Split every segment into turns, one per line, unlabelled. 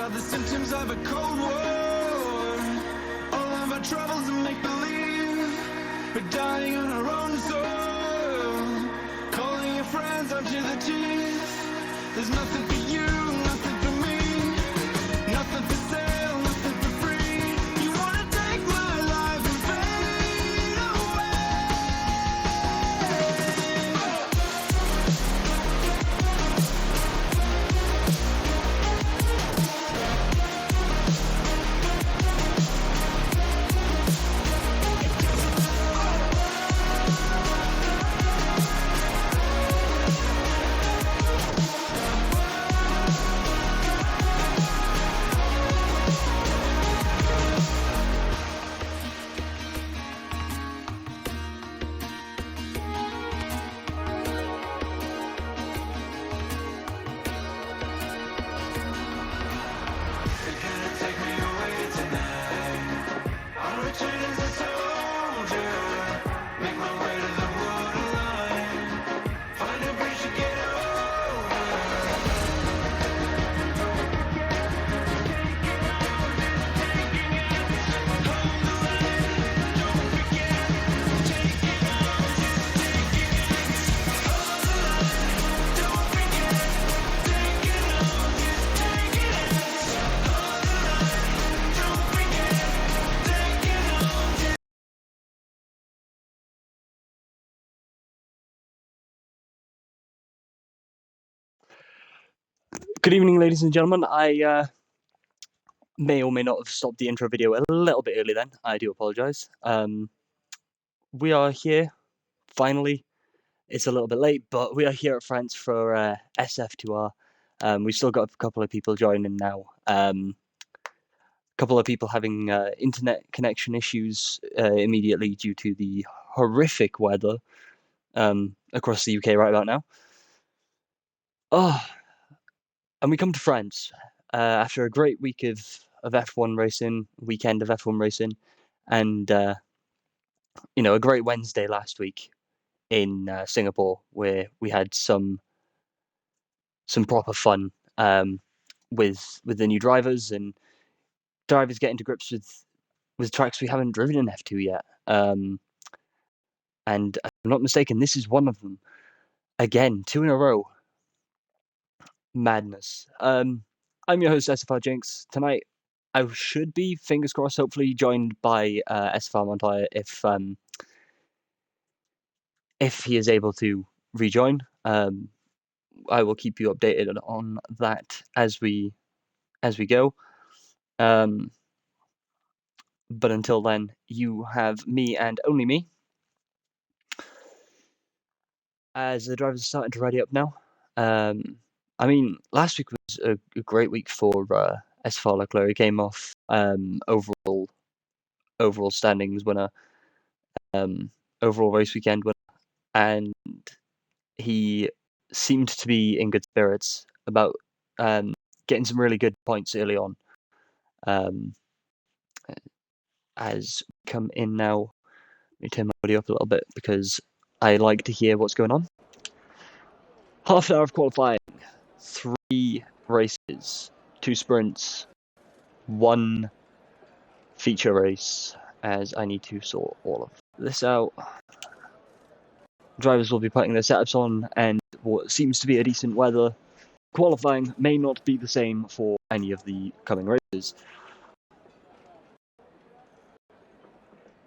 are the symptoms of a cold war. All of our troubles are make-believe. We're dying on our own soil. Calling your friends up to the teeth. There's nothing for you, nothing for me. Nothing for sale, nothing for free. You wanna take my life and fade away.
Good evening, ladies and gentlemen. I may or may not have stopped the intro video a little bit early then. I do apologise. We are here, finally. It's a little bit late, but we are here at France for SF2R. We've still got a couple of people joining now. A couple of people having internet connection issues immediately due to the horrific weather across the UK right about now. Oh, and we come to France after a great week of F1 racing, weekend of F1 racing, and a great Wednesday last week in Singapore, where we had some proper fun with the new drivers and drivers getting to grips with tracks we haven't driven in F2 yet. And if I'm not mistaken, this is one of them. Again, 2 in a row. Madness. I'm your host, SFR Jinx. Tonight, I should be, fingers crossed, hopefully joined by SFR Montoya if he is able to rejoin. I will keep you updated on that as we go. But until then, you have me and only me. As the drivers are starting to ready up now. I mean, last week was a great week for SFR Leclerc. He came off overall standings winner, overall race weekend winner, and he seemed to be in good spirits about getting some really good points early on. As we come in now, let me turn my audio up a little bit because I like to hear what's going on. Half an hour of qualifying, 3 races, 2 sprints, 1 feature race, as I need to sort all of this out. Drivers will be putting their setups on, and what seems to be a decent weather. Qualifying may not be the same for any of the coming races.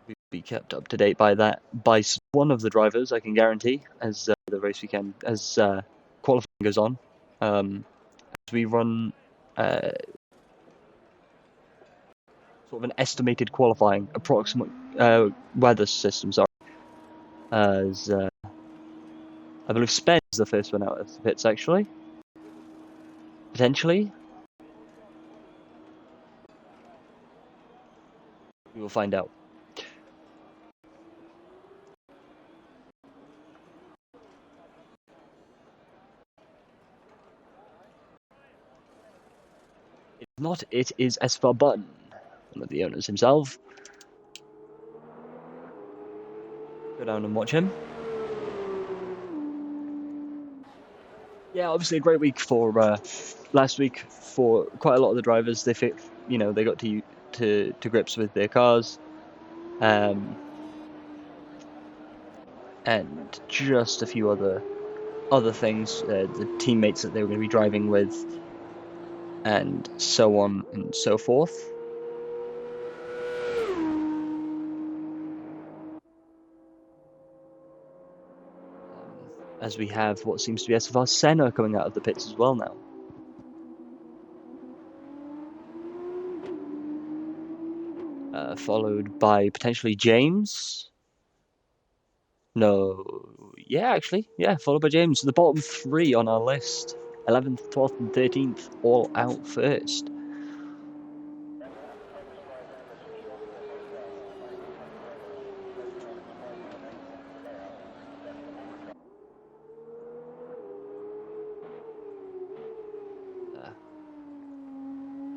We'll be kept up to date by that by one of the drivers, I can guarantee, as the race weekend, as qualifying goes on. As we run sort of an estimated qualifying, approximate weather system, sorry. As I believe Spen is the first one out of the pits, actually. Potentially. We will find out. It's not, it is SFR Button, one of the owners himself. Go down and watch him. Yeah, obviously a great week for last week for quite a lot of the drivers. They they got to grips with their cars, and just a few other things, the teammates that they were going to be driving with, and so on and so forth. As we have what seems to be SFR Senna coming out of the pits as well now. Followed by potentially James. No, yeah, actually, yeah, followed by James. The bottom three on our list, 11th, 12th, and 13th, all out first.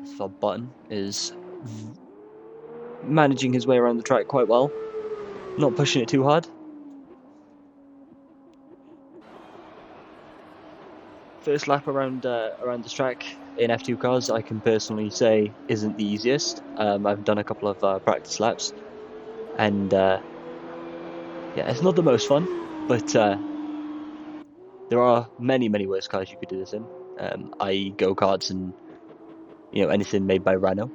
SFR Button is managing his way around the track quite well, not pushing it too hard. First lap around this track in F2 cars, I can personally say isn't the easiest. I've done a couple of practice laps, and yeah, it's not the most fun, but there are many worse cars you could do this in, i.e. go-karts and anything made by Renault.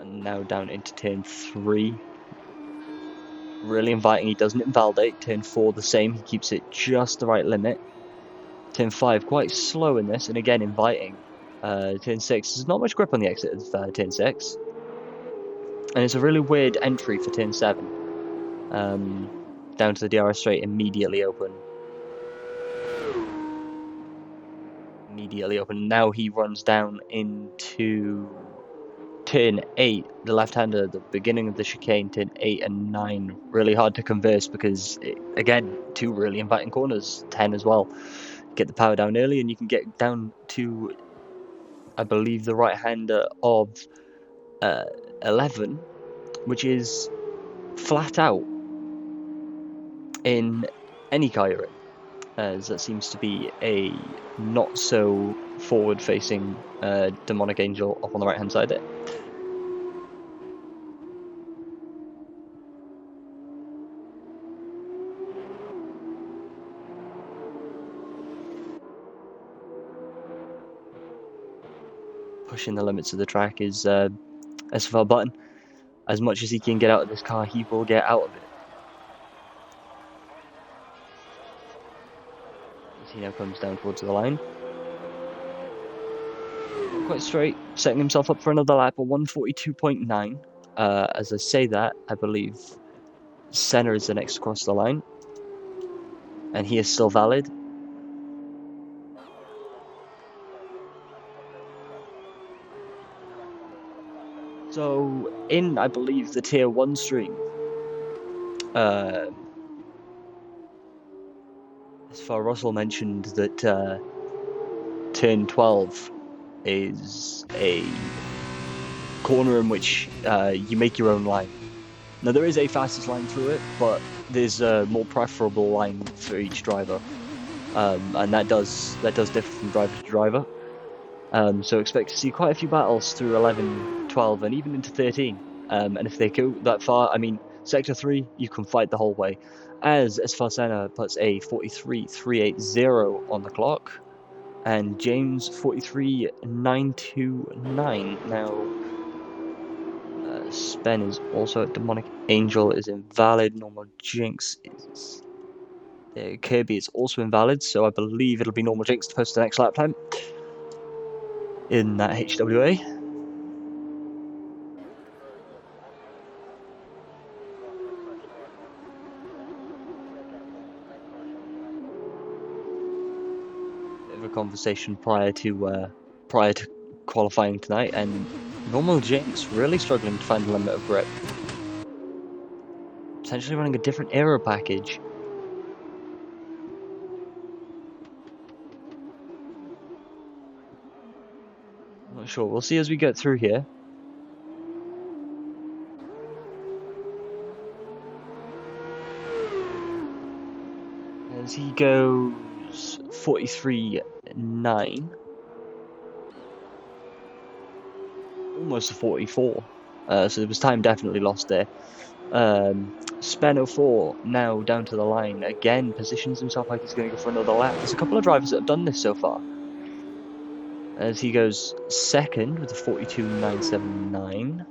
And now down into turn 3. Really inviting, he doesn't invalidate. Turn 4 the same, he keeps it just the right limit. Turn 5 quite slow in this, and again inviting. Turn 6, there's not much grip on the exit of turn 6. And it's a really weird entry for turn 7. Down to the DRS straight, immediately open. Now he runs down into turn 8, the left-hander, the beginning of the chicane, turn 8 and 9. Really hard to converse because, again, 2 really inviting corners, 10 as well. Get the power down early and you can get down to, I believe, the right-hander of 11, which is flat out in any car you're in, as that seems to be a not so forward-facing demonic angel up on the right-hand side there. Pushing the limits of the track is SFR Button. As much as he can get out of this car, he will get out of it. As he now comes down towards the line. Quite straight, setting himself up for another lap, a 142.9. As I say that, I believe Senna is the next across the line. And he is still valid. So, in, I believe, the Tier 1 stream, as far Russell mentioned that turn 12 is a corner in which you make your own line. Now, there is a fastest line through it, but there's a more preferable line for each driver. And that does differ from driver to driver. So expect to see quite a few battles through 11, 12, and even into 13. And if they go that far, I mean, Sector 3, you can fight the whole way. As SFR Senna puts a 43.380 on the clock, and James 43.929. Now, Spen is also at Demonic Angel is invalid. Normal Jinx is... Kirby is also invalid, so I believe it'll be Normal Jinx to post the next lap time in that HWA. Bit of a conversation prior to qualifying tonight, and Normal Jinx really struggling to find the limit of grip. Potentially running a different aero package. I'm not sure. We'll see as we get through here. As he goes 43.9. Almost a 44. So there was time definitely lost there. Spen04 now down to the line. Again, positions himself like he's going to go for another lap. There's a couple of drivers that have done this so far. As he goes second with a 42.979.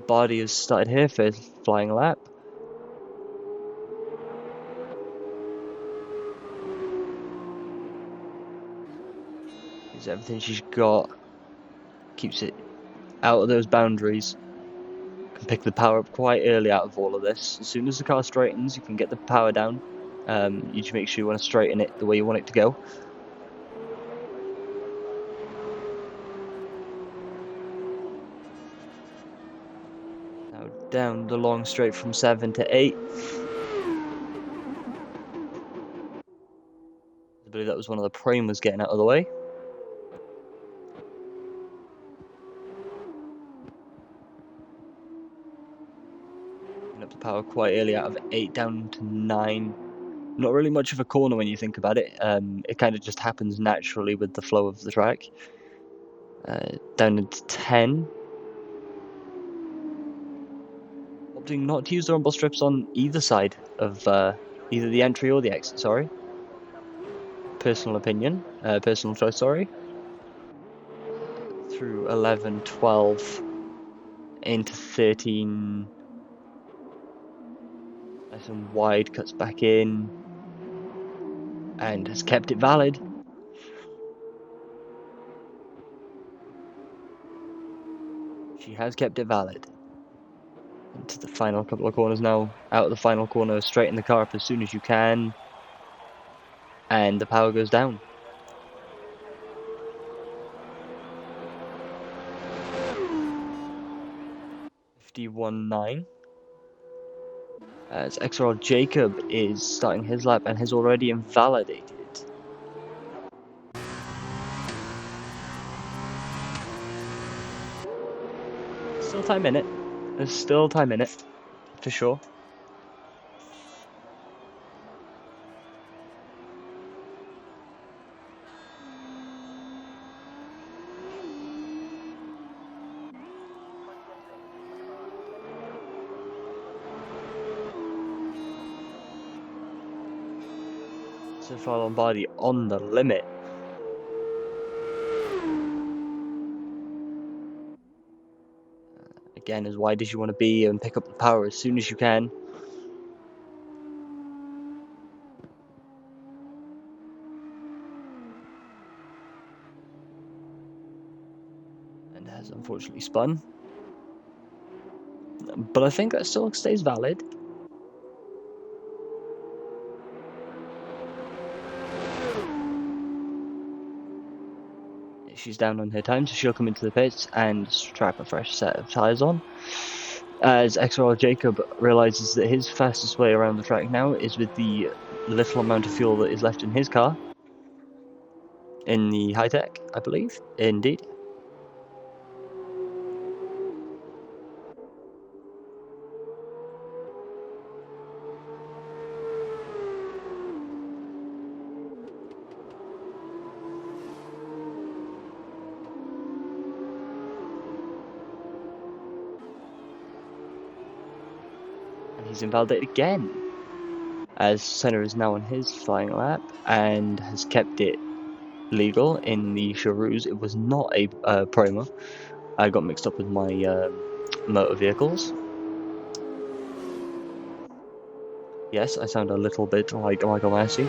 Body has started here for his flying lap. Gives everything she's got. Keeps it out of those boundaries. Can pick the power up quite early out of all of this. As soon as the car straightens, you can get the power down. You just make sure you want to straighten it the way you want it to go. Now down the long straight from 7 to 8. I believe that was one of the primers getting out of the way. Picking up the power quite early out of 8 down to 9. Not really much of a corner when you think about it. It kind of just happens naturally with the flow of the track. Down into 10. Opting not to use the rumble strips on either side of either the entry or the exit, sorry. Personal opinion, personal choice, sorry. Through 11, 12, into 13. Nice and wide, cuts back in. And has kept it valid. She has kept it valid. Into the final couple of corners now. Out of the final corner, straighten the car up as soon as you can. And the power goes down. $51.9. As XRL Jacob is starting his lap and has already invalidated. Still time in it. There's still time in it, for sure. SFR Lombardi on the limit. Again, as wide as you want to be and pick up the power as soon as you can. And has unfortunately spun. But I think that still stays valid. She's down on her time, so she'll come into the pits and strap a fresh set of tyres on. As XRL Jacob realises that his fastest way around the track now is with the little amount of fuel that is left in his car. In the high-tech, I believe. Indeed. He's invalidated again, as Senna is now on his flying lap and has kept it legal in the Charus. It was not a primer. I got mixed up with my motor vehicles. Yes, I sound a little bit like Michael Massey.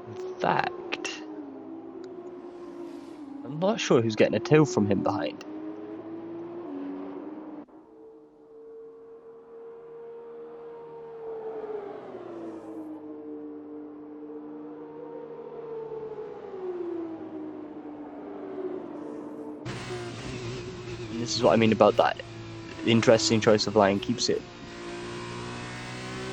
In fact, I'm not sure who's getting a tail from him behind. And this is what I mean about that interesting choice of line. Keeps it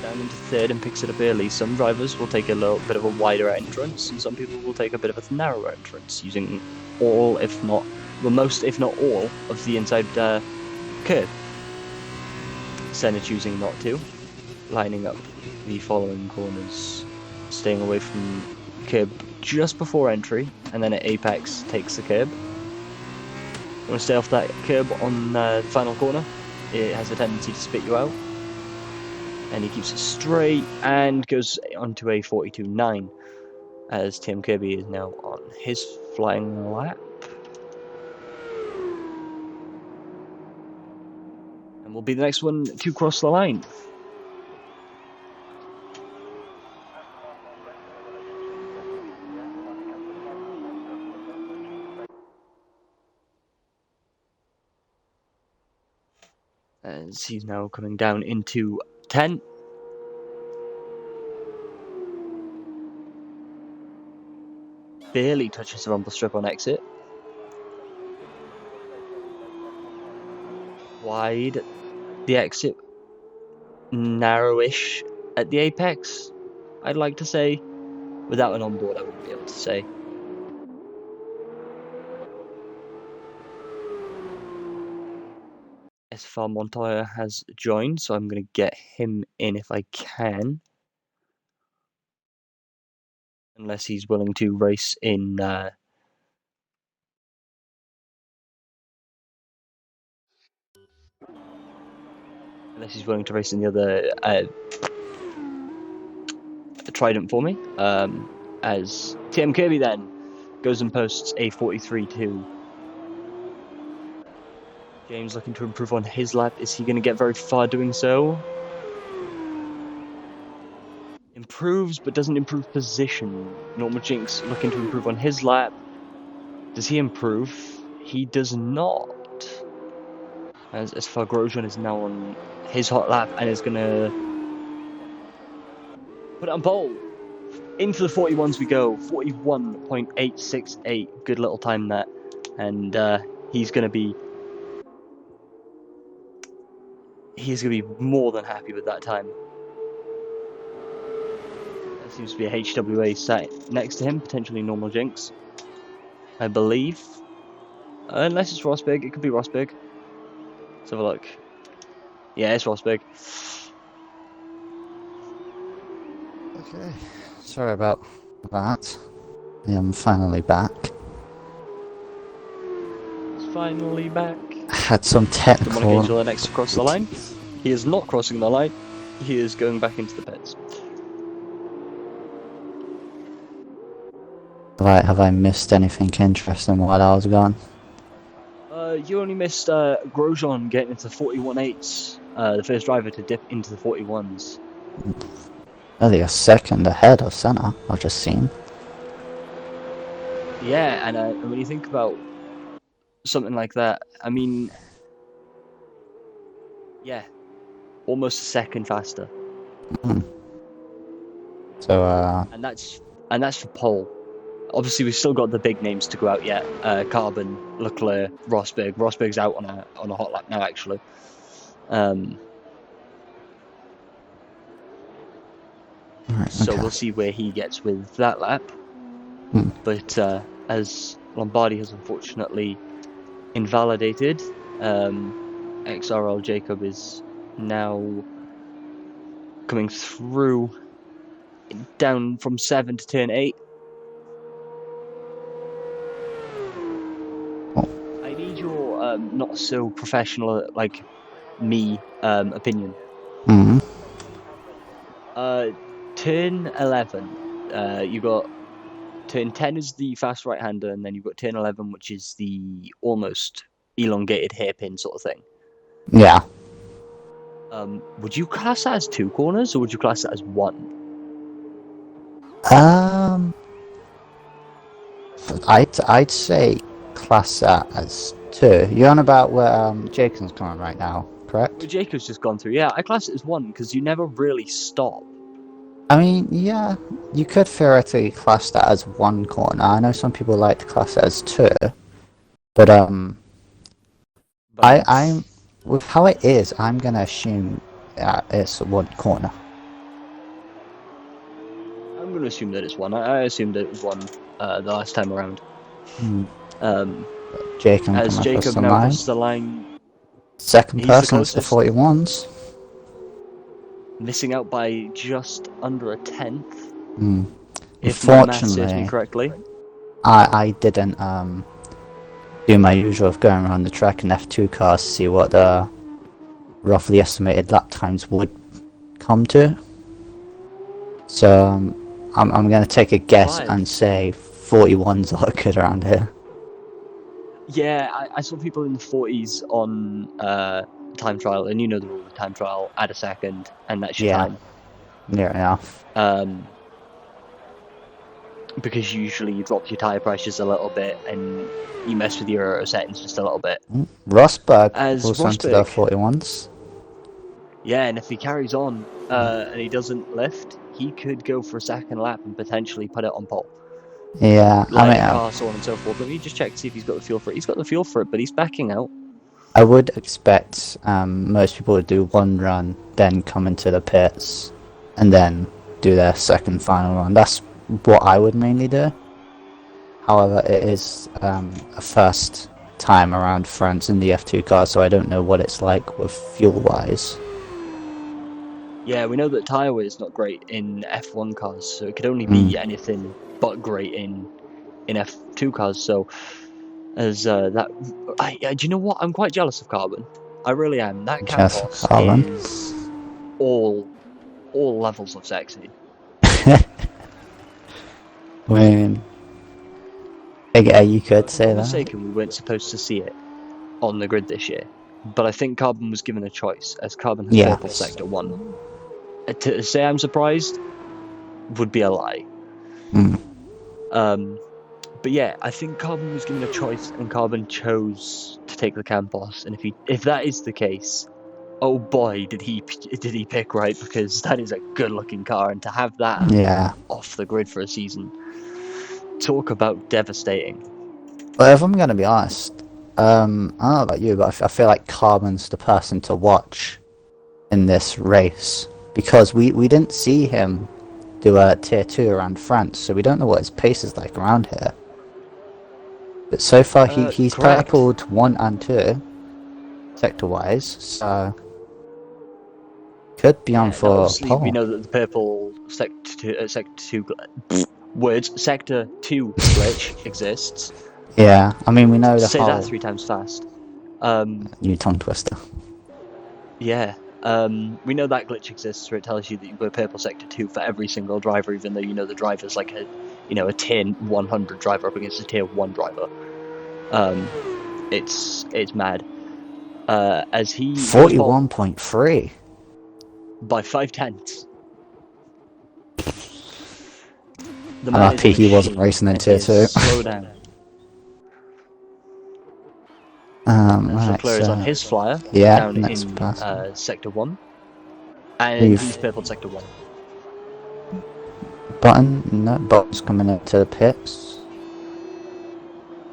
down down into third and picks it up early. Some drivers will take a little bit of a wider entrance, and some people will take a bit of a narrower entrance, using all, if not, well, most, if not all, of the inside curb. Senna choosing not to, lining up the following corners, staying away from curb just before entry, and then at apex takes the curb. You want to stay off that curb on the final corner. It has a tendency to spit you out. And he keeps it straight and goes onto a 42.9 as Tim Kirby is now on his flying lap. And will be the next one to cross the line. As he's now coming down into 10. Barely touches the rumble strip on exit. Wide the exit, narrowish at the apex, I'd like to say. Without an onboard, I wouldn't be able to say. SFR Montoya has joined, so I'm going to get him in if I can. Unless he's willing to race in... unless he's willing to race in the other Trident for me. As Tim Kirby then goes and posts a 43.2. James looking to improve on his lap. Is he going to get very far doing so? Improves, but doesn't improve position. Normal Jinx looking to improve on his lap. Does he improve? He does not. As SFR Grosjean is now on his hot lap and is going to put it on pole. Into the 41s we go. 41.868. Good little time that. And he's going to be more than happy with that time. There seems to be a HWA sat next to him, potentially Normal Jinx, I believe. Unless it's Rosberg, it could be Rosberg. Let's have a look. Yeah, it's Rosberg.
Okay, sorry about that. I am finally back.
He's finally back.
Had some technical...
Monica next to cross the line. He is not crossing the line. He is going back into the pits.
Have I missed anything interesting while I was gone?
You only missed Grosjean getting into the 41.8s. The first driver to dip into the 41s.
Only a second ahead of Senna, I've just seen.
Yeah, and when you think about something like that, I mean, yeah, almost a second faster.
So,
and that's for pole. Obviously, we've still got the big names to go out yet. Carbon, Leclerc, Rosberg. Rosberg's out on a hot lap now, actually.
right,
so
okay.
we'll see where he gets with that lap. But as Lombardi has unfortunately invalidated, XRL Jacob is now coming through down from 7 to turn 8. I need your not so professional like me opinion. Turn 11, you got turn 10 is the fast right-hander, and then you've got turn 11, which is the almost elongated hairpin sort of thing.
Yeah.
Would you class that as 2 corners, or would you class that as 1?
I'd say class that as 2. You're on about where Jacob's coming right now, correct?
Well, Jacob's just gone through. Yeah, I class it as 1 because you never really stop.
I mean, yeah, you could theoretically class that as 1 corner. I know some people like to class it as 2, but I'm with how it is, I'm gonna assume it's 1 corner.
going to assume that it's one. I assumed it was one the last time around.
Jacob
As
coming across
Jacob
the
now
line.
crosses the line,
Second
he's the
person is the
closest.
41s.
Missing out by just under a tenth,
Hmm.
if my math serves me
Unfortunately,
correctly.
I didn't do my usual of going around the track in F2 cars to see what the roughly estimated lap times would come to. So I'm going to take a guess
Right.
and say 41s are good around here.
Yeah, I saw people in the 40s on time trial, and you know the rule of time trial: add a second, and that's your
Yeah.
time.
Near enough.
Because usually you drop your tyre pressures a little bit, and you mess with your aero settings just a little bit.
Rosberg
As
also into the
Rosberg,
41s.
yeah, and if he carries on and he doesn't lift, he could go for a second lap and potentially put it on pole.
Yeah,
Like
I mean,
the car, so on and so forth. Let me just check to see if he's got the fuel for it. He's got the fuel for it, but he's backing out.
I would expect most people would do one run, then come into the pits, and then do their second final run. That's what I would mainly do. However, it is a first time around France in the F2 car, so I don't know what it's like with fuel-wise.
Yeah, we know that tyre wear is not great in F1 cars, so it could only be anything but great in F2 cars. So, as do you know what? I'm quite jealous of Carbon. I really am. That
Jealous of
Campos
Carbon?
is all levels of sexy.
I mean, yeah, you could say
If I'm
that.
mistaken, we weren't supposed to see it on the grid this year, but I think Carbon was given a choice, as Carbon has purple sector 1. To say I'm surprised would be a lie. But yeah, I think Carbon was given a choice, and Carbon chose to take the Campos. And if that is the case, oh boy, did he pick right, because that is a good-looking car, and to have that off the grid for a season, talk about devastating.
Well, if I'm going to be honest, I don't know about you, but I feel like Carbon's the person to watch in this race, because we didn't see him do a tier 2 around France, so we don't know what his pace is like around here. But so far he's purpled 1 and 2 sector wise, so could be on for pole.
We know that the purple sector 2 glitch exists.
Yeah, I mean we know the
Say
whole...
that 3 times fast.
New tongue twister.
Yeah. We know that glitch exists where it tells you that you go purple sector 2 for every single driver, even though you know the driver's like a tier 100 driver up against a tier 1 driver. It's mad. As he
41.3
by 5/10.
I'm happy he wasn't racing in tier 2.
Slow down.
Right,
Leclerc is on his flyer
down
in sector 1, and he's purpled sector 1.
Button's coming into the pits,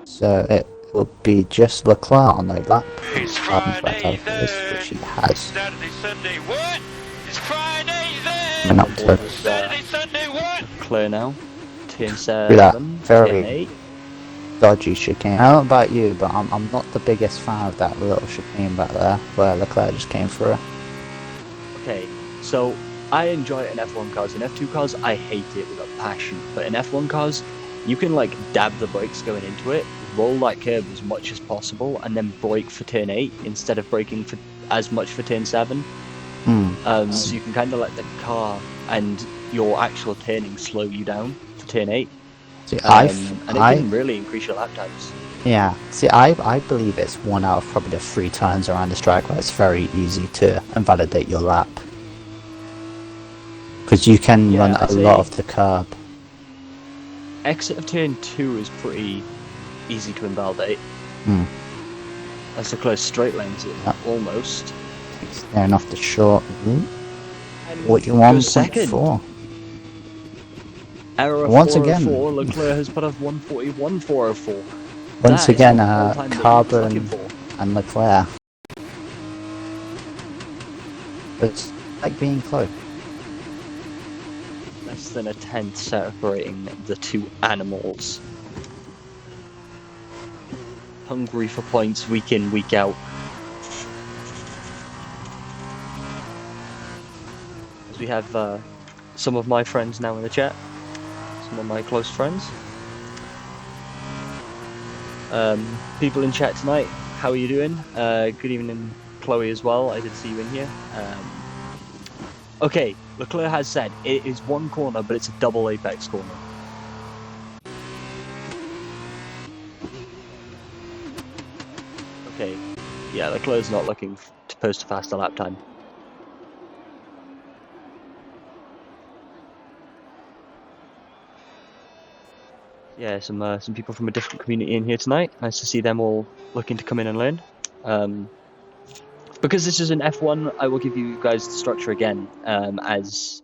so it will be just Leclerc on the lap.
It's Friday
which he has.
Saturday, Sunday, what? It's Friday then!
Coming up to
Saturday, Sunday, what?
Leclerc now, turn 7,
that
turn
very
8.
dodgy chicane. I don't know about you, but I'm not the biggest fan of that little chicane back there where Leclerc just came through.
Okay, so I enjoy it in F1 cars. In F2 cars, I hate it with a passion. But in F1 cars, you can like dab the brakes going into it, roll that curve as much as possible, and then brake for turn 8 instead of braking for as much for turn 7. So you can kind of let the car and your actual turning slow you down for turn 8.
See,
and it can really increase your lap times.
Yeah, see, I believe it's one out of probably the 3 turns around this track where it's very easy to invalidate your lap. Because you can run a lot of the curb.
Exit of turn 2 is pretty easy to invalidate. That's a close straight lanes, almost.
It's near off the short route. 41.4.
Error
Once
404,
again,
Leclerc has put off 141.404.
Once again, Carbon and Leclerc. It's like being close.
less than a tenth separating the two animals. Hungry for points week in, week out. As we have some of my friends now in the chat, some of my close friends. People in chat tonight, how are you doing? Good evening, Chloe, as well. I did see you in here. Okay, Leclerc has said it is one corner, but it's a double apex corner. Okay, yeah, Leclerc's not looking to post a faster lap time. Yeah, some people from a different community in here tonight. Nice to see them all looking to come in and learn. Because this is an F1, I will give you guys the structure again, as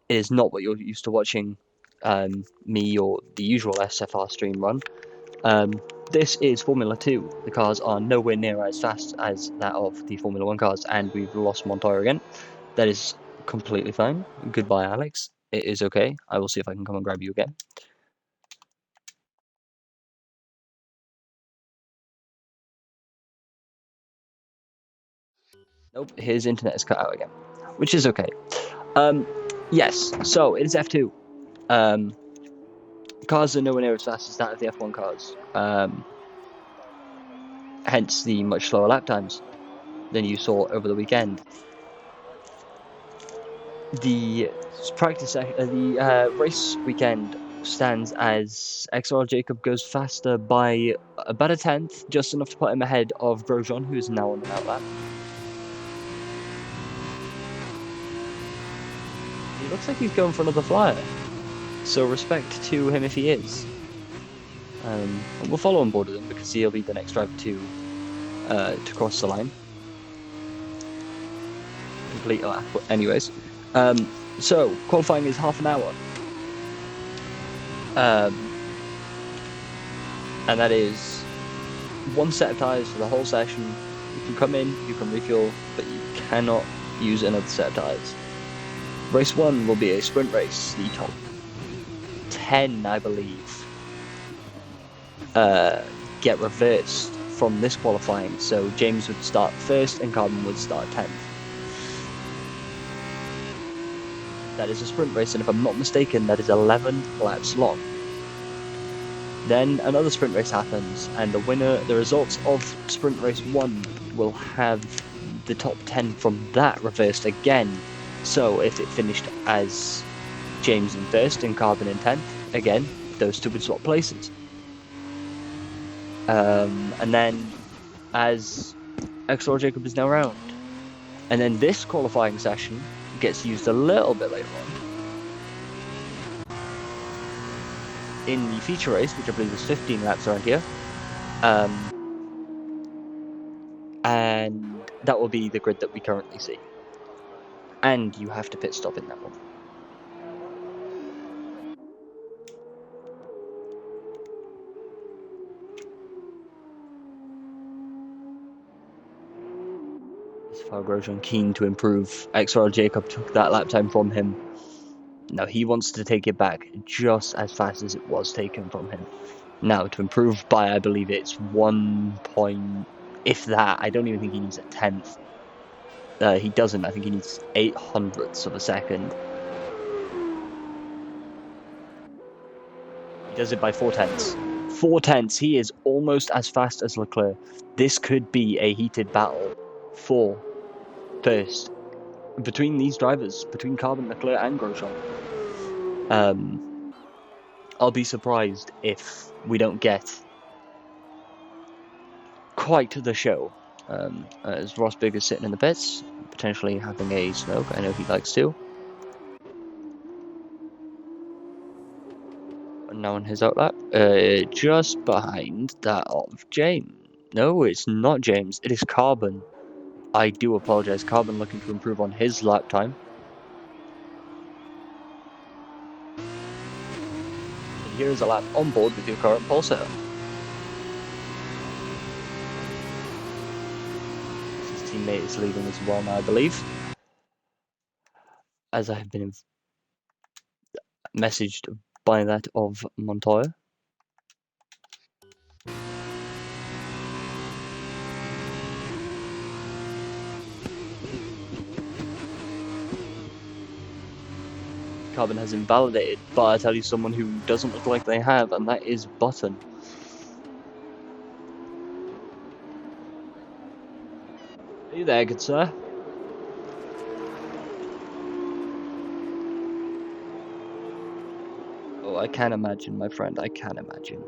it is not what you're used to watching me or the usual SFR stream run. This is Formula 2. The cars are nowhere near as fast as that of the Formula 1 cars, and we've lost Montoya again. That is completely fine. Goodbye, Alex. It is okay. I will see if I can come and grab you again. Nope, his internet is cut out again, which is okay. Yes, so it is F2. Cars are nowhere near as fast as that of the F1 cars. Hence the much slower lap times than you saw over the weekend. The race weekend stands as XR Jacob goes faster by about a tenth, just enough to put him ahead of Grosjean, who is now on an outlap. He looks like he's going for another flyer, so respect to him if he is. We'll follow on board with him because he'll be the next driver to cross the line. Complete a lap, anyways. So qualifying is half an hour, and that is one set of tyres for the whole session. You can come in, you can refuel, but you cannot use another set of tyres. Race 1 will be a sprint race. The top 10, I believe, get reversed from this qualifying. So James would start first and Carbon would start 10th. That is a sprint race, and if I'm not mistaken, that is 11 laps long. Then another sprint race happens, and the results of sprint race 1 will have the top 10 from that reversed again. So if it finished as James in first and Carbon in 10th, again, those two would swap places. And then as XR Jacob is now round. And then this qualifying session gets used a little bit later on in the feature race, which I believe is 15 laps around here, and that will be the grid that we currently see, and you have to pit stop in that one. Grosjean keen to improve. XR Jacob took that lap time from him. Now he wants to take it back just as fast as it was taken from him. Now to improve by, I believe it's 1 point, if that. I don't even think he needs a tenth. He doesn't. I think he needs 0.08 of a second. He does it by 0.4. 0.4. He is almost as fast as Leclerc. This could be a heated battle for first between these drivers, between Carbon, Leclerc, and Grosjean. I'll be surprised if we don't get quite the show. As Rosberg is sitting in the pits, potentially having a smoke. I know he likes to. And now on his outlap, just behind that of James. No, it's not James. It is Carbon. I do apologize. Carbon looking to improve on his lap time. And here is a lap on board with your current pole setter. His teammate is leaving as well now, I believe. As I have been messaged by that of Montoya. Carbon has invalidated, but I tell you someone who doesn't look like they have, and that is Button. Are you there, good sir? Oh, I can imagine, my friend, I can imagine.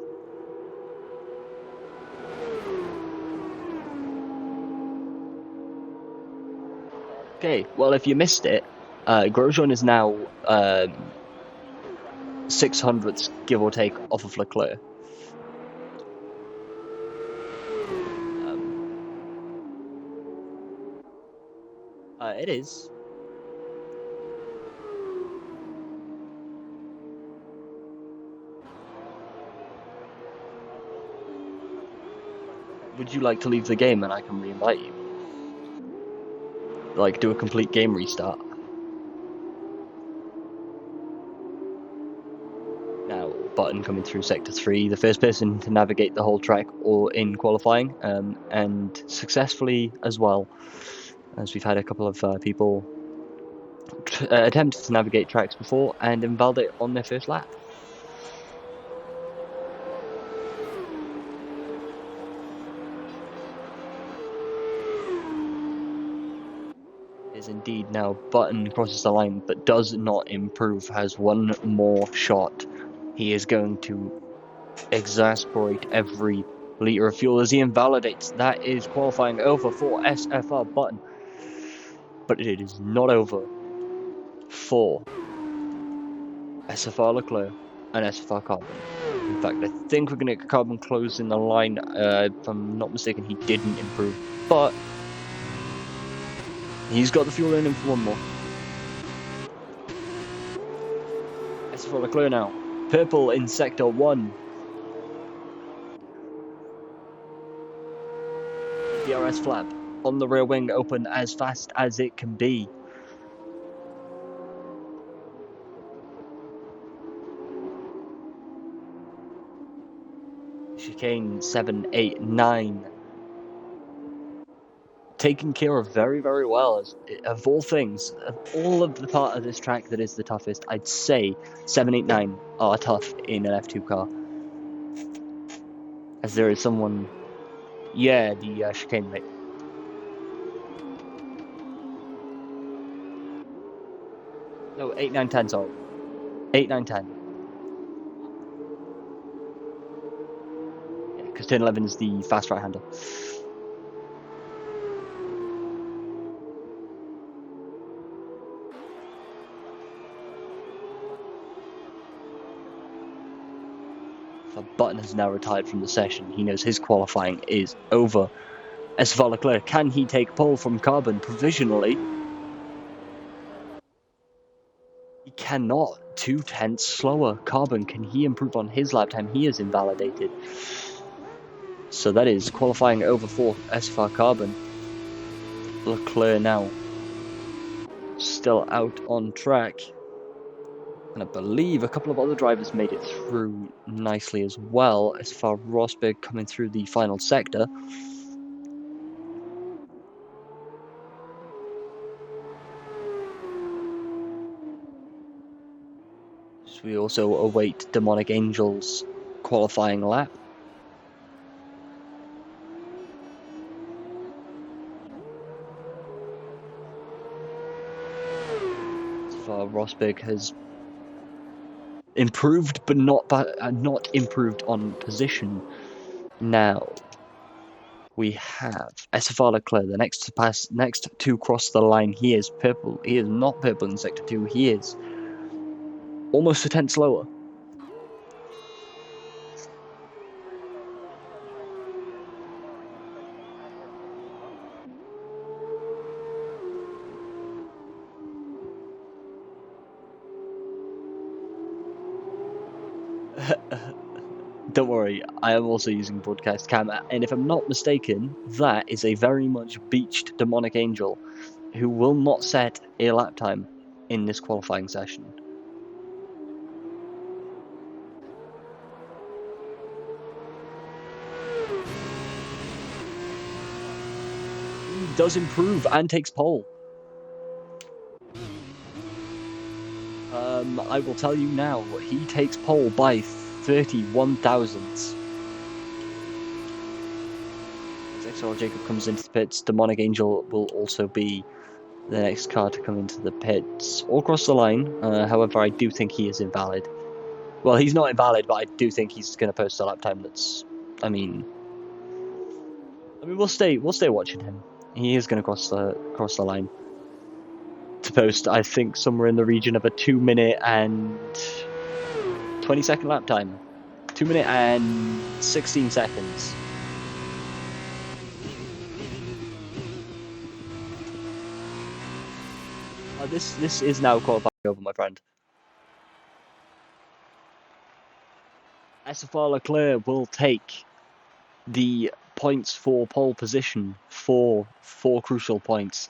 Okay, well, if you missed it, Grosjean is now 600ths, give or take, off of Leclerc. It is. Would you like to leave the game and I can re-invite you? Like, do a complete game restart? Now, Button coming through Sector 3, the first person to navigate the whole track or in qualifying, and successfully as well, as we've had a couple of people attempt to navigate tracks before and invalidate on their first lap. Is indeed now Button crosses the line but does not improve, has one more shot. He is going to exasperate every litre of fuel as he invalidates. That is qualifying over for SFR Button, but it is not over for SFR Leclerc and SFR Carbon. In fact, I think we're going to get Carbon close in the line. If I'm not mistaken, he didn't improve, but he's got the fuel in him for one more. SFR Leclerc now. Purple in Sector 1. DRS flap on the rear wing open as fast as it can be. Chicane 7, 8, 9. Taken care of very, very well. Of all things, of all of the part of this track that is the toughest, I'd say 7, 8, 9 are tough in an F2 car. As there is someone... Yeah, the chicane, mate. No, 8, 9, 10, sorry. 8, 9, 10. Yeah, because turn 11 is the fast right-hander. Button has now retired from the session. He knows his qualifying is over. SFR Leclerc, can he take pole from Carbon provisionally? He cannot. 2/10 slower. Carbon, can he improve on his lap time? He is invalidated. So that is qualifying over for SFR Carbon. Leclerc now still out on track. And I believe a couple of other drivers made it through nicely as well. SFR Rosberg coming through the final sector. So we also await Demonic Angel's qualifying lap. SFR Rosberg has improved, but not improved on position. Now we have SFR Leclerc, the next to cross the line. He is purple. He is not purple in Sector 2. He is almost a tenth slower. Don't worry, I am also using broadcast camera, and if I'm not mistaken, that is a very much beached Demonic Angel who will not set a lap time in this qualifying session. does improve and takes pole. I will tell you now, he takes pole by 31 thousandths. SFR Jacob comes into the pits. Demonic Angel will also be the next car to come into the pits or cross the line. However, I do think he is invalid. Well, he's not invalid, but I do think he's going to post a lap time that's. I mean, we'll stay watching him. He is going to cross the line to post. I think somewhere in the region of a 2-minute and 20-second lap time. 2 minute and 16 seconds. This is now qualifying over, my friend. SFR Leclerc will take the points for pole position for 4 crucial points,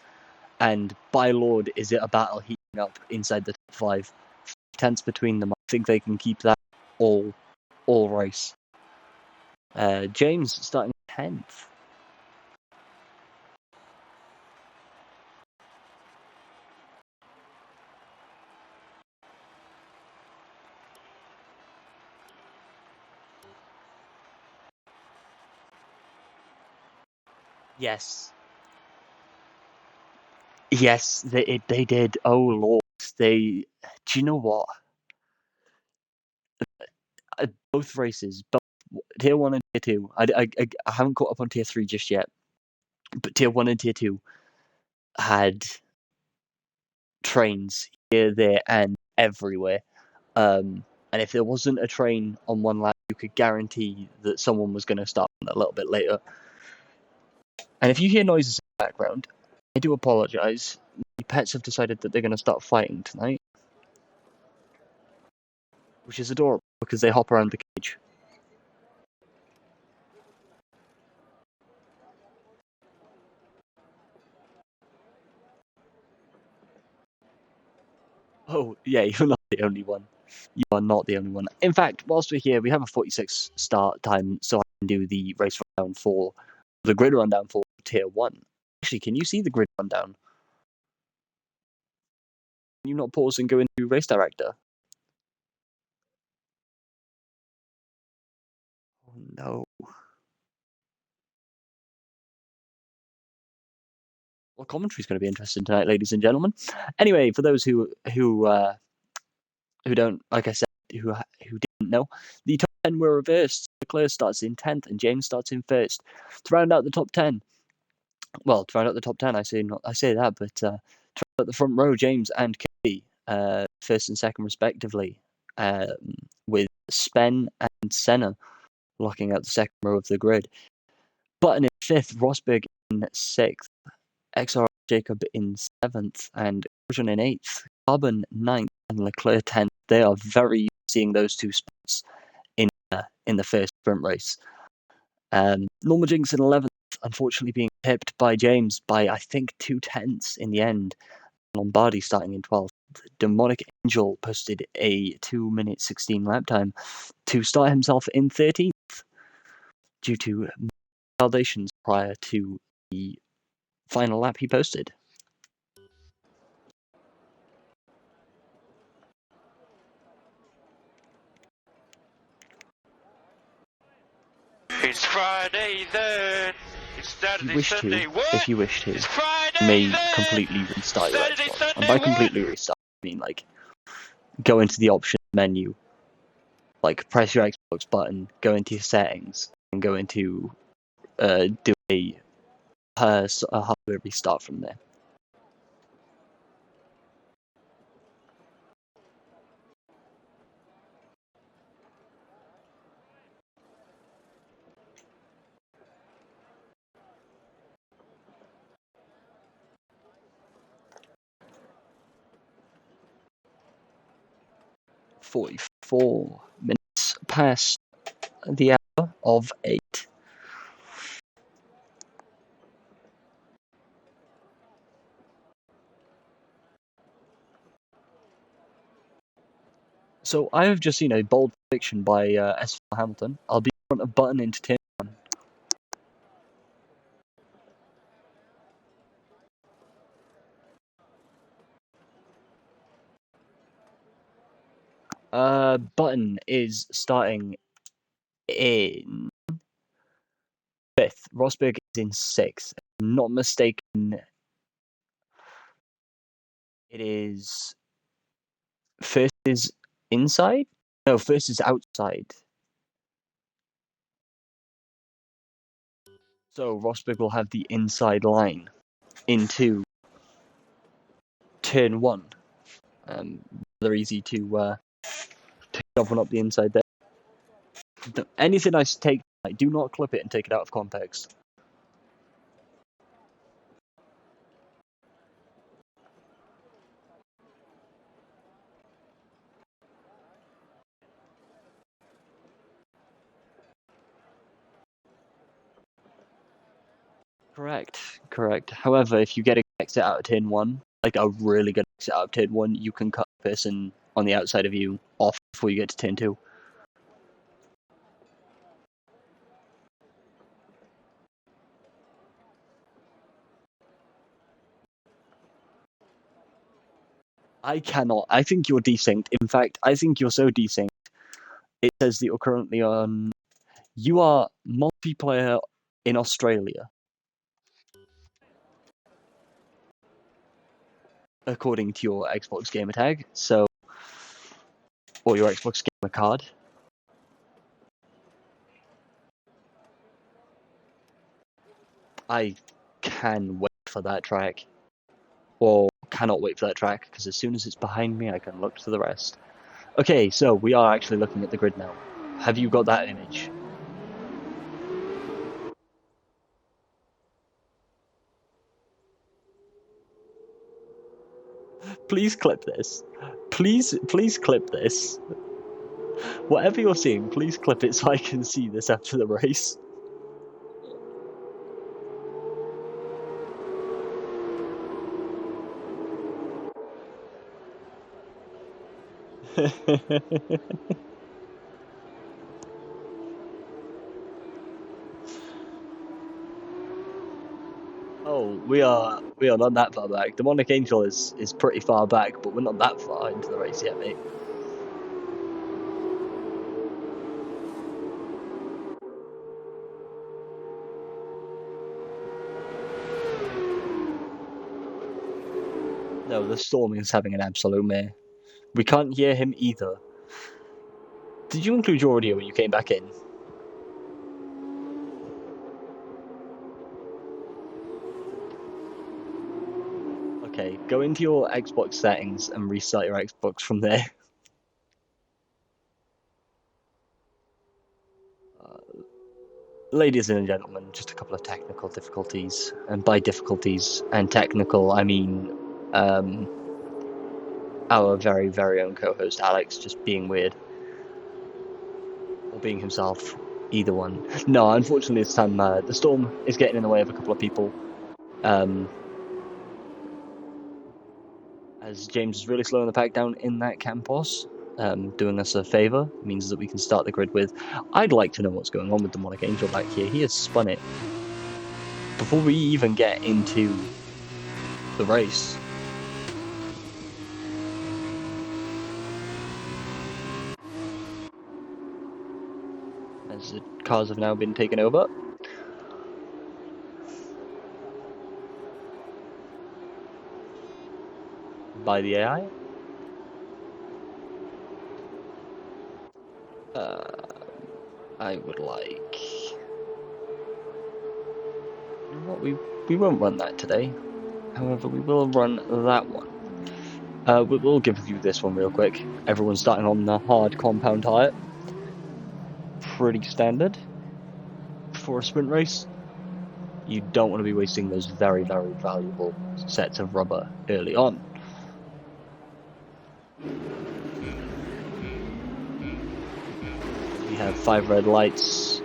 and by Lord, is it a battle heating up inside the top 5. 10ths between them. I think they can keep that all race. James starting 10th. Yes. Yes, they did. Oh Lord, do you know what? Both races, both tier 1 and tier 2. I haven't caught up on tier 3 just yet, but tier 1 and tier 2 had trains here, there, and everywhere. And if there wasn't a train on one lap, you could guarantee that someone was going to start a little bit later. And if you hear noises in the background, I do apologise. The pets have decided that they're going to start fighting tonight, which is adorable because they hop around the cage. Oh, yeah, you're not the only one. You are not the only one. In fact, whilst we're here, we have a 46 start time, so I can do the race rundown for the grid rundown for tier 1. Actually, can you see the grid rundown? Can you not pause and go into race director? Oh no. Well, commentary is going to be interesting tonight, ladies and gentlemen. Anyway, for those who don't, like I said, who didn't know, the top 10 were reversed. Leclerc starts in 10th and James starts in 1st. To round out the top 10, well, to round out the top 10, I say that, but to round out the front row, James and Katie, 1st and 2nd respectively, with Spen and Senna locking out the 2nd row of the grid. Button in 5th, Rosberg in 6th, XR Jacob in 7th, and Grosjean in 8th, Carbon 9th, and Leclerc 10th. They are very used to seeing those two spots in the first sprint race. Normal Jinx in 11th, unfortunately being tipped by James by, I think, 2/10 in the end. Lombardi starting in 12th. Demonic Angel posted a 2-minute 16 lap time to start himself in 13th due to validations prior to the final lap he posted.
It's Friday then. It's Saturday, Sunday.
If you wish to, you may completely restart your Xbox. And by completely restart, I mean like go into the options menu, like press your Xbox button, go into your settings, and go into do a hardware restart from there. "44 minutes past the hour of 8. So I have just seen a bold prediction by SFR Hamilton. I'll be in front of Button into turn 1. Button is starting in 5th. Rosberg is in 6th. If I'm not mistaken, it is... First is inside? No, first is outside. So Rosberg will have the inside line into turn 1. Rather easy to open up the inside there. Anything I take, do not clip it and take it out of context. Correct. However, if you get an exit out of turn 1, like a really good exit out of turn 1, you can cut the person on the outside of you off before you get to turn 2. I cannot. I think you're desynced. In fact, I think you're so desynced. It says that you're currently on... You are multiplayer in Australia, according to your Xbox gamer tag, so... Or your Xbox gamer card. I can wait for that track. Or cannot wait for that track, because as soon as it's behind me, I can look to the rest. Okay, so we are actually looking at the grid now. Have you got that image? Please clip this. Please clip this. Whatever you're seeing, please clip it so I can see this after the race. Oh, we are not that far back. The Monarch Angel is pretty far back, but we're not that far into the race yet, mate. No, the Storm is having an absolute mare. We can't hear him either. Did you include your audio when you came back in? Okay, go into your Xbox settings and restart your Xbox from there. Ladies and gentlemen, just a couple of technical difficulties. And by difficulties and technical, I mean our very, very own co-host Alex just being weird. Or being himself. Either one. No, unfortunately this time the Storm is getting in the way of a couple of people. As James is really slowing the pack down in that Campos, doing us a favour, means that we can start the grid with... I'd like to know what's going on with the Monarch Angel back here. He has spun it before we even get into the race. As the cars have now been taken over. By the AI. I would like... What, we won't run that today. However, we will run that one. We'll give you this one real quick. Everyone's starting on the hard compound tyre. Pretty standard for a sprint race. You don't want to be wasting those very, very valuable sets of rubber early on. We have 5 red lights.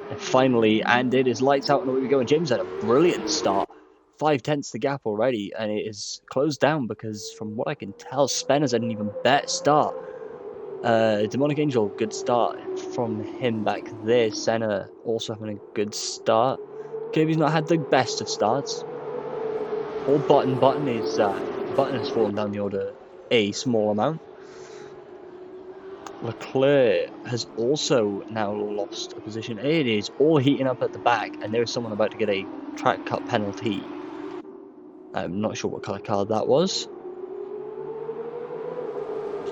And finally, and it is lights out and away we go. And James had a brilliant start. 5/10 the gap already, and it is closed down because, from what I can tell, Spenner's had an even better start. Demonic Angel, good start from him back there. Senna also having a good start. Kirby's not had the best of starts. Or Button has fallen down the order a small amount. Leclerc has also now lost a position. It is all heating up at the back, and there is someone about to get a track cut penalty. I'm not sure what colour card that was.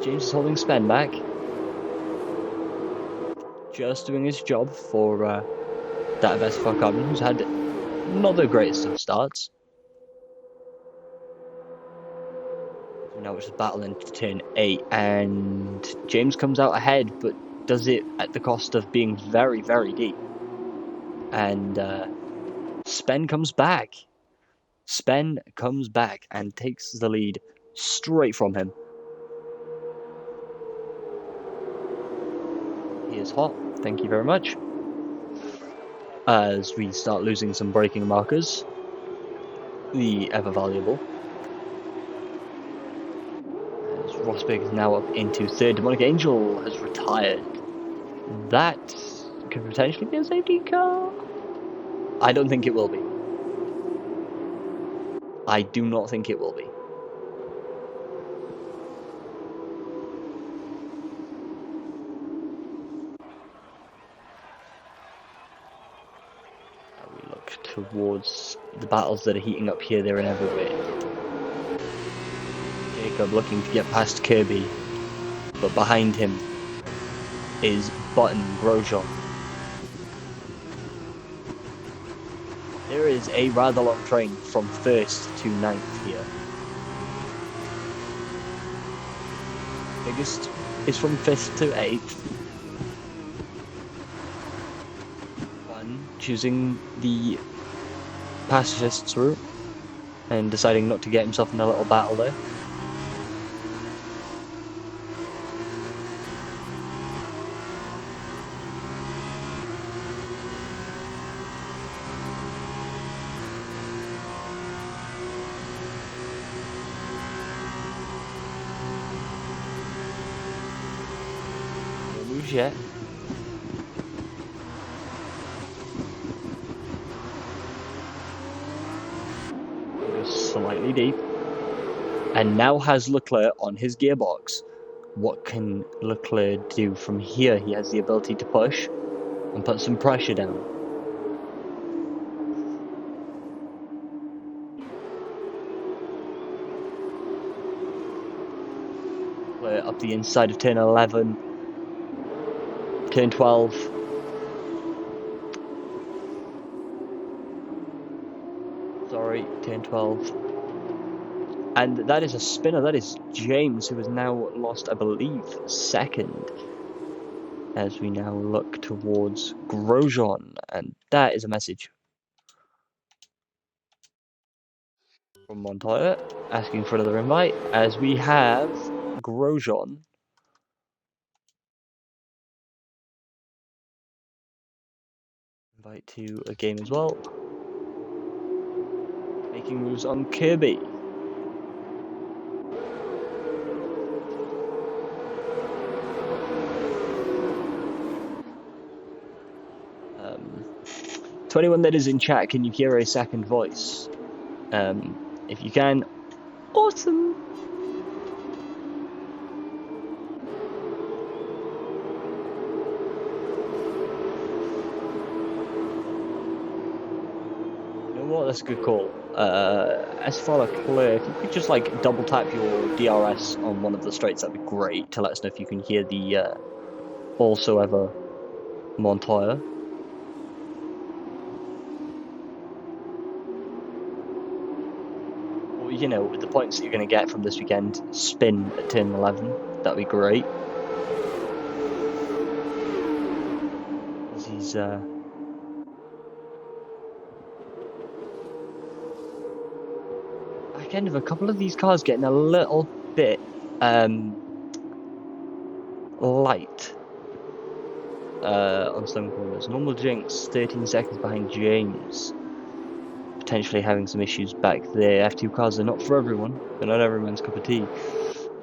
James is holding Spen back. Just doing his job for that of SFR Carbon, who's had not the greatest of starts. Now it's a battle into turn 8, and James comes out ahead, but does it at the cost of being very, very deep. And Spen comes back. Spen comes back and takes the lead straight from him. He is hot, thank you very much. As we start losing some braking markers, the ever valuable. As Rosberg is now up into third, Demonic Angel has retired. That could potentially be a safety car. I don't think it will be. I do not think it will be. We look towards the battles that are heating up here, there and everywhere. Jacob looking to get past Kirby, but behind him is Button Grosjean. There is a rather long train from 1st to 9th here. Biggest is from 5th to 8th. One choosing the pacifists route and deciding not to get himself in a little battle there. Yet. Goes slightly deep. And now has Leclerc on his gearbox. What can Leclerc do from here? He has the ability to push and put some pressure down. Leclerc up the inside of turn 11. Turn 12. Sorry, turn 12. And that is a spinner. That is James, who has now lost, I believe, second. As we now look towards Grosjean. And that is a message from Montoya asking for another invite. As we have Grosjean. Invite to a game as well. Making moves on Kirby. To anyone that is in chat, can you hear a second voice? If you can, awesome! That's a good call. SFR Leclerc, if you could just like double tap your DRS on one of the straights, that'd be great to let us know if you can hear the also ever Montoya. Well, you know, with the points that you're going to get from this weekend, spin at turn 11, that'd be great. He's end of a couple of these cars getting a little bit light on some corners. Normal Jinx 13 seconds behind James, potentially having some issues back there. F2 cars are not for everyone, they're not everyone's cup of tea.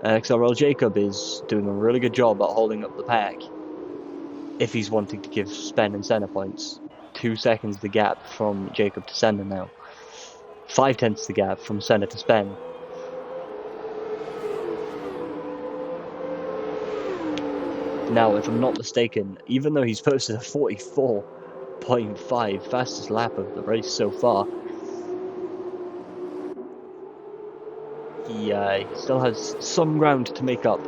XRL Jacob is doing a really good job at holding up the pack if he's wanting to give Spen and Senna points. 2 seconds the gap from Jacob to Senna now. 5/10 the gap from Senna to Spen. Now, if I'm not mistaken, even though he's posted a 44.5 fastest lap of the race so far, he still has some ground to make up.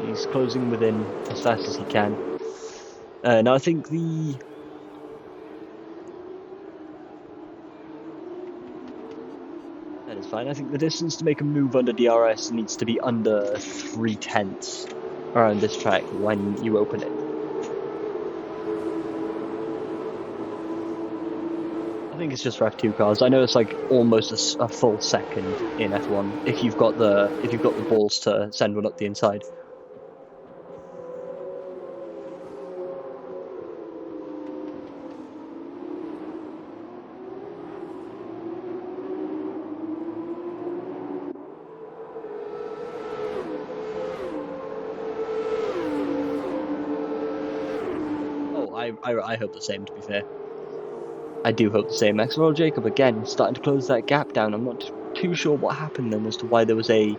He's closing within as fast as he can. Now, I think that is fine. I think the distance to make a move under DRS needs to be under 3/10 around this track when you open it. I think it's just for F2 cars. I know it's like almost a full second in F1 if you've got the balls to send one up the inside. I hope the same, to be fair. I do hope the same. XFL Jacob, again, starting to close that gap down. I'm not too sure what happened then as to why there was a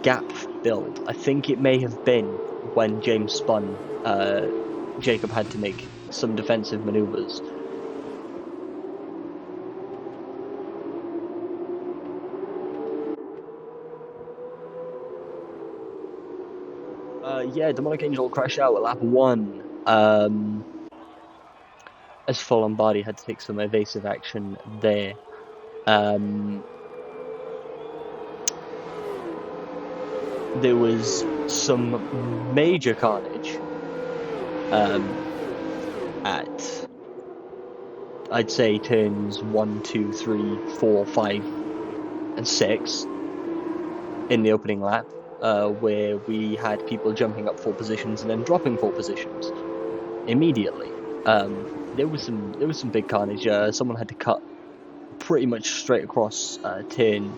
gap build. I think it may have been when James spun, Jacob had to make some defensive maneuvers. Yeah, Demonic Angel crashed out at lap 1. As Full Lombardi had to take some evasive action there. There was some major carnage at, I'd say, turns 1, 2, 3, 4, 5, and 6 in the opening lap, where we had people jumping up 4 positions and then dropping 4 positions immediately. There was some big carnage. Someone had to cut pretty much straight across turn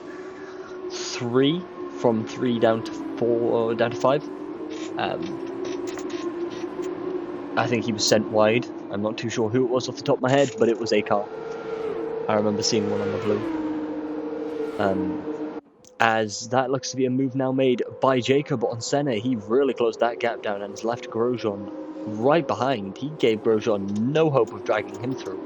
3, from 3 down to 4, down to 5. I think he was sent wide. I'm not too sure who it was off the top of my head, but it was a car. I remember seeing one on the blue. As that looks to be a move now made by Jacob on Senna. He really closed that gap down and has left Grosjean right behind. He gave Grosjean no hope of dragging him through.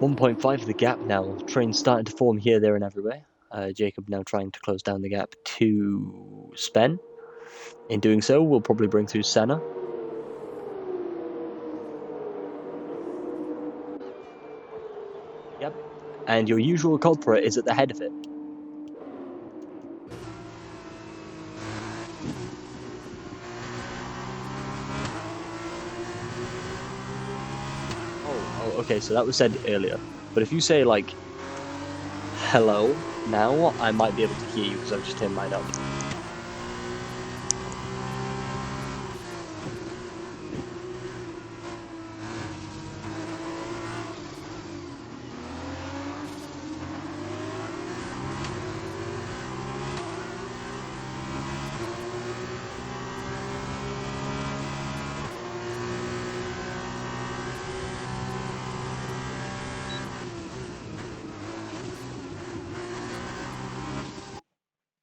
1.5 of the gap now. Trains starting to form here, there, and everywhere. Jacob now trying to close down the gap to Spen. In doing so, we'll probably bring through Senna. Yep. And your usual culprit is at the head of it. Oh, okay, so that was said earlier. But if you say, like, hello, now, I might be able to hear you because I've just turned mine up.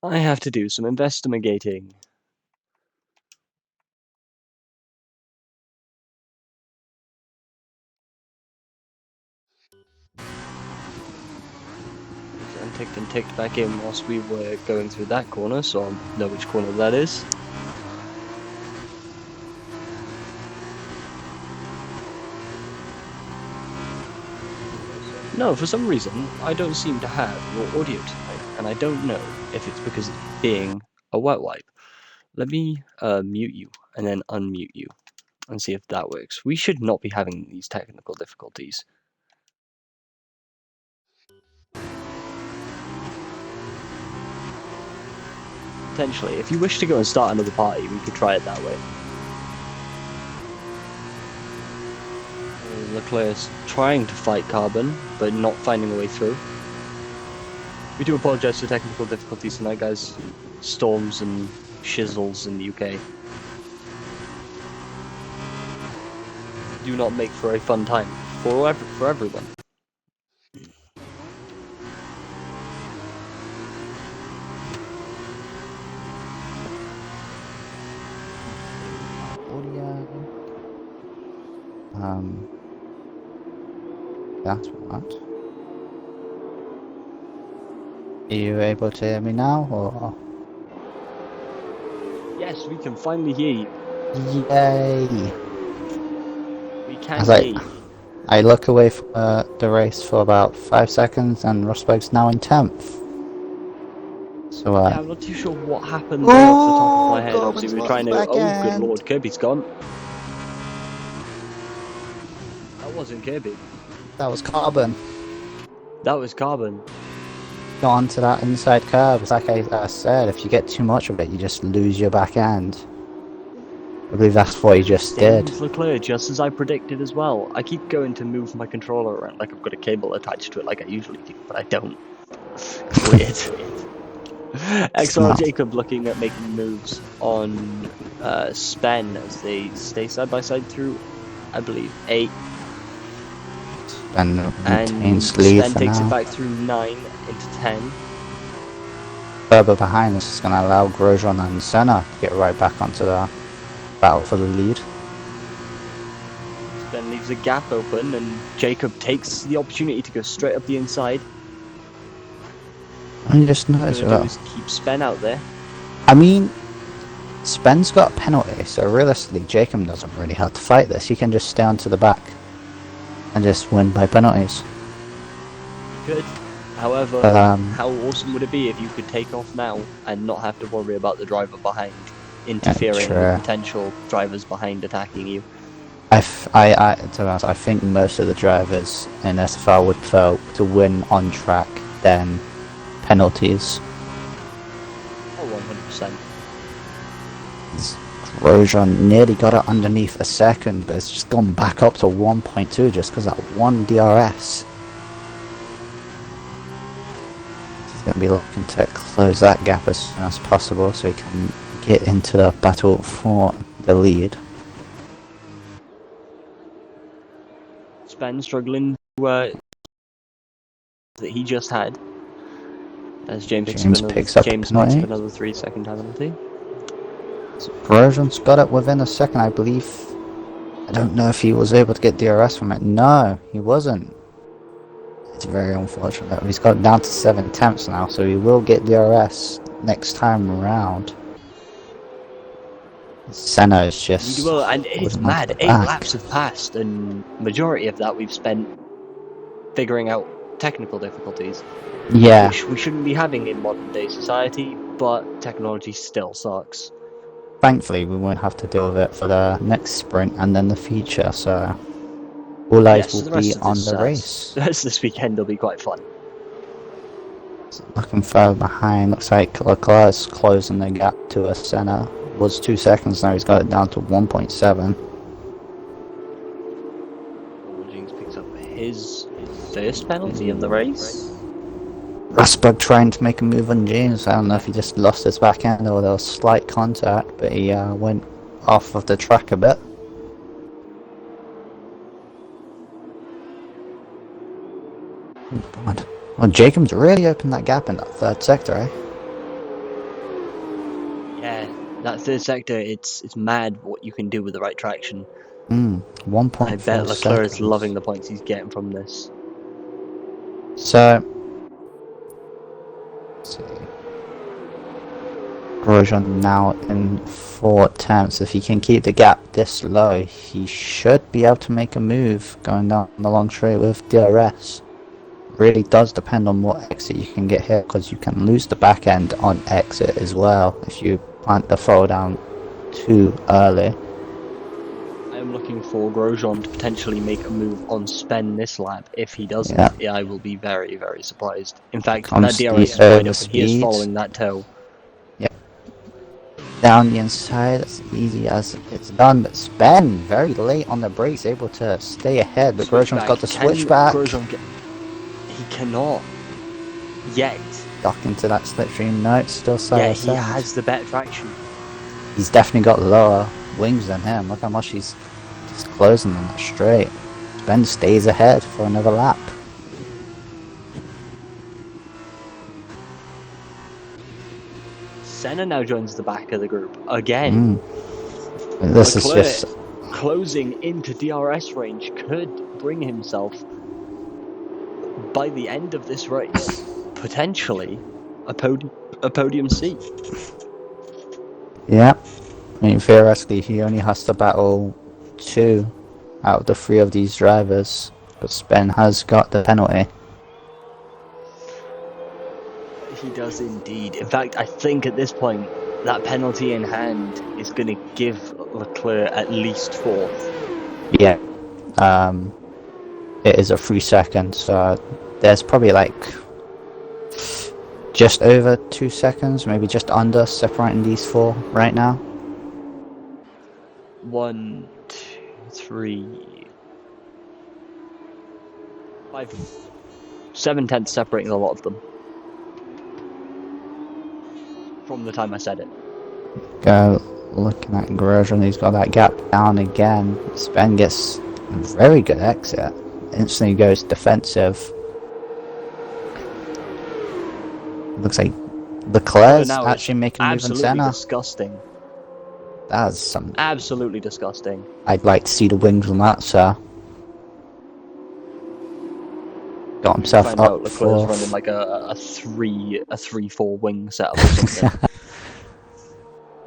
I have to do some investigating. Unticked and ticked back in whilst we were going through that corner, so I'll know which corner that is. No, for some reason, I don't seem to have your audio tonight, and I don't know if it's because it's being a wet wipe. Let me mute you, and then unmute you, and see if that works. We should not be having these technical difficulties. Potentially, if you wish to go and start another party, we could try it that way. Leclerc's trying to fight Carbon, but not finding a way through. We do apologise for technical difficulties tonight, guys. Storms and shizzles in the UK do not make for a fun time for everyone.
That's what. Are you able to hear me now, or?
Yes, we can finally hear you.
Yay!
We can
As
hear you.
I look away from the race for about 5 seconds, and Rosberg's now in 10th. So,
Yeah, I'm not too sure what happened there off the top of my head. Obviously, we were trying to. Oh, good lord, Kirby's gone. That wasn't Kirby.
that was Carbon.
That was Carbon.
Got onto that inside curve. It's like I said, if you get too much of it, you just lose your back end. I believe that's what he just did.
Leclerc, just as I predicted as well. I keep going to move my controller around like I've got a cable attached to it like I usually do, but I don't. Weird. XR Jacob looking at making moves on Spen as they stay side by side through, I believe, 8.
And
Spen takes it back through 9 into 10.
Further behind, this is going to allow Grosjean and Senna to get right back onto the battle for the lead.
Spen leaves a gap open and Jacob takes the opportunity to go straight up the inside.
I just noticed
What is keep Spen out there.
I mean, Spen's got a penalty, so realistically, Jacob doesn't really have to fight this. He can just stay onto the back and just win by penalties.
Good. However, how awesome would it be if you could take off now and not have to worry about the driver behind interfering with potential drivers behind attacking you?
To be honest, I think most of the drivers in SFR would prefer to win on track than penalties.
Oh, 100%.
Grosjean nearly got it underneath a second, but it's just gone back up to 1.2 just because that one DRS. He's going to be looking to close that gap as soon as possible so he can get into the battle for the lead.
Spen struggling that he just had. As James picks up another 3-second penalty.
So Grosjean's got it within a second, I believe. I don't know if he was able to get DRS from it. No, he wasn't. It's very unfortunate. He's got it down to 7/10 now, so he will get DRS next time around. Senna is just...
Well, and it's mad. 8 laps have passed, and majority of that we've spent figuring out technical difficulties.
Yeah.
Which we shouldn't be having in modern day society, but technology still sucks.
Thankfully, we won't have to deal with it for the next sprint and then the future, so all eyes will be on the race.
The rest of this weekend will be quite fun.
So looking further behind, looks like Leclerc is closing the gap to a Senna. Was 2 seconds, now he's got it down to 1.7.
James picks up his first penalty of the race.
Rosberg trying to make a move on James. I don't know if he just lost his back end or there was slight contact, but he went off of the track a bit. Oh God. Well, Jacob's really opened that gap in that third sector, eh?
Yeah, that third sector, it's mad what you can do with the right traction.
1.4
I bet Leclerc is loving the points he's getting from this.
So, let's see. Grosjean now in 4 attempts. If he can keep the gap this low, he should be able to make a move going down the long straight with DRS. Really does depend on what exit you can get here, because you can lose the back end on exit as well if you plant the fall down too early.
I'm looking for Grosjean to potentially make a move on Spen this lap. If he doesn't, I will be very, very surprised. In fact, that DRS is wide open. He is following that toe.
Yep. Down the inside, as easy as it's done. But Spen, very late on the brakes, able to stay ahead. But Grosjean's got the switch back.
He cannot yet.
Dock into that slipstream. No, it's still side.
Yeah, he has the better traction.
He's definitely got lower wings than him. Look how much he's just closing on that straight. Ben stays ahead for another lap. Senna now joins the back of the group again. This is just
closing into DRS range could bring himself, by the end of this race, potentially a podium seat.
Yeah. I mean, theoretically, he only has to battle 2 out of the 3 of these drivers, but Sven has got the penalty.
He does indeed. In fact, I think at this point, that penalty in hand is going to give Leclerc at least 4th.
Yeah. It is a 3 seconds, so there's probably like just over 2 seconds, maybe just under, separating these 4 right now.
1, 2, 3, 5, 7 tenths separating a lot of them. From the time I said it.
Looking at Grosjean, he's got that gap down again. Sven gets a very good exit. Instantly goes defensive. Looks like Leclerc's actually making a move in Senna.
Disgusting.
That's some.
Absolutely disgusting.
I'd like to see the wings on that, sir. Got himself
Find
up
out Leclerc's
for
running like a 3-4 wing setup or something.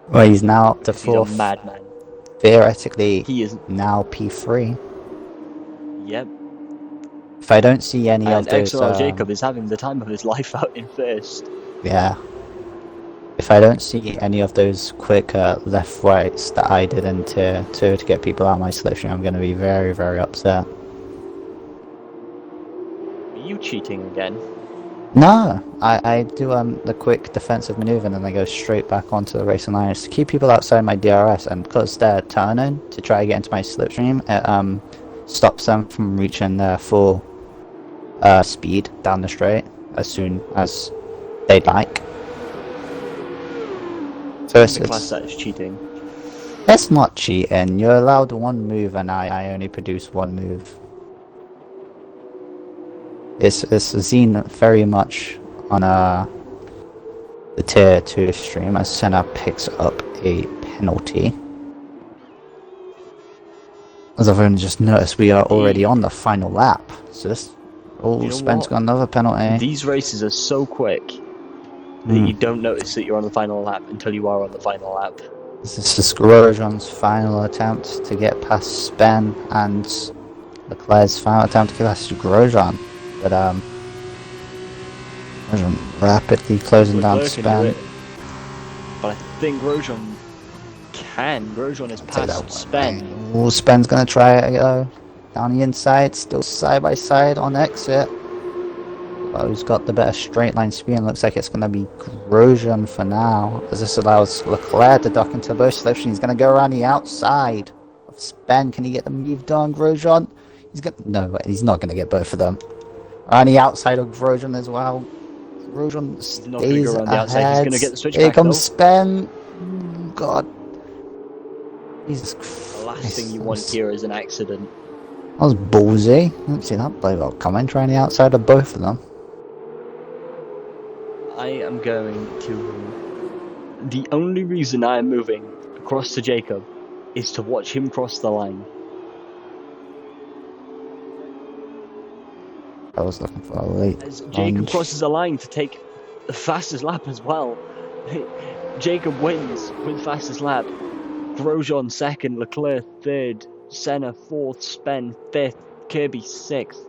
Well, he's now up to 4th.
He's a madman.
Theoretically,
He is.
now P3.
Yep.
If I don't see any of those,
XLR Jacob is having the time of his life out in first.
yeah. If I don't see any of those quick left rights that I did in tier 2 to get people out of my slipstream, I'm going to be very, very upset.
Are you cheating again?
No, I do the quick defensive maneuver and then I go straight back onto the racing line to keep people outside my DRS, and because they're turning to try to get into my slipstream, it stops them from reaching their full speed down the straight as soon as they'd like. So it's
class that is cheating.
It's not cheating. You're allowed 1 move and I only produce 1 move. It's seen very much on the tier 2 stream as Senna picks up a penalty. As I've only just noticed, we are already on the final lap. So this... Oh,
You know
Sven's
what?
got another penalty.
These races are so quick that you don't notice that you're on the final lap until you are on the final lap.
This is Grosjean's final attempt to get past Sven and Leclerc's final attempt to get past Grosjean. But Grosjean rapidly closing down
Leclerc can do
Sven.
it, but I think Grosjean can. Grosjean is past Sven.
Oh, Sven's gonna try it though. Down the inside, still side by side on exit. Well, who's got the better straight line speed? Looks like it's gonna be Grosjean for now, as this allows Leclerc to duck into both slips. He's gonna go around the outside of Sven. Can he get the move done, Grosjean? No, he's not gonna get both of them. On the outside of Grosjean as well. Grosjean stays
not gonna go around the outside. He's gonna get the switch
Here
back,
comes
though.
Sven. God. Jesus Christ.
The last thing you want here is an accident.
That was ballsy. I didn't see that play well coming, trying the outside of both of them.
I am going to... The only reason I am moving across to Jacob is to watch him cross the line.
I was looking for a late
As Jacob
lunge.
crosses the line to take the fastest lap as well. Jacob wins with fastest lap. Grosjean second, Leclerc third, Senna fourth, Sven fifth, Kirby sixth,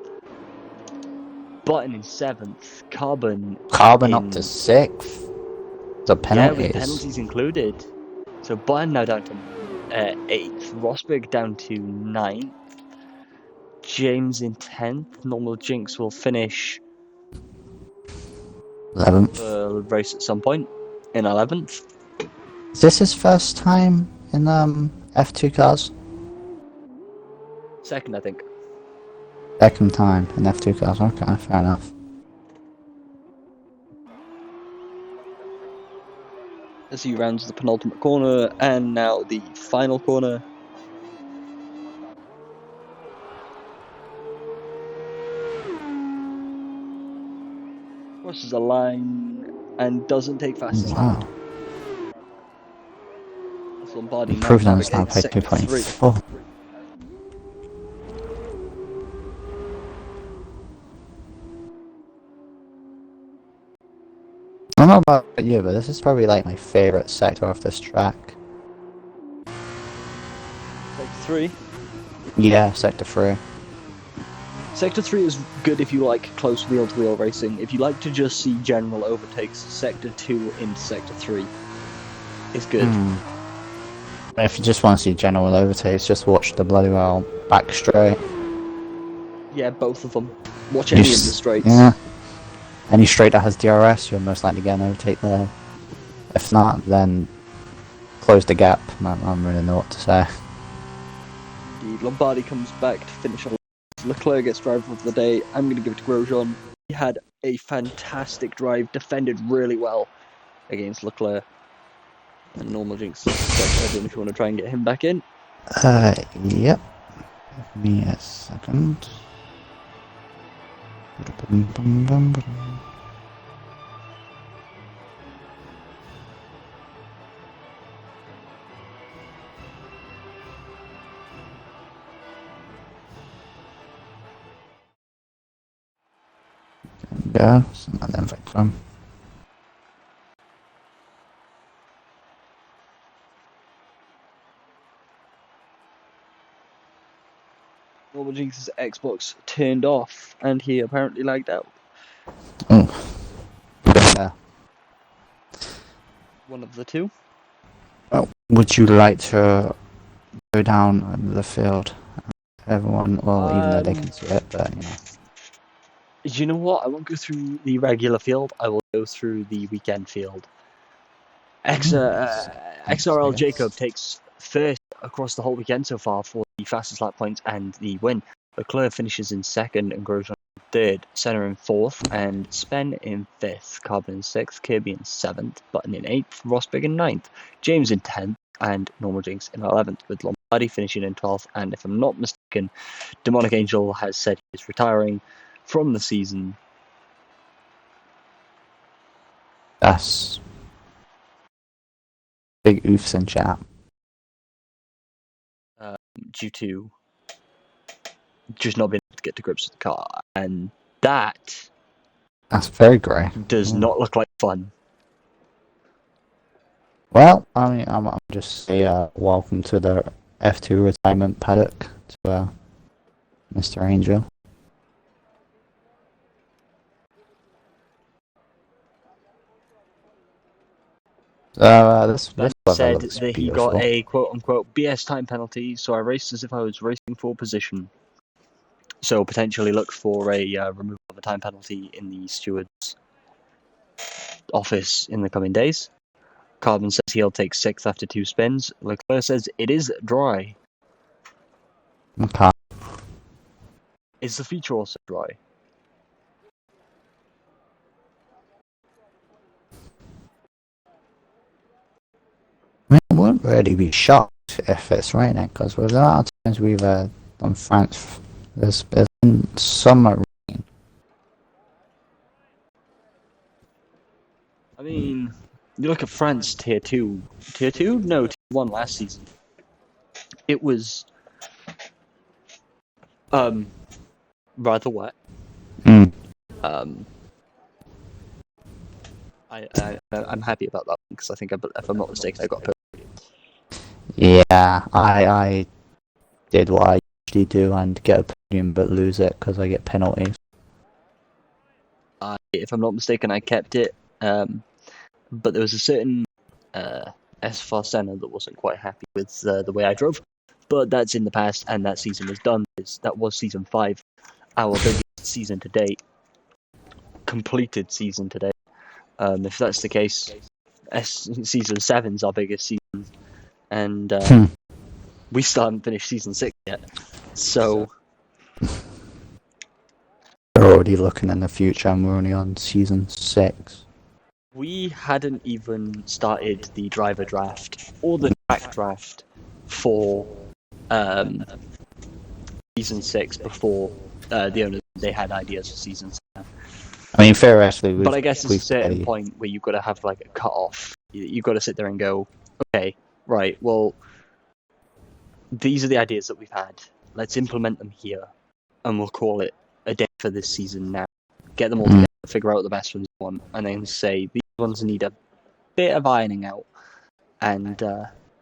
Button in seventh, Carbon
Carbon
in,
up to 6th. The
yeah,
penalties.
with penalties included. So Button now down to 8th, Rosberg down to 9th, James in 10th, Normal Jinx will finish
11th.
the race at some point in 11th.
Is this his first time in F2 cars?
Second, I think.
Second time in F2 cars. Okay, fair enough.
As he rounds the penultimate corner and now the final corner. Crosses a line and doesn't take fastest lap.
Wow.
Lombardi now
Improved on his lap by
navigates sector
2.4. about you, but this is probably like my favorite sector of this track.
Sector 3.
Yeah, Sector 3.
Sector 3 is good if you like close wheel-to-wheel racing. If you like to just see general overtakes, Sector 2 into Sector 3 is good.
If you just want to see general overtakes, just watch the bloody well back straight.
Yeah, both of them. Watch any of the straights.
Yeah. Any straight that has DRS, you'll most likely get an overtake there. If not, then close the gap. I don't really know what to say.
Indeed, Lombardi comes back to finish on. Leclerc gets driver of the day. I'm going to give it to Grosjean. He had a fantastic drive, defended really well against Leclerc. And normal jinx. I don't know if you want to try and get him back in.
Yep. Give me a second. Yeah, and then fix them.
Normal Jinx's Xbox turned off, and he apparently lagged out.
Oh. Yeah.
One of the two.
Well, would you like to go down the field? Everyone, well, even though they can see it, but you know.
You know what? I won't go through the regular field. I will go through the weekend field. XRL Jacob takes first across the whole weekend so far for the fastest lap points and the win. Leclerc finishes in second and Grosjean in third, Senna in fourth, and Sven in fifth, Carbon in sixth, Kirby in seventh, Button in eighth, Rosberg in ninth, James in 10th, and Normal Jinx in 11th, with Lombardi finishing in 12th. And if I'm not mistaken, Demonic Angel has said he's retiring from the season.
That's big oofs in chat.
Due to just not being able to get to grips with the car, and that's
very grey.
Does not look like fun.
Well, I mean, I'm just say welcome to the F2 retirement paddock to Mr. Angel. This
said that he got a quote-unquote BS time penalty, so I raced as if I was racing for position. So potentially look for a removal of a time penalty in the steward's office in the coming days. Carbon says he'll take 6th after 2 spins. Leclerc says it is dry.
Okay.
Is the feature also dry?
I wouldn't really be shocked if it's raining, because with the amount of times we've done France, there's been summer rain.
I mean, you look at France tier 2. Tier 2? No, tier 1 last season. It was rather wet. I'm happy about that because I think, if I'm not mistaken, I got put.
Yeah, I did what I usually do and get a podium but lose it because I get penalties.
If I'm not mistaken, I kept it, but there was a certain SFR Senna that wasn't quite happy with the way I drove. But that's in the past, and that season was done. That was season 5, our biggest season to date, completed season to date. If that's the case, season 7's our biggest season, and we still haven't finished season 6 yet. So
we're already looking in the future, and we're only on season 6.
We hadn't even started the driver draft or the track draft for season 6 before the owners they had ideas for season 7.
I mean, theoretically,
but I guess there's a certain point where you've got to have like a cut off. You've got to sit there and go, okay, right, well, these are the ideas that we've had. Let's implement them here, and we'll call it a day for this season now. Get them all together, figure out the best ones we want, and then say these ones need a bit of ironing out, and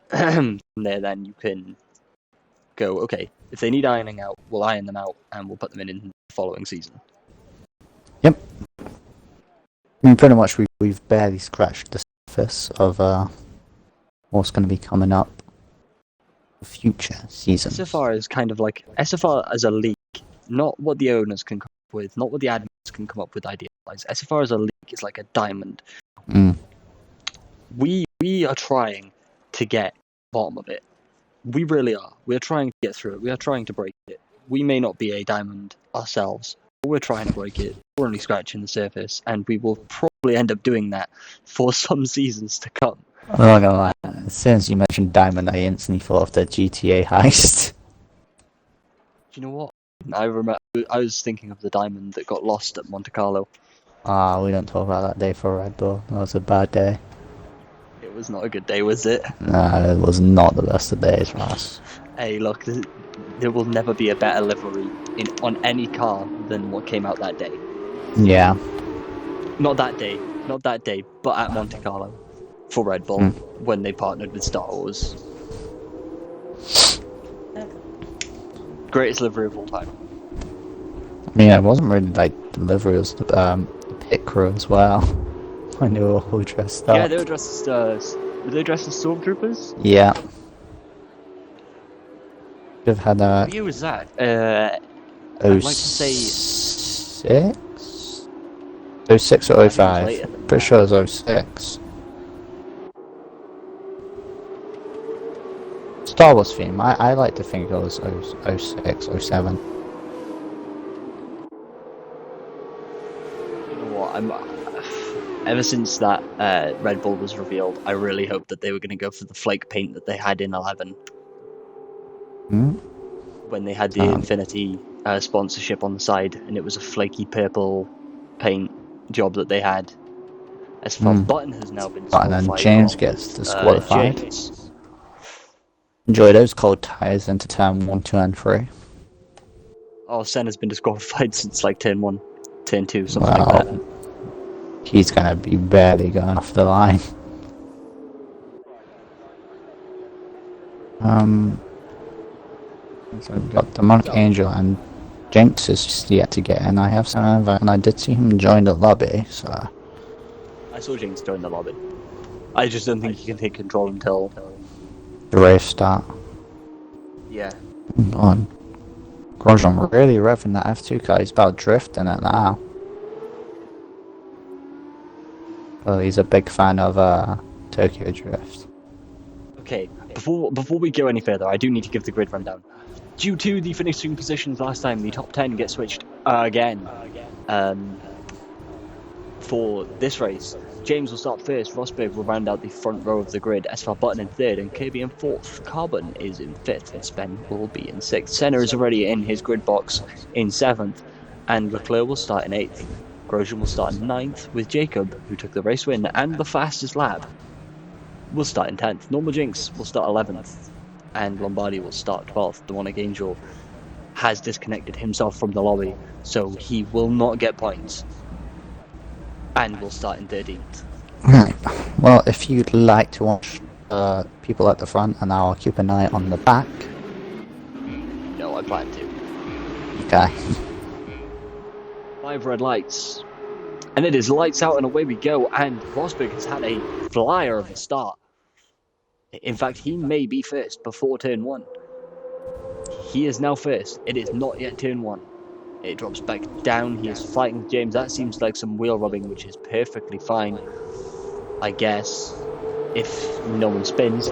from there then you can go, okay, if they need ironing out, we'll iron them out and we'll put them in the following season.
Yep. I mean, pretty much we've barely scratched the surface of what's going to be coming up for future seasons.
SFR is kind of like SFR as a league, not what the owners can come up with, not what the admins can come up with ideas. SFR as a league is like a diamond. We are trying to get bottom of it. We really are. We are trying to get through it. We are trying to break it. We may not be a diamond ourselves, but we're trying to break it. We're only scratching the surface, and we will probably end up doing that for some seasons to come.
I'm not gonna lie, as soon as you mentioned diamond, I instantly thought of the GTA heist.
Do you know what? I was thinking of the diamond that got lost at Monte Carlo.
We don't talk about that day for Red Bull. That was a bad day.
It was not a good day, was it?
Nah, it was not the best of days for us.
Hey, look, there will never be a better livery on any car than what came out that day.
Yeah.
Not that day, but at Monte Carlo for Red Bull when they partnered with Star Wars. Greatest livery of all time.
I mean, it wasn't really like delivery, it was the pit crew as well. When they were all dressed up.
Yeah, they were dressed as were they dressed as stormtroopers?
Yeah. Should have had a.
What year was that? I'd like to say
06? 06 or 05? Pretty sure it was 06. Star Wars theme. I like to think it was 06, 07.
You know what? Ever since that Red Bull was revealed, I really hoped that they were going to go for the flake paint that they had in 11. When they had the Infinity sponsorship on the side, and it was a flaky purple paint job that they had. SFR Button has now been disqualified.
And then James gets disqualified.
James.
Enjoy those cold tires into turn 1, 2, and 3.
Oh, Senna's been disqualified since like turn 1, turn 2, something like that.
He's gonna be barely going off the line. So we've got Demonic Angel and Jinx is just yet to get in. I have some invite, and I did see him join the lobby, so.
I saw Jinx join the lobby. I just don't think he can take control until
The race start.
Yeah.
On. Grosjean really revving that F2 car. He's about drifting it now. Well, he's a big fan of Tokyo Drift.
Okay, before we go any further, I do need to give the grid rundown. Due to the finishing positions last time, the top 10 get switched again. For this race, James will start first, Rosberg will round out the front row of the grid, SFR Button in third, and Kirby in fourth. Carbon is in fifth, and Sven will be in sixth. Senna is already in his grid box in seventh, and Leclerc will start in eighth. Grosjean will start in ninth, with Jacob, who took the race win and the fastest lap, will start in 10th. Normal Jinx will start 11th, and Lombardi will start 12th. Demonic Angel has disconnected himself from the lobby, so he will not get points, and will start in 13th.
Right. Well, if you'd like to watch people at the front, and I'll keep an eye on the back.
No, I plan to.
Okay.
5 red lights, and it is lights out and away we go, and Rosberg has had a flyer of a start. In fact, he may be first before turn 1. He is now first. It is not yet turn 1. It drops back down. He is fighting with James. That seems like some wheel rubbing, which is perfectly fine, I guess, if no one spins.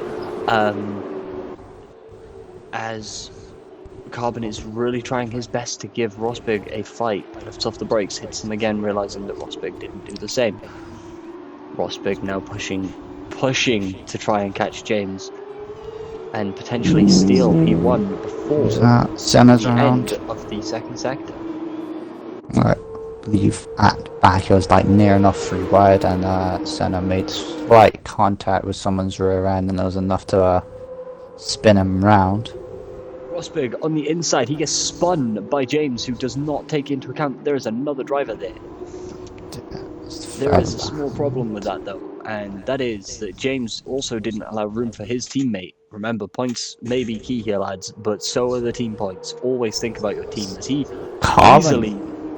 As Carbon is really trying his best to give Rosberg a fight, lifts off the brakes, hits him again, realizing that Rosberg didn't do the same. Rosberg now pushing to try and catch James and potentially steal P1 before
Senna's
the
around.
end of the second sector.
I believe at the back it was like near enough free wide, and Senna made slight contact with someone's rear end, and there was enough to spin him round.
Rosberg on the inside, he gets spun by James, who does not take into account that there is another driver there. There is a small problem with that though, and that is that James also didn't allow room for his teammate. Remember, points may be key here, lads, but so are the team points. Always think about your team, as he easily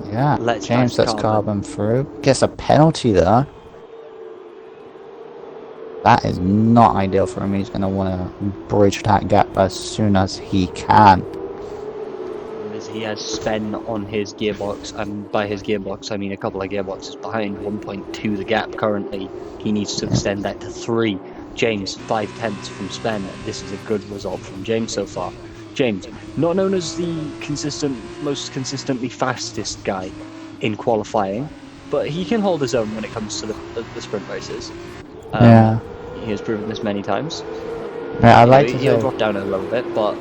Yeah,
lets
James
past
lets Carbon through. Gets a penalty there. That is not ideal for him. He's going to want to bridge that gap as soon as he can.
As he has Sven on his gearbox, and by his gearbox I mean a couple of gearboxes behind, 1.2 the gap currently. He needs to extend that to 3. James 5/10 from Sven. This is a good result from James so far. James, not known as the most consistently fastest guy in qualifying, but he can hold his own when it comes to the sprint races.
Yeah.
He has proven this many times.
Yeah, I'd like to
he'll
say,
drop down a little bit, but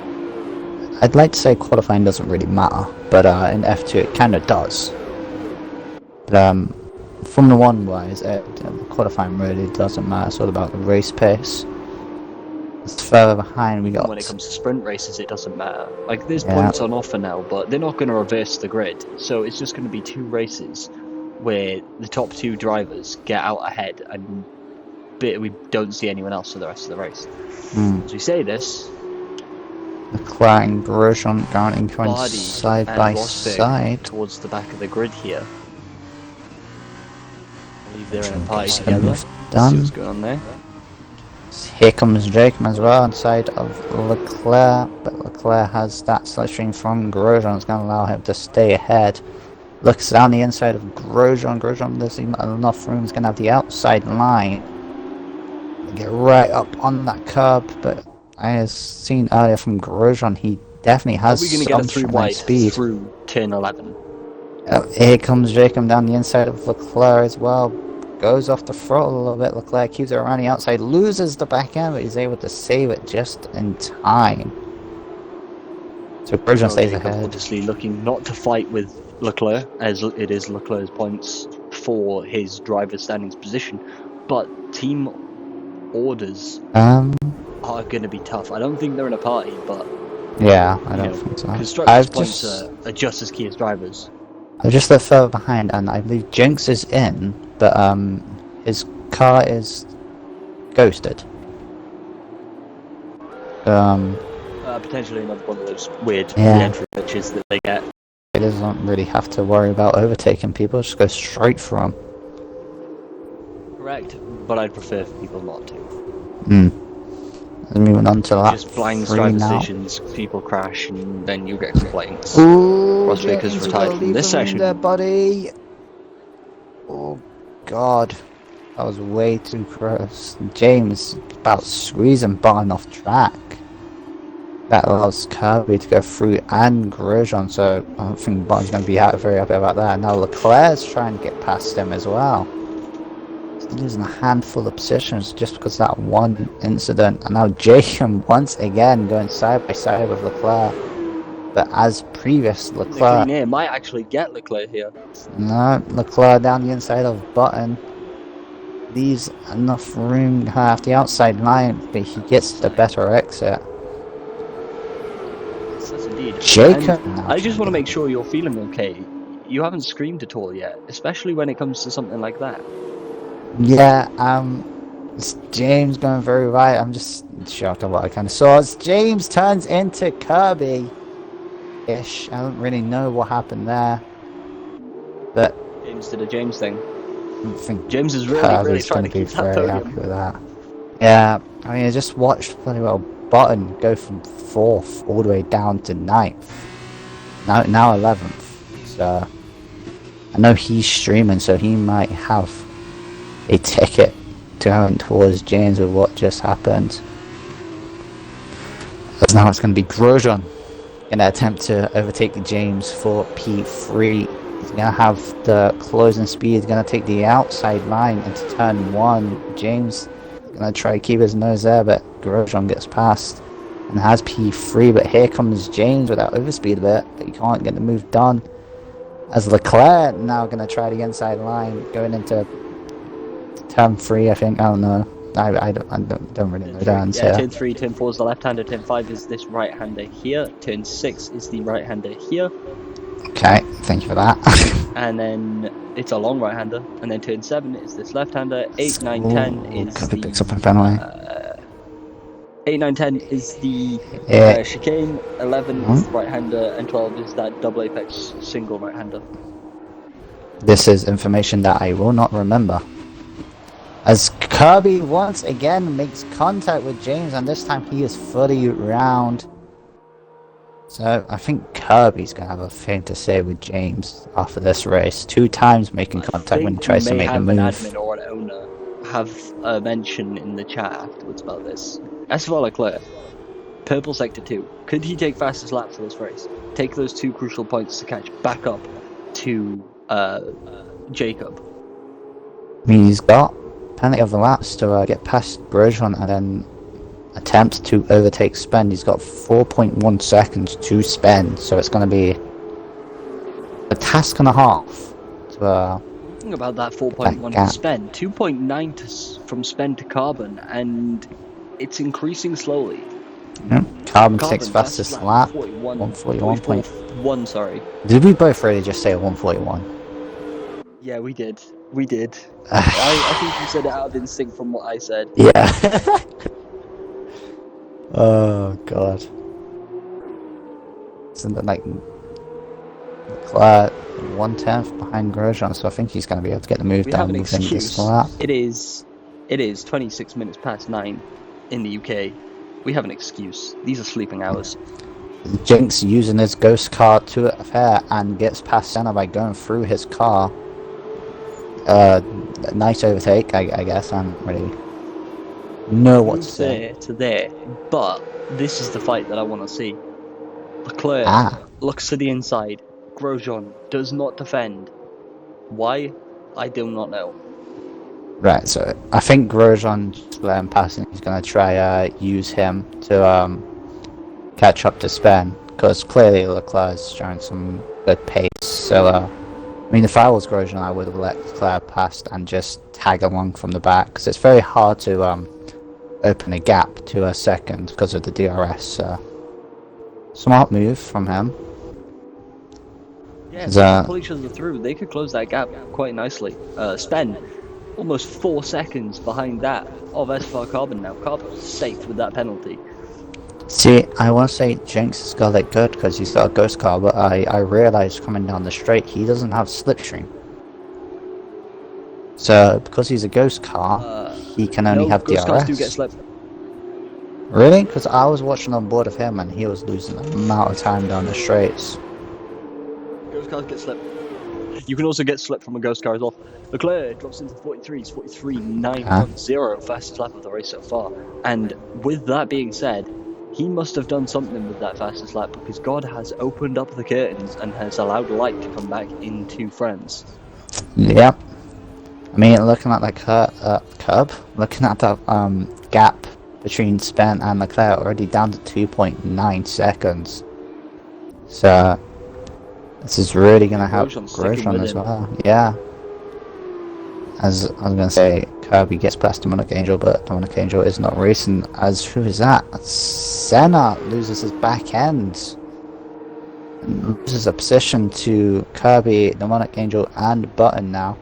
I'd like to say qualifying doesn't really matter, but in F2 it kind of does. But Formula 1 wise, qualifying really doesn't matter. It's all about the race pace. It's further behind. We got.
When it comes to sprint races, it doesn't matter. Like, there's points on offer now, but they're not going to reverse the grid. So it's just going to be 2 races where the top 2 drivers get out ahead, and we don't see anyone else for the rest of the race. As we say this,
Leclerc and Grosjean going side by
Rosberg
side
towards the back of the grid here. I believe they're in a party
Gets the
together.
move
Let's
done.
see what's going on there.
Here comes Jacob as well inside of Leclerc, but Leclerc has that slipstream from Grosjean. It's going to allow him to stay ahead. Looks down the inside of Grosjean. Grosjean doesn't have enough room. He's going to have the outside line. Get right up on that curb, but I have seen earlier from Grosjean, he definitely has
We're going to
some
get a 3
strong
wide
speed.
through turn 11.
Here comes Jacob down the inside of Leclerc as well. Goes off the throttle a little bit. Leclerc keeps it around the outside, loses the back end, but he's able to save it just in time. So Grosjean stays ahead.
Obviously looking not to fight with Leclerc, as it is Leclerc's points for his driver's standings position, but team orders are going to be tough. I don't think they're in a party, but
yeah, I don't think so.
Constructors' points are just as key as drivers.
I'm just a little further behind, and I believe Jinx is in, but his car is ghosted.
Potentially another one of those weird re-entry glitches that they get.
He doesn't really have to worry about overtaking people; just go straight for them.
Correct, but I'd prefer for people not to.
Moving on to lap
just blind
3
drive
now.
decisions, people crash, and then you get complaints.
Ooh,
Rosberg has retired from this session.
there, buddy. Oh God, that was way too close. James about squeezing Button off track. That allows Kirby to go through and Grosjean, so I don't think Button's going to be very happy about that. Now Leclerc's trying to get past him as well. He's losing a handful of positions just because of that one incident. And now Jacob once again going side by side with Leclerc. But as previous, Leclerc...
The might actually get Leclerc here.
No, Leclerc down the inside of Button. Leaves enough room to have the outside line, but he gets the better exit.
Yes, indeed.
Jacob...
I just want to make sure you're feeling okay. You haven't screamed at all yet, especially when it comes to something like that.
Yeah, it's James going very right. I'm just shocked at what I kind of saw. As James turns into Kirby-ish. I don't really know what happened there. But
James did a James thing.
I think
James is really
Kirby's
trying to
gonna be
keep that
very happy
podium.
with that. Yeah, I mean, I just watched bloody well Button go from 4th all the way down to 9th. Now 11th. So I know he's streaming, so he might have a ticket going towards James with what just happened. Because now it's going to be Grosjean going to attempt to overtake James for P3. He's going to have the closing speed. He's going to take the outside line into turn 1. James is going to try to keep his nose there, but Grosjean gets past and has P3. But here comes James with that overspeed a bit, but he can't get the move done. As Leclerc now going to try the inside line, going into turn 3, I think. I don't know. I don't really know the answer.
Yeah, turn 3, turn 4 is the left-hander, turn 5 is this right-hander here, turn 6 is the right-hander here.
Okay, thank you for that.
And then it's a long right-hander. And then turn 7 is this left-hander. 8, 9, 10
Ooh,
is
Kirby
the
picks up a penalty.
8, 9, 10 is the
Yeah.
chicane. 11 is the right-hander, and 12 is that double apex single right-hander.
This is information that I will not remember. As Kirby once again makes contact with James, and this time he is fully round. So I think Kirby's gonna have a thing to say with James after this race. 2 times making contact when he tries to make the move.
An admin or an owner have a mention in the chat afterwards about this. SFR Leclerc, purple sector 2. Could he take fastest lap for this race? Take those 2 crucial points to catch back up to Jacob.
I mean, he's got plenty of laps to get past Grosjean and then attempt to overtake Spend. He's got 4.1 seconds to spend, so it's going to be a task and a half to
Think about that 4.1 to Spend, 2.9 from Spend to Carbon, and it's increasing slowly.
Carbon takes fastest lap, 141.
1, sorry.
Did we both really just say 141?
Yeah, we did. We did. I think you said it out of instinct from what I said.
Yeah. Oh god. Isn't that like Leclerc 1/10 behind Grosjean, so I think he's going to be able to get the move down within this lap.
It is 26 minutes past 9 in the UK. We have an excuse. These are sleeping hours.
Jinx using his ghost car to a fair and gets past Senna by going through his car. Nice overtake, I guess. I don't really know what to say.
To there, but this is the fight that I want to see. Leclerc looks to the inside. Grosjean does not defend. Why? I do not know.
Right, so I think Grosjean's passing. He's going to try use him to catch up to Spen, because clearly Leclerc is showing some good pace. So, I mean, if I was Grosjean, I would have let Leclerc past and just tag along from the back, because it's very hard to open a gap to a second because of the DRS. Smart move from him.
Yeah, they can pull each other through. They could close that gap quite nicely. Spen, almost 4 seconds behind that of SFR Carbon now. Carbon's safe with that penalty.
See, I want to say Jinx has got it good because he's got a ghost car, but I realised coming down the straight he doesn't have slipstream. So, because he's a ghost car, he can only have
ghost
DRS.
Cars do get slip.
Really? Because I was watching on board of him and he was losing an amount of time down the straights.
Ghost cars get slip. You can also get slip from a ghost car as well. Leclerc drops into 43s, 43.910, fastest lap of the race so far. And with that being said, he must have done something with that fastest lap because God has opened up the curtains and has allowed light to come back into France.
Yep. I mean, looking at like curb, looking at that gap between Spen and Leclerc already down to 2.9 seconds. So this is really gonna help Grosjean as well. Yeah. As I was gonna say, Kirby gets past Demonic Angel, but Demonic Angel is not racing. As who is that? Senna loses his back end. And loses a position to Kirby, Demonic Angel, and Button now.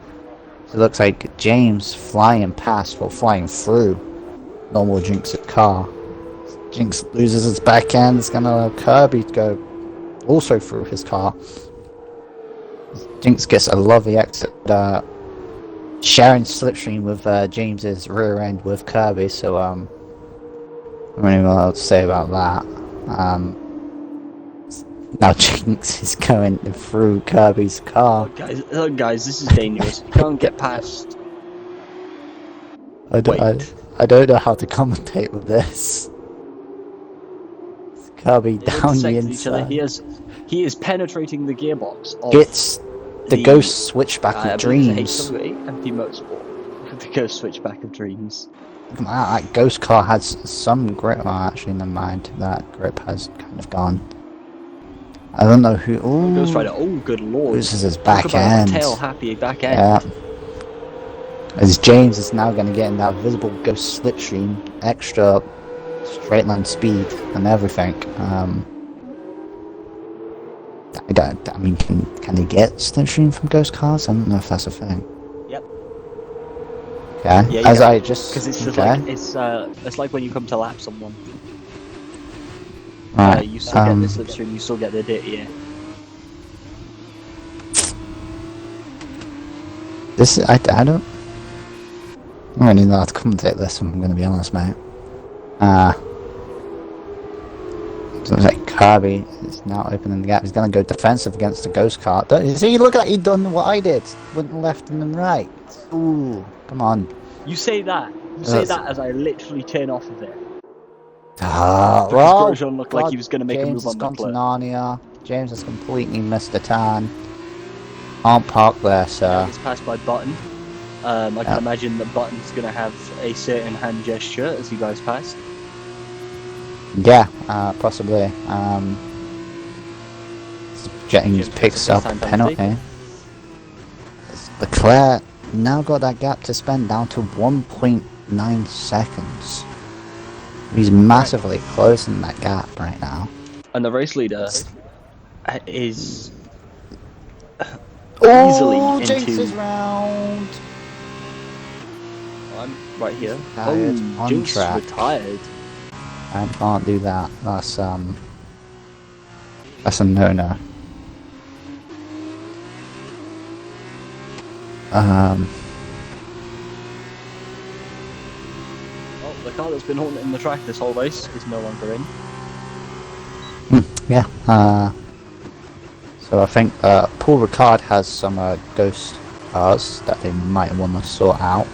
It looks like James flying past, or flying through normal Jinx's car. Jinx loses his back end, it's gonna allow Kirby to go also through his car. Jinx gets a lovely exit, sharing slipstream with James's rear end with Kirby, so I don't really know what to say about that. Now Jinx is going through Kirby's car.
Guys, this is dangerous. You can't get past.
I don't know how to commentate with this. Kirby down the inside.
He is penetrating the gearbox.
Gets the Ghost Switchback of Dreams.
Empty motorsport. The Ghost Switchback of Dreams.
That Ghost car has some grip. Oh, actually, never mind. That grip has kind of gone. I don't know who. Ooh,
Ghost Rider. Oh, good lord.
This is his back end.
Tail happy back end.
Yeah. As James is now going to get in that visible Ghost slipstream, extra straight line speed and everything. I mean, can they get slipstream from ghost cars? I don't know if that's a thing.
Yep.
Okay.
Yeah,
As I just
because it's just
okay.
like it's like when you come to lap someone.
Right.
You still get the slipstream, you still get the data.
This is, I don't really know how to commentate this, I'm going to be honest, mate. So it's like Kirby is now opening the gap. He's going to go defensive against the ghost car. See, look at he done what I did. Went left and then right. Ooh, come on.
You say that. You say that as I literally turn off of it.
Well,
Grosjean looked like he was going to make a
James
move on
has gone to
Leclerc.
Narnia. James has completely missed the turn. Aren't parked there, sir.
It's passed by Button. I can imagine that Button's going to have a certain hand gesture as you guys pass.
Yeah, possibly. James picks up a penalty. Leclerc now got that gap to spend down to 1.9 seconds. He's massively closing that gap right now.
And the race leader is easily into...
Jinx's round!
I'm right here.
Tired, on
Jinx
track.
retired.
I can't do that. That's a no-no.
Oh, the car that's been haunting the track this whole race is no longer in.
Yeah. So I think Paul Ricard has some ghost cars that they might want to sort out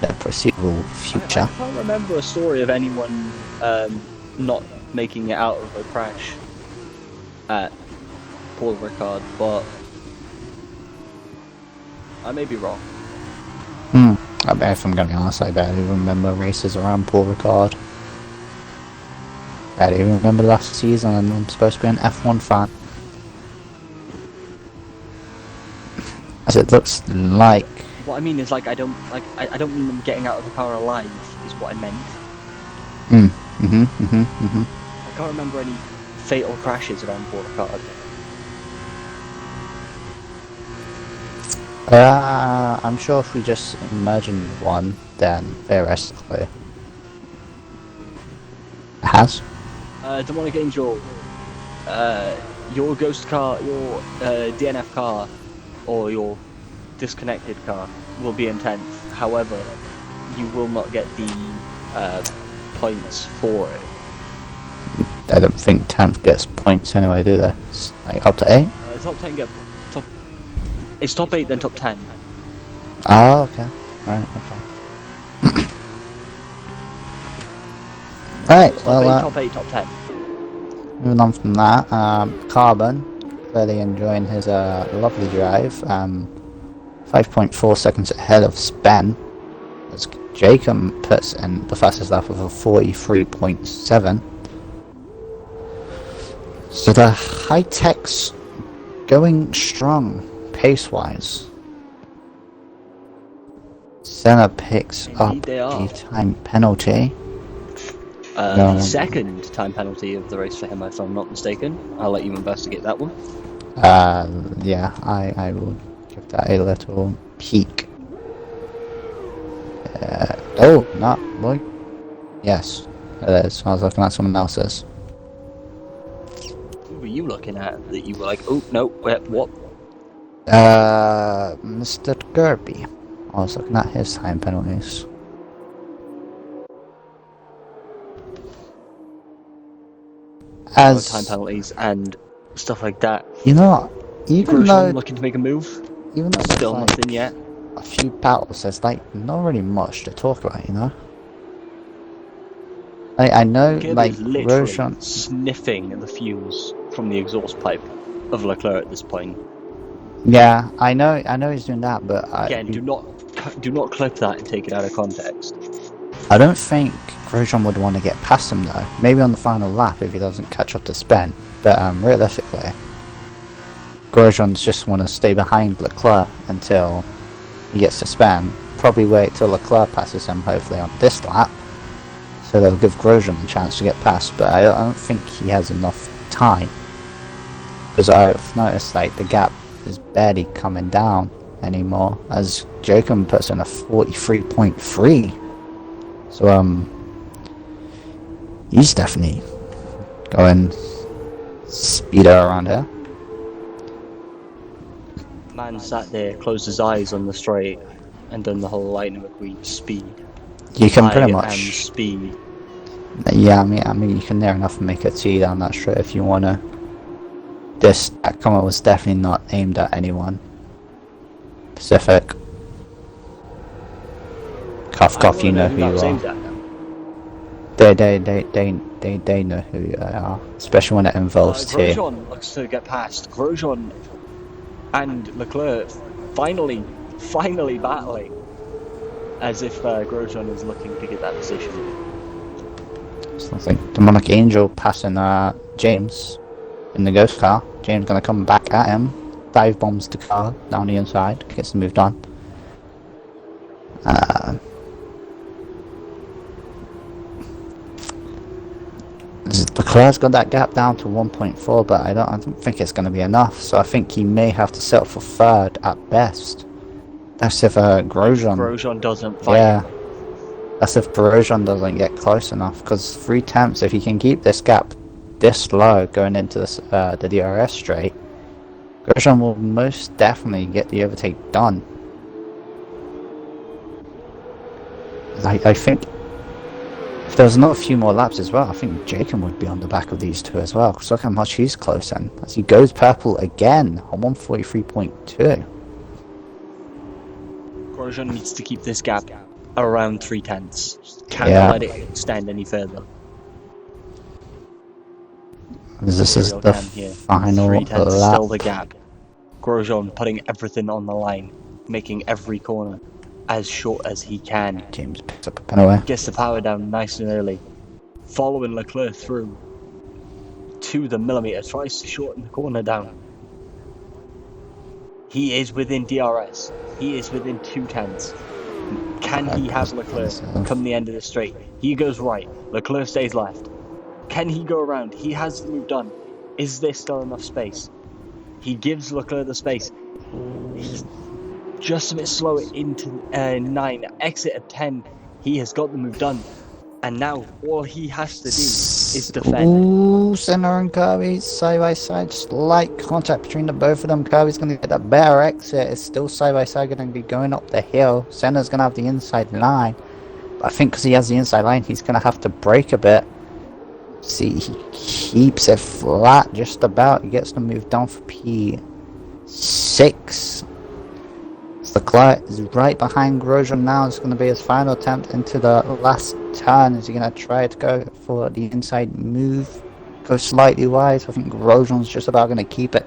in the foreseeable future.
I can't remember a story of anyone not making it out of a crash at Paul Ricard, but I may be wrong.
I bet if I'm going to be honest, I barely remember races around Paul Ricard. Barely remember last season, and I'm supposed to be an F1 fan. As it looks like...
What I mean is, like, I don't mean them getting out of the car alive, is what I meant. I can't remember any fatal crashes around Paul Ricard.
I'm sure if we just imagine one, then theoretically it has.
Demonic Angel, your ghost car, your DNF car, or your disconnected car will be in 10th. However, you will not get the points for it.
I don't think 10th gets points anyway, do they? It's like up to 8?
Top 10 get top. It's top 8 then top 10.
Oh, okay. Right, okay. Right, well,
top 8, top 10.
moving on from that, Carbon, clearly enjoying his lovely drive, 5.4 seconds ahead of Spen, as Jacob puts in the fastest lap of a 43.7. So the high-tech's going strong, pace-wise. Senna picks up the time penalty.
The second time penalty of the race for him, if I'm not mistaken. I'll let you investigate that one.
Yeah, I will give that a little peek. Oh, not boy. Yes, it is. I was looking at someone else's.
Who were you looking at that you were like, oh no, wait, what?
Mr. Kirby. I was looking at his time penalties. As
time penalties and stuff like that.
You know what? Even though
looking to make a move,
even though
still
like
nothing yet.
A few battles, there's like not really much to talk about, you know. I know, like Grosjean
sniffing the fumes from the exhaust pipe of Leclerc at this point.
Yeah, I know he's doing that, but
again, do not clip that and take it out of context.
I don't think Grosjean would want to get past him though. Maybe on the final lap if he doesn't catch up to Spen. But realistically, Grosjean's just want to stay behind Leclerc until he gets to Spen. Probably wait till Leclerc passes him, hopefully on this lap. So they'll give Grosjean a chance to get past. But I don't think he has enough time Because I've noticed like the gap is barely coming down anymore, as Jacob puts in a 43.3. So he's definitely going speeder around here.
Man sat there, closed his eyes on the straight, and done the whole Lightning McQueen speed.
You can pretty
I am
much.
speed.
Yeah, I mean, you can near enough make a T down that straight if you wanna. That comment was definitely not aimed at anyone. Pacific. Cough, you know who you are. They know who you are, especially when it involves T.
Grosjean looks to get past. Grosjean and Leclerc finally battling, as if Grosjean is looking to get that position.
So I think Demonic Angel passing James in the ghost car. James gonna come back at him, dive bombs the car down the inside, gets the move done. Leclerc's got that gap down to 1.4, but I don't think it's going to be enough. So I think he may have to settle for third at best. That's if
Grosjean doesn't fight.
Yeah, that's if Grosjean doesn't get close enough. Because 3 tenths, if he can keep this gap this low going into this, the DRS straight, Grosjean will most definitely get the overtake done. I think if there was not a few more laps as well, I think Jacob would be on the back of these two as well. Because look how much he's close in. As he goes purple again on 143.2.
Grosjean needs to keep this gap around 3 tenths. Can't let it extend any further.
This is the final
3 tenths
lap.
still the gap. Grosjean putting everything on the line, making every corner as short as he can.
James picks up a pen away.
Gets the power down nice and early. Following Leclerc through to the millimeter, tries to shorten the corner down. He is within DRS. He is within 2 tenths. Can he have Leclerc come the end of the straight? He goes right. Leclerc stays left. Can he go around? He has the move done. Is there still enough space? He gives Leclerc the space. He's just a bit slower into 9. Exit at 10. He has got the move done. And now all he has to do is defend.
Ooh, Senna and Kirby side by side, slight contact between the both of them. Kirby's gonna get a better exit. It's still side by side, gonna be going up the hill. Senna's gonna have the inside line, but I think because he has the inside line, he's gonna have to brake a bit. See, he keeps it flat just about. He gets the move down for P6. Leclerc is right behind Grosjean now. It's going to be his final attempt into the last turn. Is he going to try to go for the inside move? Go slightly wide. I think Grosjean's just about going to keep it.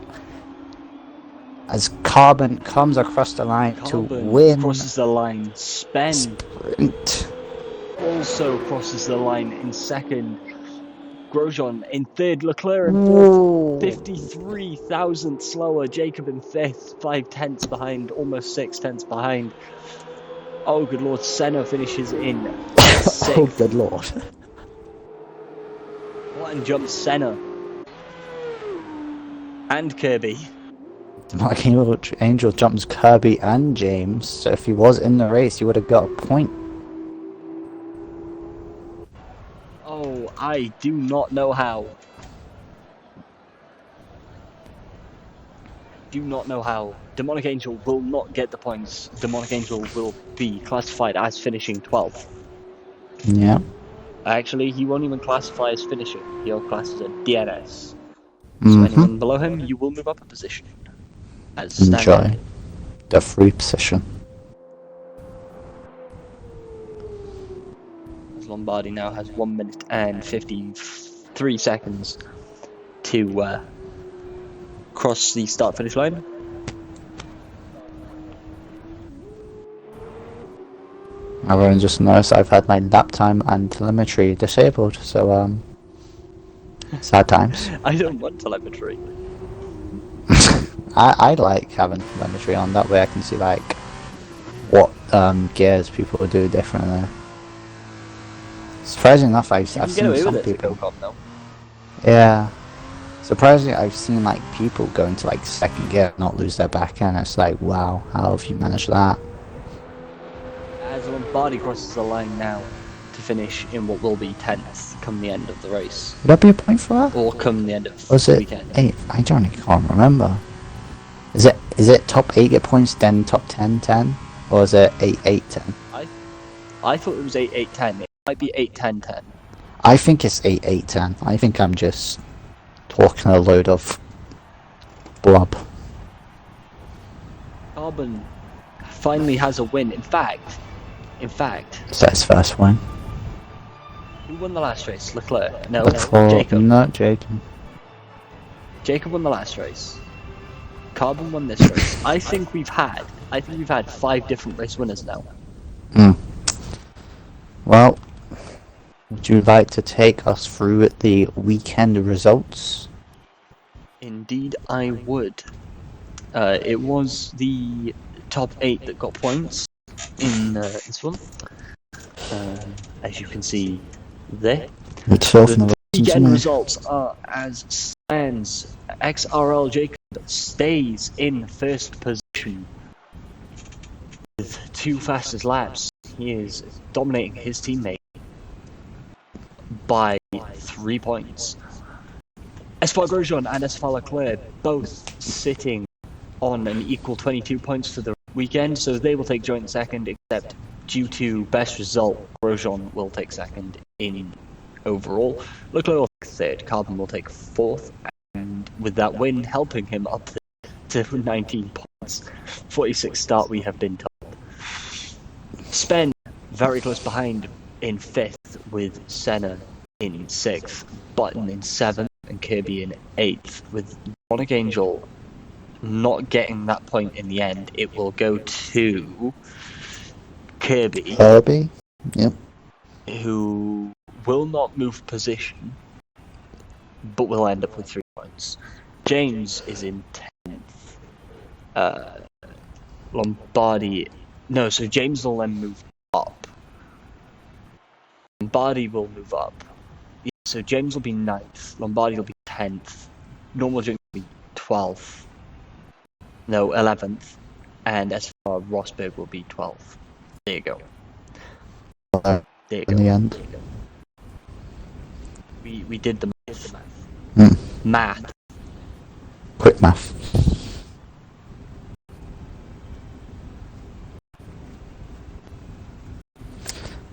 As Carbon comes across the line to win.
Crosses the line. Spen
Sprint.
also crosses the line in second. Grosjean in third. Leclerc in fourth. 53,000 slower. Jacob in fifth. 5 tenths behind. Almost 6 tenths behind. Oh, good lord. Senna finishes in sixth.
Oh, good lord.
One jumps Senna. And Kirby.
Like Angel jumps Kirby and James. So if he was in the race, he would have got a point.
Oh, I do not know how. Do not know how. Demonic Angel will not get the points. Demonic Angel will be classified as finishing 12th.
Yeah.
Actually, he won't even classify as finishing. He'll class as a DNS. So anyone below him, you will move up a position. As
Enjoy the free position.
Lombardi now has 1 minute and 53 seconds to cross the start-finish line.
I've just noticed I've had my lap time and telemetry disabled, so sad times.
I don't want telemetry.
I like having telemetry on, that way I can see like what gears people do differently. Surprisingly enough, I've seen some people.
Though.
Yeah. Surprisingly, I've seen like people go into like second gear, not lose their back end. It's like, wow, how have you managed that?
As Lombardi crosses the line now to finish in what will be 10th come the end of the race.
Would that be a point for that?
Or come the end of
Was
the
it
weekend.
8th? I can't remember. Is it top 8 get points, then top 10, 10? Or is it 8, 8, 10?
I thought it was 8, 8, 10. It might be 8, 10, 10.
I think it's 8, 8, 10. I think I'm just talking a load of blub.
Carbon finally has a win. In fact,
Is that his first win?
who won the last race? Leclerc? No,
Jacob. Not Jacob.
Jacob won the last race. Carbon won this race. I think we've had 5 different race winners now.
Well, would you like to take us through the weekend results?
Indeed, I would. It was the top 8 that got points in this one. As you can see there. The weekend results are as stands. XRL Jacob stays in first position with 2 fastest laps. He is dominating his teammate by 3 points. SFR Grosjean and SFR Leclerc both sitting on an equal 22 points for the weekend, so they will take joint second, except due to best result, Grosjean will take second in overall. Leclerc will take third, Carbon will take fourth, and with that win helping him up to 19 points. 46 start, we have been told. Spen very close behind in 5th with Senna in 6th, Button in 7th, and Kirby in 8th, with Sonic Angel not getting that point in the end. It will go to Kirby,
Yep.
who will not move position, but will end up with 3 points. James is in 10th. Lombardi... No, so James will then move up. Lombardi will move up. Yeah, so James will be 9th. Lombardi will be 10th. Normal James will be 12th. No, 11th. And SFR Rosberg will be 12th. There you go. There you go.
In the end.
We did the math. Math.
Quick math.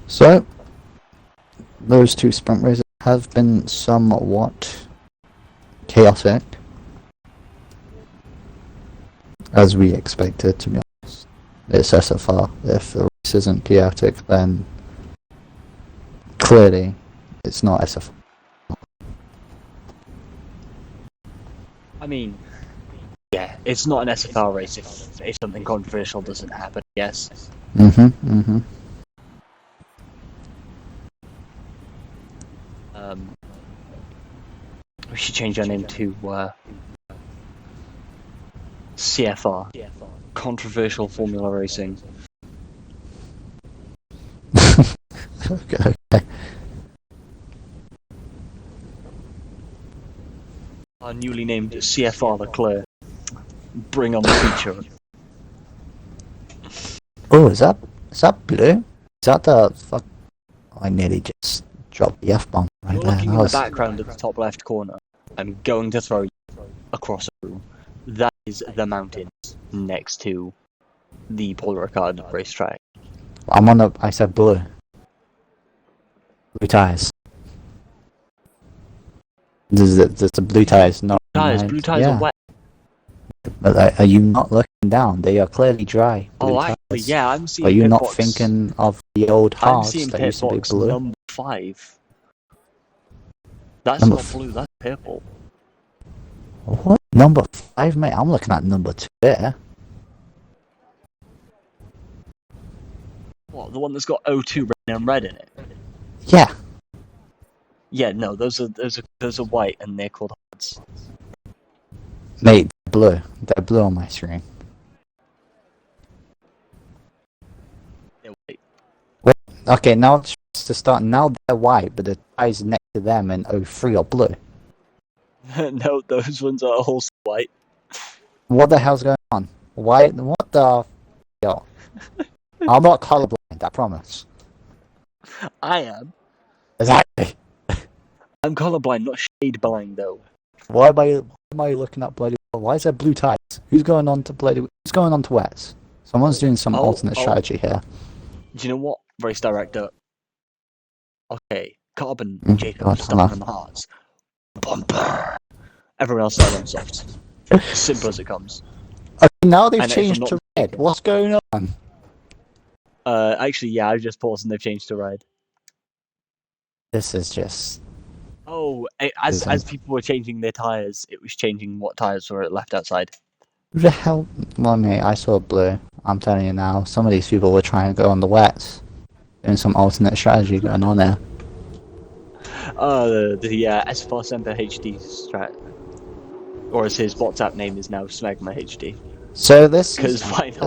So, those 2 sprint races have been somewhat chaotic, as we expected, to be honest. It's SFR. If the race isn't chaotic, then clearly it's not SFR.
I mean, yeah, it's not an SFR race if something controversial doesn't happen, yes. We should change our name to CFR. Controversial Formula Racing.
Okay.
Our newly named CFR Leclerc. Bring on the feature.
Oh, is that blue? Is that the fuck? I nearly just dropped the F-bomb right
You're
there.
looking in the background at the top left corner. I'm going to throw you across a room. That is the mountains next to the Paul Ricard racetrack.
I'm on the. I said blue. Blue tires. There's the blue tires, not
Blue tires are wet.
But are you not looking down? They are clearly dry.
Oh, actually, yeah, I'm seeing.
Are you
pit
not
box.
Thinking of the old
I'm
hards
seeing
that
pit
used to be
box
blue?
number 5. That's
Number
not blue. That's purple.
What? Number 5, mate? I'm looking at number 2 there.
What? The one that's got O2 written in red in it?
Yeah.
Yeah, no, those are white and they're called hards.
Mate, they're blue. They're blue on my screen.
They're white.
Wait, okay, now it's to start. Now they're white, but the tires next to them in 03 are blue.
No, those ones are also white.
What the hell's going on? Why? What the? Yo, I'm not colorblind. I promise.
I am.
Exactly.
I'm colorblind, not shade blind, though.
Why am I looking at bloody? Why is there blue ties? Who's going on to bloody? Who's going on to wets? Someone's doing some alternate strategy here.
Do you know what, race director? Okay, Carbon, Jacob,
God,
stuck on the hearts. Bumper. Everyone else is on soft. Simple as it comes.
Okay, now they've
And if
changed
I'm
to
not
red. What's going on?
Actually, yeah, I've just paused and they've changed to red.
This is just.
Oh, as people were changing their tyres, it was changing what tyres were left outside.
Who the hell? Well, mate, I saw blue. I'm telling you now. Some of these people were trying to go on the wets. Doing some alternate strategy going on there.
The SFR Semper HD strat, or as his WhatsApp name is now, Smegma HD.
So this is
why not?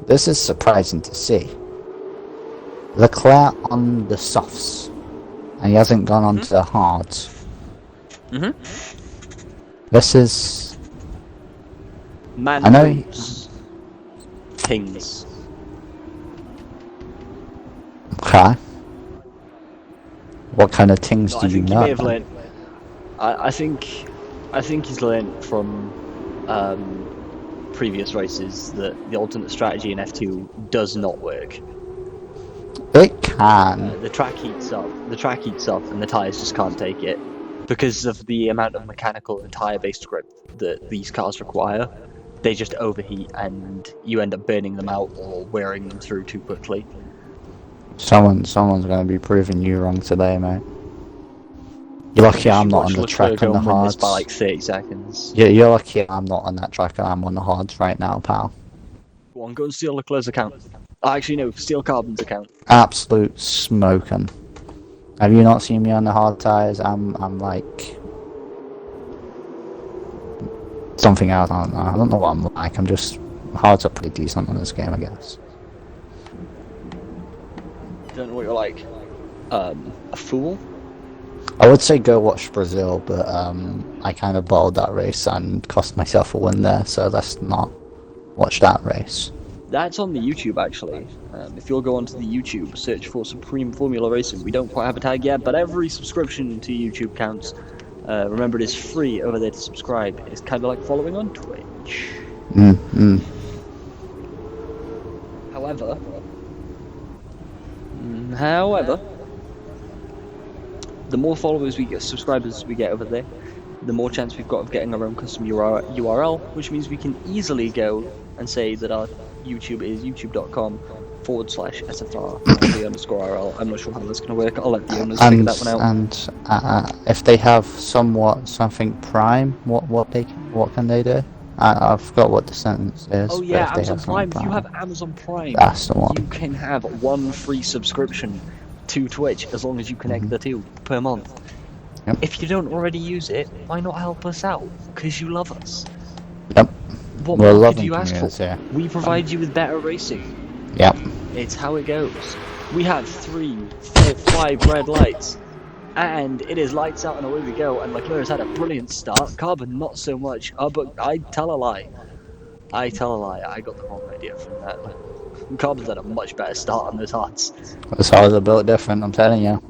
this is surprising to see. Leclerc on the softs, and he hasn't gone on to the hards. This is.
Man,
I know.
moves things.
Okay. What kind of things
No,
do
I
you
think he
know?
may have learned. I think he's learned from previous races that the alternate strategy in F2 does not work.
It can.
The track heats up. And the tyres just can't take it because of the amount of mechanical and tyre-based grip that these cars require. They just overheat, and you end up burning them out or wearing them through too quickly.
Someone's going to be proving you wrong today, mate. You're lucky I'm not on the track on the hards.
By like 30 seconds.
Yeah, you're lucky I'm not on that track and I'm on the hards right now, pal.
Go on, go and steal Leclerc's account. Actually, no, steal Carbon's account.
Absolute smoking. Have you not seen me on the hard tyres? I'm like something else. I don't know what I'm like. I'm just hards are pretty decent on this game, I guess.
Don't know what you're like. A fool?
I would say go watch Brazil, but I kind of bottled that race and cost myself a win there, so let's not watch that race.
That's on the YouTube, actually. If you'll go onto the YouTube, search for Supreme Formula Racing. We don't quite have a tag yet, but every subscription to YouTube counts. Remember, it is free over there to subscribe. It's kind of like following on Twitch. However, the more followers we get, subscribers we get over there, the more chance we've got of getting our own custom URL, which means we can easily go and say that our YouTube is youtube.com/SFR_RL. I'm not sure how that's going to work. I'll let the owners figure that one out.
And if they have something prime, what can they do? I forgot what the sentence is.
Oh yeah, Amazon Prime. If you have Amazon Prime,
that's the one.
You can have one free subscription to Twitch as long as you connect the two per month.
Yep.
If you don't already use it, why not help us out? Because you love us.
Yep.
What
We're
more
loving
could you ask for?
here.
We provide you with better racing.
Yep.
It's how it goes. We have 3, 4, 5 red lights, and it is lights out and away we go. And Leclerc's had a brilliant start. Carbon not so much. But I tell a lie. I got the wrong idea from that. Carbon's had a much better start on those hards.
Those hards are built different, I'm telling you.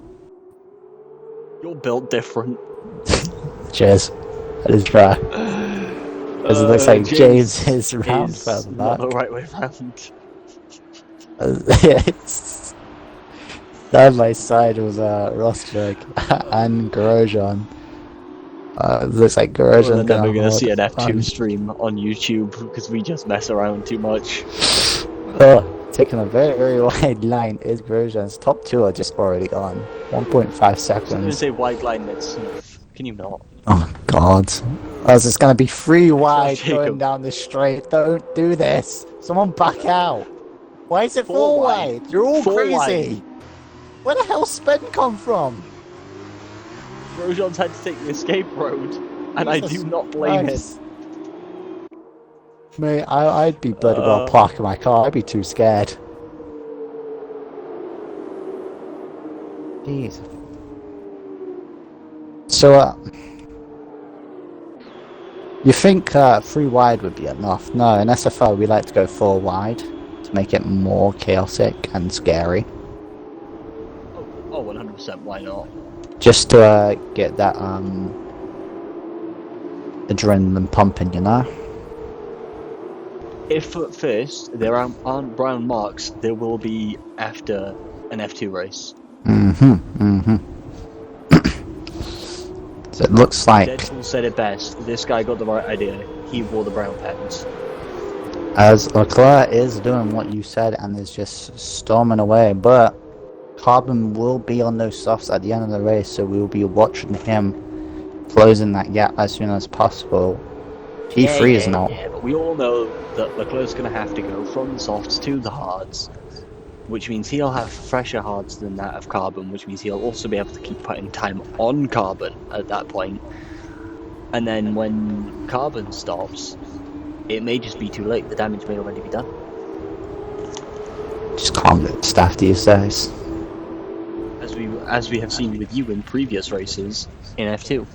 You're built different.
Cheers. That is dry. It looks like James is round further
not
back.
the right way round.
Side by side was Rosberg and Grosjean. Looks like Grosjean.
We're never gonna see an F2 stream on YouTube because we just mess around too much.
Taking a very, very wide line is Grosjean's top 2 are just already gone. 1.5 seconds.
I'm gonna say wide line that's smooth. Can you not?
Oh god. It's gonna be 3 wide
Jacob.
going down the straight. Don't do this. Someone back out. Why is it 4 wide? You're all
4
crazy.
wide.
Where the hell spin come from?
Grosjean's had to take the escape road, and I do not blame him.
Mate, I'd be bloody well parking my car. I'd be too scared. Jeez. So, You think 3 wide would be enough? No, in SFR we like to go 4 wide to make it more chaotic and scary.
Oh, 100%. Why not?
Just to get that adrenaline pumping, you know?
If at first there aren't brown marks, there will be after an F2 race.
So it looks like,
Deadpool said it best. This guy got the right idea. He wore the brown pens.
as Leclerc is doing what you said and is just storming away, but Carbon will be on those softs at the end of the race, so we will be watching him closing that gap as soon as possible. P3 is now.
Yeah, but we all know that Leclerc's going to have to go from the softs to the hards, which means he'll have fresher hards than that of Carbon, which means he'll also be able to keep putting time on Carbon at that point. And then when Carbon stops, it may just be too late. The damage may already be done.
Just can't get staff these days.
As we have seen with you in previous races in F2.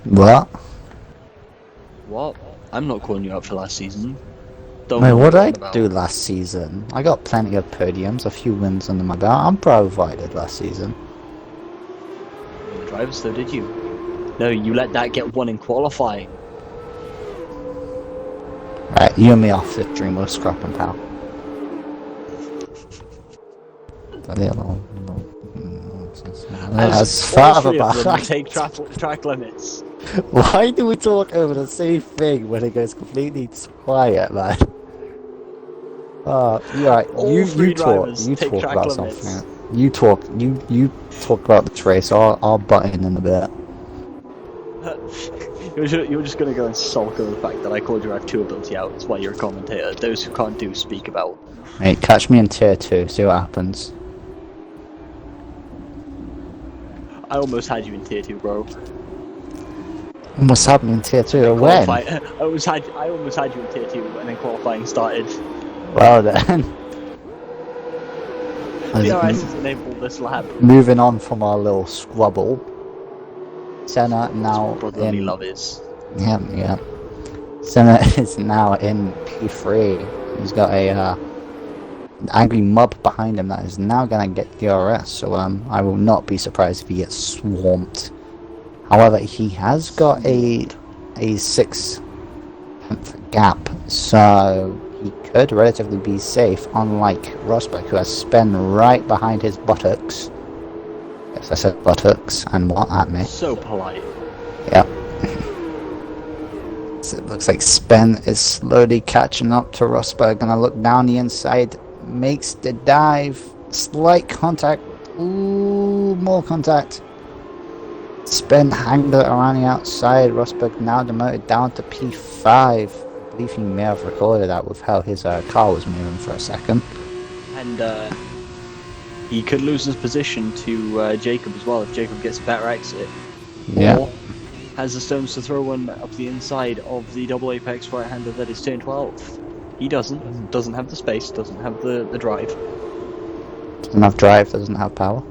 What?
What? I'm not calling you out for last season.
Wait, what did I do last season? I got plenty of podiums, a few wins under my belt. I'm proud of what I did last season.
The driver, so did you. No, you let that get one in qualifying.
Right, you and me off the Dreamworld scrapping, pal. That's far of a
take track limits.
Why do we talk over the same thing when it goes completely quiet, man? You're right. You talk about something. You talk about the race. I'll butt in a bit.
You're just gonna go and sulk over the fact that I called your F2 ability out. That's why you're a commentator. Those who can't do speak about.
Mate, catch me in tier 2. See what happens.
I almost had you in tier 2, bro.
What's happening in tier 2? When?
I almost had you in tier 2, and then qualifying started.
Well then.
DRS has enabled this lap.
Moving on from our little squabble. Senna now
Brotherly
in.
love is.
Yeah. Senna is now in P3. He's got a angry mob behind him that is now gonna get DRS. So I will not be surprised if he gets swamped. However, he has got a 6th gap, so he could relatively be safe, unlike Rosberg, who has Spen right behind his buttocks. Yes, I said buttocks, and what at me?
So polite.
Yep. So it looks like Spen is slowly catching up to Rosberg. Gonna look down the inside, makes the dive, slight contact. Ooh, more contact. Spen hanged it around the outside. Rosberg now demoted down to P5. I believe he may have recorded that with how his car was moving for a second.
And he could lose his position to Jacob as well if Jacob gets a better exit.
Yeah.
Or has the stones to throw one up the inside of the double apex right-hander that is turn 12. He doesn't have the space, doesn't have the drive.
Doesn't have drive, doesn't have power.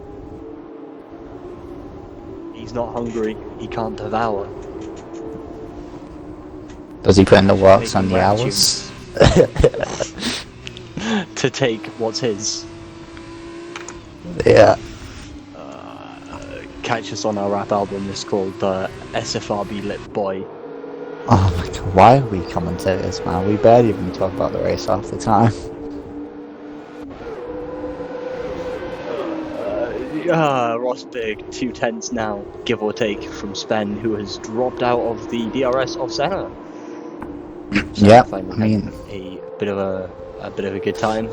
He's not hungry, he can't devour.
Does he put in the works on
Making
the
rap
hours?
To take what's his.
Yeah.
Catch us on our rap album, it's called SFR Be Lit Boy.
Oh my god, why are we commentators, man? We barely even talk about the race half the time.
Rosberg 2/10 now, give or take, from Spen, who has dropped out of the DRS of Senna. So
Yeah,
I
I mean,
a bit of a good time.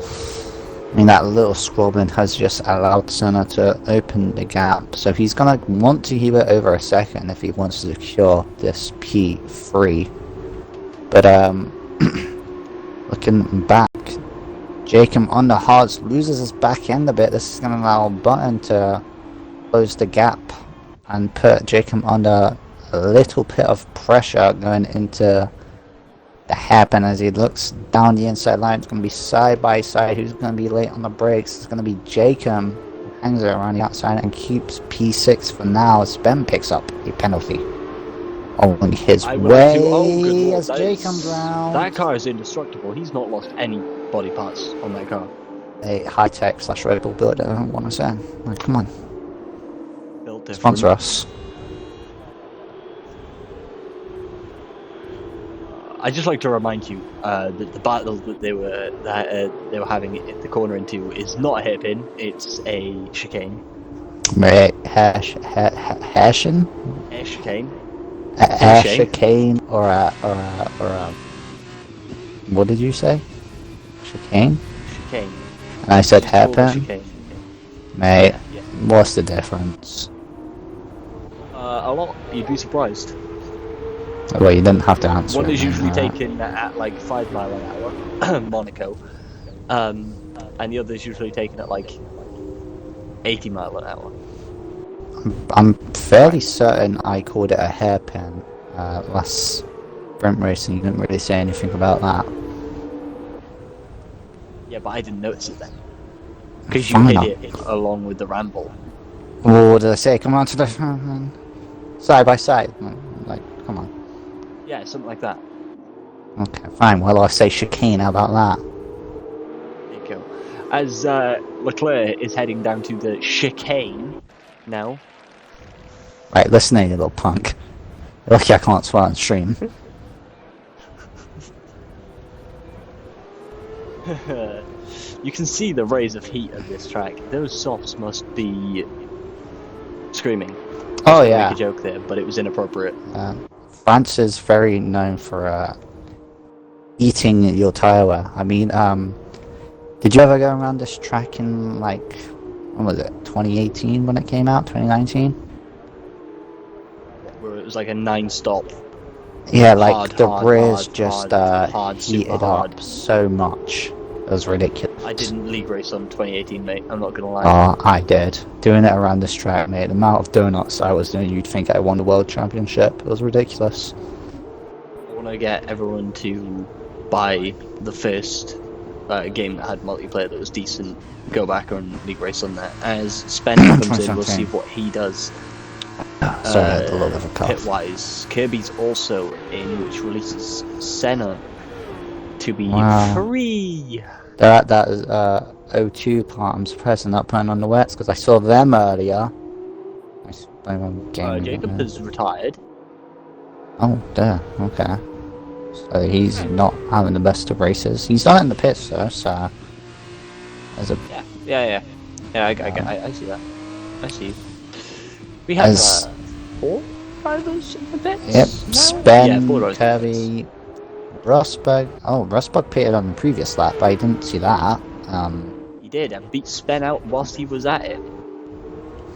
that little squabbling has just allowed Senna to open the gap, so he's gonna want to keep it over a second if he wants to secure this P3. But looking back, Jacob on the hards loses his back end a bit. This is gonna allow Button to close the gap and put Jacob under a little bit of pressure going into the hairpin as he looks down the inside line. It's going to be side by side. Who's going to be late on the brakes? It's going to be Jacob, who hangs it around the outside and keeps P6 for now. Spen picks up a penalty. on his
I would like to.
way
Oh, good lord!
as Jay comes round.
That car is indestructible. He's not lost any body parts on that car.
A high-tech / rebel builder, I don't want to say. Like, come on,
Built different.
sponsor us.
I just like to remind you that the battle that they were having at the corner into is not a hairpin; it's a chicane.
Right, Hessian?
A chicane.
A chicane or a what did you say? Chicane?
Chicane.
And I said
It's called a
hairpin?
chicane.
Mate,
Yeah.
what's the difference?
A lot. You'd be surprised.
Well, you didn't have to answer.
One
it,
is usually
alright.
taken at like 5 mile an hour, Monaco, and the other is usually taken at like 80 mile an hour.
I'm fairly certain I called it a hairpin last sprint race, and you didn't really say anything about that.
Yeah, but I didn't notice it then. Because you
Fine.
hit it along with the ramble.
What did I say? Come on to the side by side. Like, come on.
Yeah, something like that.
Okay, fine. Well, I say chicane. How about that?
There you go. As Leclerc is heading down to the chicane now.
Right, listen here, you little punk. Lucky I can't swear on stream.
You can see the rays of heat of this track. Those softs must be screaming.
Oh
I
yeah.
make a joke there, but it was inappropriate.
France is very known for eating your tire wear. I mean, did you ever go around this track in like, when was it? 2018 when it came out? 2019?
Where it was like a 9-stop.
Yeah, like
Hard,
the
hard,
rears
hard,
just
hard, super
heated
hard.
up so much. It was ridiculous.
I didn't league race on 2018, mate. I'm not gonna lie.
Oh, I did. Doing it around this track, mate. The amount of donuts I was doing, you'd think I won the world championship. It was ridiculous.
I want to get everyone to buy the first game that had multiplayer that was decent. Go back and league race on that. As Spencer comes in, we'll see what he does.
Sorry, I had a little bit of a cough.
Pit-wise, Kirby's also in, which releases Senna to be
Wow.
free.
They're at that O2 part. I'm surprised they're not putting on the wets because I saw them earlier.
Jacob has retired.
Oh, there. Okay. So he's not having the best of races. He's not in the pits though, so there's a
Yeah. I see that. I see. We have
As-
4 drivers in the pits.
yep.
now?
Spen,
Yeah, 4 drivers in the pits.
Kirby, Rosberg. Oh, Rosberg pitted on the previous lap, but I didn't see that.
He did, and beat Spen out whilst he was at it.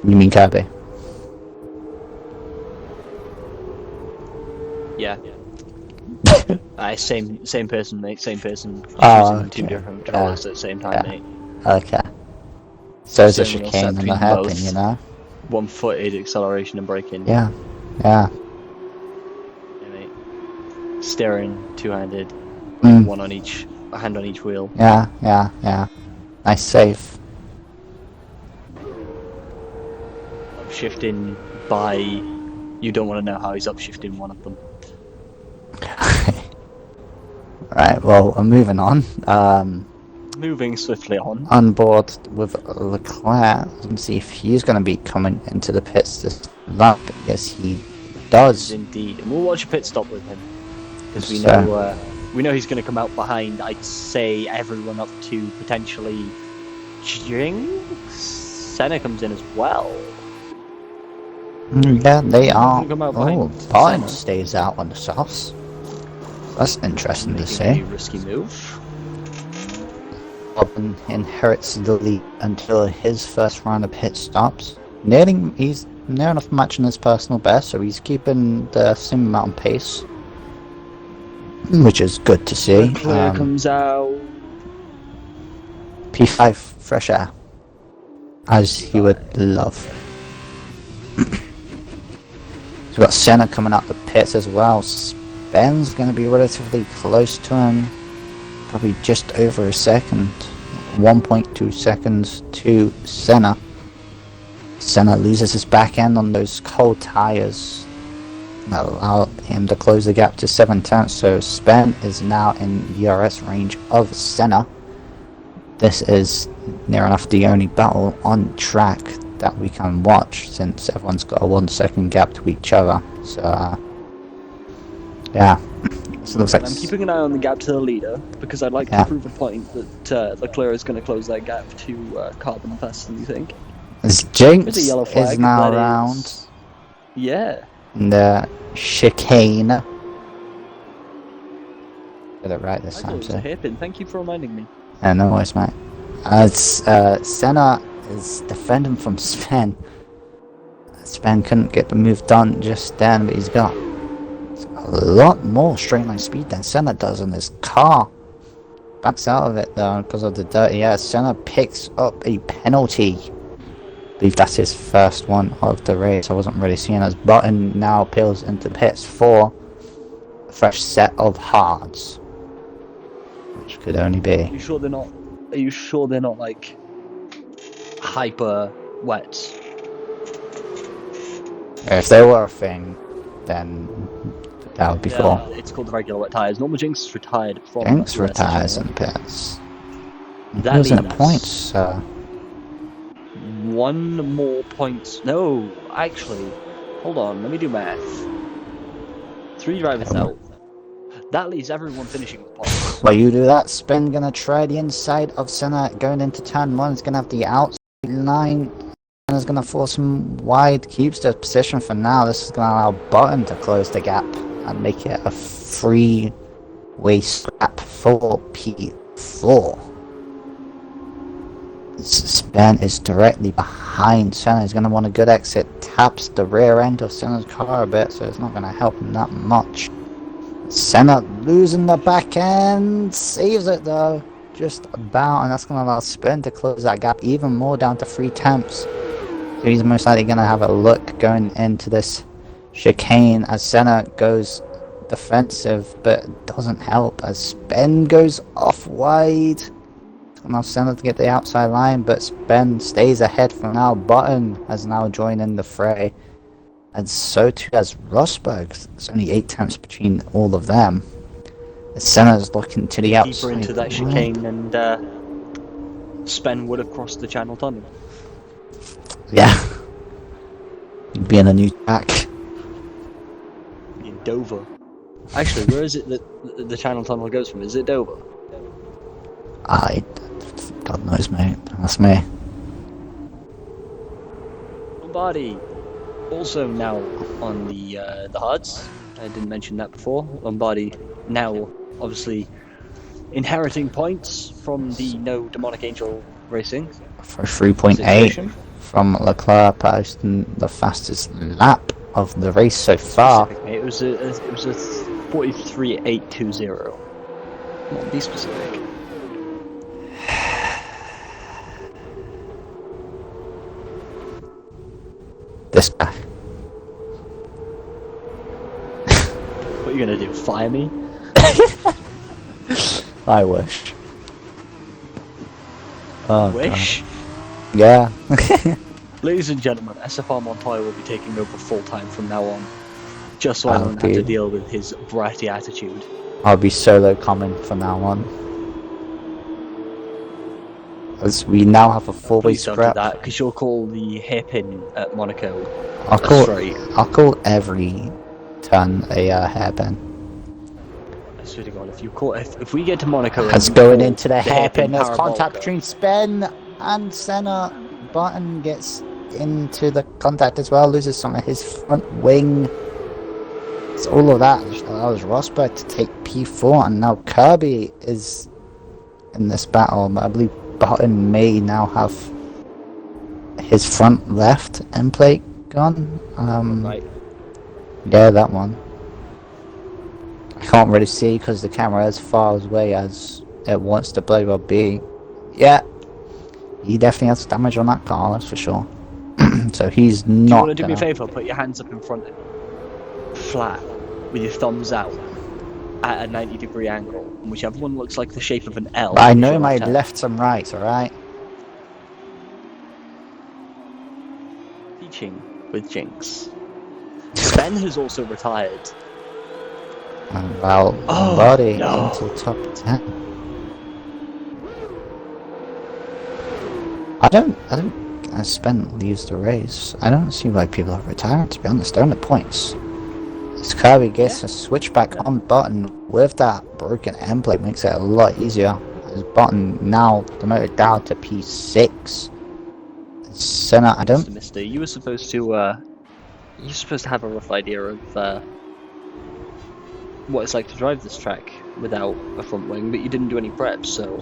You mean Kirby?
Yeah. Same person, mate. Same person. Just
Oh,
using 2
okay.
different controllers at the same time,
Yeah.
mate.
Okay. So is a
Certainly
chicane
offset
and a
between
hairpin,
both.
you know?
1-footed acceleration and braking.
Yeah.
Yeah, mate. Steering 2-handed,
Mm.
one on each, a hand on each wheel.
Yeah. Nice save.
Upshifting by. You don't want to know how he's upshifting one of them.
Right, well, I'm moving on.
Moving swiftly
On board with Leclerc. Let's see if he's going to be coming into the pits this lap. Yes, he does.
Indeed, and we'll watch a pit stop with him because we
So-
know he's going to come out behind. I'd say everyone up to potentially Jinx. Senna comes in as well.
Yeah, they are.
Come out
Oh,
behind
Barton
Senna.
stays out on the sauce. That's interesting to
Making
see.
a risky move.
Robin inherits the lead until his first round of pit stops. He's near enough matching his personal best, so he's keeping the same amount of pace, which is good to see.
Leclerc comes out.
P5 fresh air, as he would love. So we've got Senna coming out the pits as well. Spen's going to be relatively close to him, probably just over a second. 1.2 seconds to Senna. Senna loses his back end on those cold tires. allow him to close the gap to 7 tenths. So Spen is now in ERS range of Senna. This is near enough the only battle on track that we can watch, since everyone's got a 1 second gap to each other. So yeah, so it looks like
I'm keeping an eye on the gap to the leader, because I'd like to prove a point that Leclerc is going to close that gap to Carbon faster than you think.
as Jinx
There's a yellow flag
is now
that
around
is- Yeah.
the chicane. Get it right this
I thought
time,
it was a
so
hairpin. Thank you for reminding me.
no worries, mate. As Senna is defending from Sven. Sven couldn't get the move done just then, but he's got a lot more straight line speed than Senna does in his car. Backs out of it though because of the dirty air. Senna picks up a penalty. I believe that's his first one of the race. I wasn't really seeing as Button now peels into pits for a fresh set of hards, which could only be.
Are you sure they're not? Are you sure they're not like hyper wets?
If they were a thing, then that would be cool.
It's called the regular wet tires. Normal Jinx retired from.
Jinx
the
retires
SFR.
in pits.
That
Losing
leaves
points.
1 more point. No, actually, hold on. Let me do math. 3 drivers out. That leaves everyone finishing with points.
While you do that, Spin gonna try the inside of Senna going into turn 1. He's gonna have the outside line. Senna's gonna force him wide, keeps the position for now. This is gonna allow Button to close the gap and make it a 3-way scrap for P4. Spin is directly behind Senna. He's gonna want a good exit. Taps the rear end of Senna's car a bit, so it's not gonna help him that much. Senna losing the back end, saves it though, just about, and that's going to allow Spin to close that gap even more down to 3 tenths. So he's most likely going to have a look going into this chicane as Senna goes defensive, but it doesn't help as Spin goes off wide. Allow Senna to get the outside line, but Spin stays ahead for now. Button has now joined in the fray. And so too has Rosberg. There's only 8 tenths between all of them. Senna's looking to the outside.
Deeper into that chicane, and Spen would have crossed the Channel Tunnel.
Yeah. He'd be in a new track.
In Dover. Actually, where is it that the Channel Tunnel goes from? Is it Dover?
God knows, mate. That's me.
Lombardi. Also now on the hards. I didn't mention that before. Lombardi now obviously inheriting points from the no Demonic Angel racing
For 3.8 from Leclerc, posting the fastest lap of the race so far.
It was a 43.820. Not be specific.
This guy.
What are you gonna do? Fire me?
I wish. Oh,
Wish?
God. Yeah.
Ladies and gentlemen, SFR Montoya will be taking over full time from now on. Just so I
I'll
don't have to
be-
deal with his bratty attitude.
I'll be solo comment from now on. As we now have a 4-way
Please don't do
scrap.
that, because you'll call the hairpin at Monaco
I'll call
straight.
I'll call every turn a hairpin.
I swear to God, if we get to Monaco,
As
and
going
call
into the hairpin, there's
parabolic,
contact between Spen and Senna. Button gets into the contact as well, loses some of his front wing. It's all of that allows Rosberg to take P4, and now Kirby is in this battle. But I believe Button may now have his front left end plate gone.
right?
Yeah, that one. I can't really see because the camera is far away as it wants to play will be. Yeah, he definitely has damage on that car, that's for sure. So he's
Do you
not.
want to do me a favour? Put your hands up in front of you, flat, with your thumbs out, at a 90-degree angle, and whichever one looks like the shape of an L.
I
is
know
your
my
left hand.
lefts and rights, alright?
Teaching with Jinx. Ben has also retired.
And well,
Oh,
body
no.
into top 10. I don't as Ben leaves the race, I don't see why people are retiring, to be honest. They're on the points. As Kirby gets a switchback on Button with that broken end plate, makes it a lot easier. As Button now demoted down to P6. Senna, I don't.
Mister, you were supposed to have a rough idea of what it's like to drive this track without a front wing, but you didn't do any prep, so.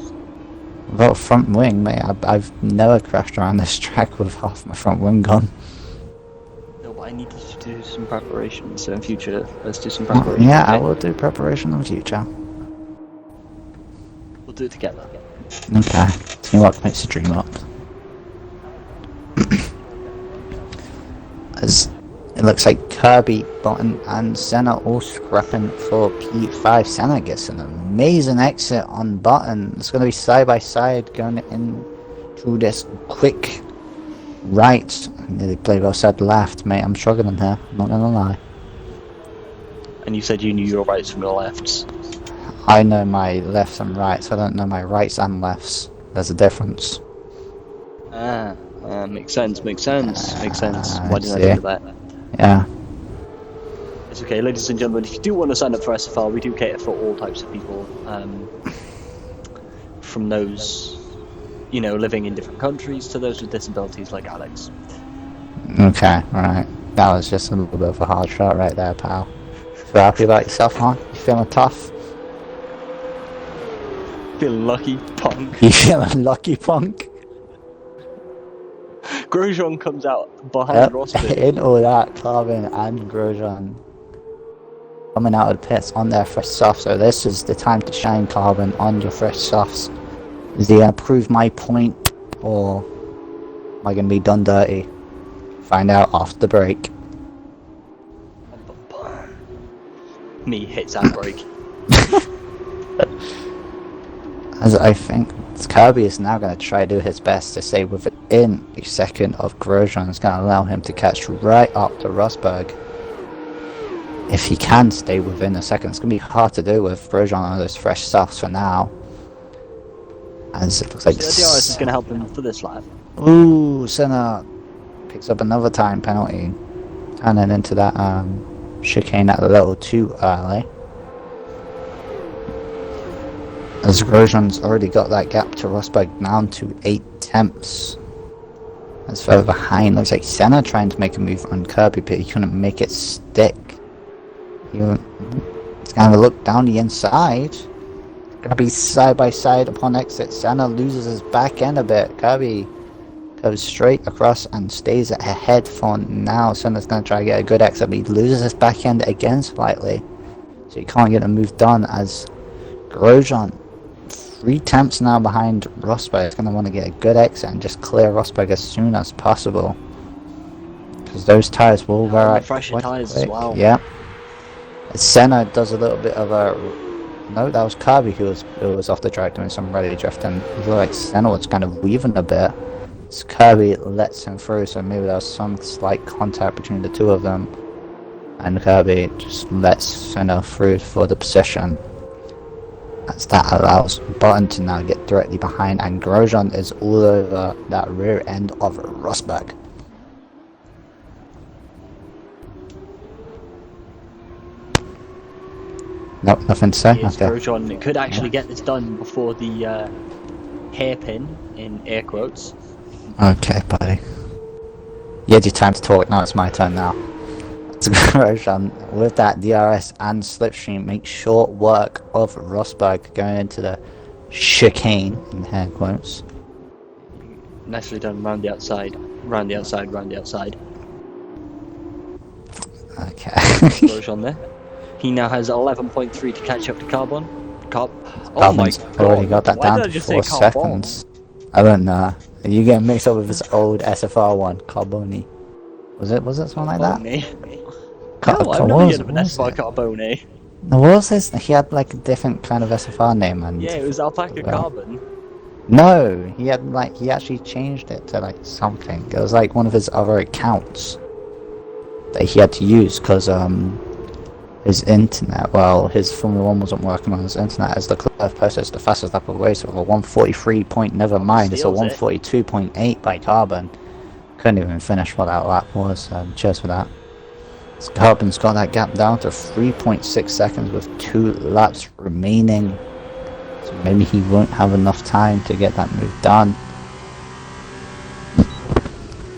Without front wing, mate, I've never crashed around this track with half my front wing gone.
No, but I need you to do some preparation, so in future, let's do some preparation.
Yeah,
okay?
I will do preparation in the future.
We'll do it together.
Okay, teamwork makes the dream up. As it looks like Kirby, Button, and Senna all scrapping for P5. Senna gets an amazing exit on Button. It's going to be side by side going into this quick right. I nearly played well said left, mate. I'm struggling here, I'm not going to lie.
And you said you knew your rights from your lefts.
I know my lefts and rights, I don't know my rights and lefts. There's a difference.
Makes sense. Why didn't I think of that?
Yeah.
It's okay, ladies and gentlemen, if you do want to sign up for SFR, we do cater for all types of people. From those, living in different countries to those with disabilities like Alex.
Okay, right. That was just a little bit of a hard shot right there, pal. Feel happy about yourself, huh? You feeling tough?
Feeling lucky, punk.
You feeling lucky, punk?
Grosjean comes out behind Rosberg.
In all that, Carbon and Grosjean coming out of the pits on their fresh softs. So this is the time to shine, Carbon, on your fresh softs. Is he gonna prove my point, or am I gonna be done dirty? Find out after the break.
Me hits that brake.
As I think Kirby is now going to try to do his best to stay within a second of Grosjean. It's going to allow him to catch right up to Rosberg. If he can stay within a second, it's going to be hard to do with Grosjean on those fresh softs for now. As it looks like
the DRS is going to help him for this lap.
Ooh, Senna picks up another time penalty, turning into that chicane a little too early. As Grosjean's already got that gap to Rosberg down to 8/10. As further behind, looks like Senna trying to make a move on Kirby, but he couldn't make it stick. It's going to look down the inside. Going to be side by side upon exit. Senna loses his back end a bit. Kirby goes straight across and stays ahead for now. Senna's going to try to get a good exit, but he loses his back end again slightly. So he can't get a move done as Grosjean 3/10 now behind Rosberg. Is going to want to get a good exit and just clear Rosberg as soon as possible. Because those tyres will wear out
fresher
quite
tyres
quick.
as well.
Yeah. Senna does a little bit of a... No, that was Kirby who was off the track doing some rally drifting. It looked like Senna was kind of weaving a bit. So Kirby lets him through, so maybe there was some slight contact between the two of them. And Kirby just lets Senna through for the position. As that allows Button to now get directly behind, and Grosjean is all over that rear end of Rosberg. Nope, nothing to say.
Yes,
Okay.
Grosjean could actually get this done before the hairpin, in air quotes.
Okay, buddy. You had your time to talk, now it's my turn now. Grosjean with that DRS and slipstream makes short work of Rosberg going into the chicane in air quotes.
Nicely done, round the outside, round the outside.
Okay.
Grosjean there. He now has 11.3 to catch up to Carbon. Oh my
Carbon's
god.
already got that
Why
down
did I
to
just
4
say Carbon?
seconds. I don't know. You getting mixed up with his old SFR one, Carboni. Was it something like that?
No, I've never heard of an SFR Carbone.
No, what was his? He had like a different kind of SFR name, and
Yeah, it was Alpaca Carbon.
no, he actually changed it to like something. It was like one of his other accounts. that he had to use because his internet, well, his Formula 1 wasn't working on his internet, as Leclerc posted the fastest lap of the race with a 143 point, never mind, it's a 142.8 by Carbon. Couldn't even finish what that lap was, cheers for that. So Carbon's got that gap down to 3.6 seconds with 2 laps remaining. So maybe he won't have enough time to get that move done.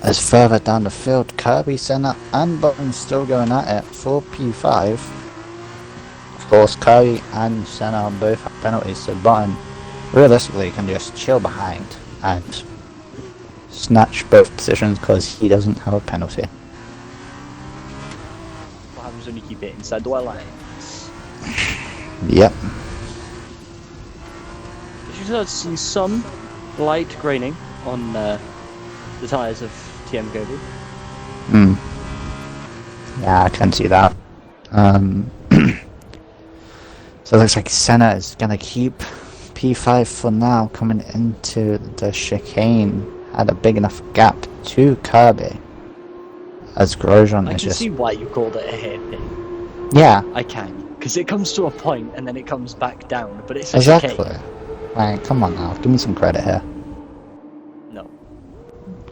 As further down the field, Kirby, Senna and Button still going at it for P5. Of course, Kirby and Senna both have penalties, so Button realistically can just chill behind and snatch both positions because he doesn't have a penalty.
What happens when you keep it inside the white line?
Yep.
Did you start to see some light graining on the tyres of TM Gobi?
Yeah, I can see that. So it looks like Senna is gonna keep P5 for now, coming into the chicane. Had a big enough gap to Kirby. As Grosjean
I
is
can
just...
see why you called it a hairpin.
Yeah,
I can. Because it comes to a point and then it comes back down, but it's a
exactly.
chicane.
Like, come on now, give me some credit here.
No.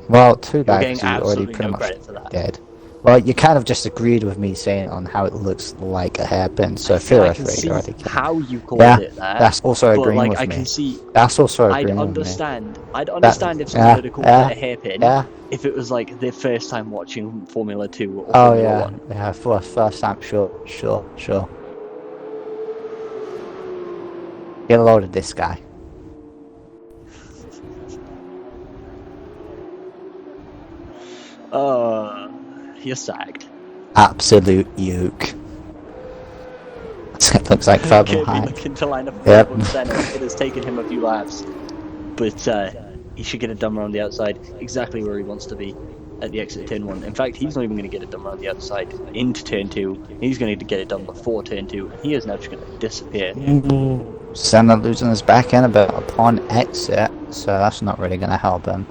Well, too bad
getting
because you already
absolutely
pretty
no
much
credit for that.
did. Well, you kind of just agreed with me saying on how it looks like a hairpin, so
I can
theoretically
see
you already can.
how you called
Yeah,
it there.
that's also
but
agreeing
like
with
I
me.
can see
That's also
I'd
agreeing with me.
understand if someone had called it a hairpin if it was like their first time watching Formula 2 or
Oh
Formula
yeah,
1.
yeah, for first time, sure. Get a load of this guy.
You're sagged.
Absolute uke. It looks like far
Kirby
behind.
looking to line up
Yep.
with Senna. It has taken him a few laps, but he should get it done around the outside, exactly where he wants to be at the exit of turn 1. In fact, he's not even going to get it done around the outside into turn 2. He's going to get it done before turn 2. He is now just going to disappear.
Senna losing his back end a bit upon exit, so that's not really going to help him.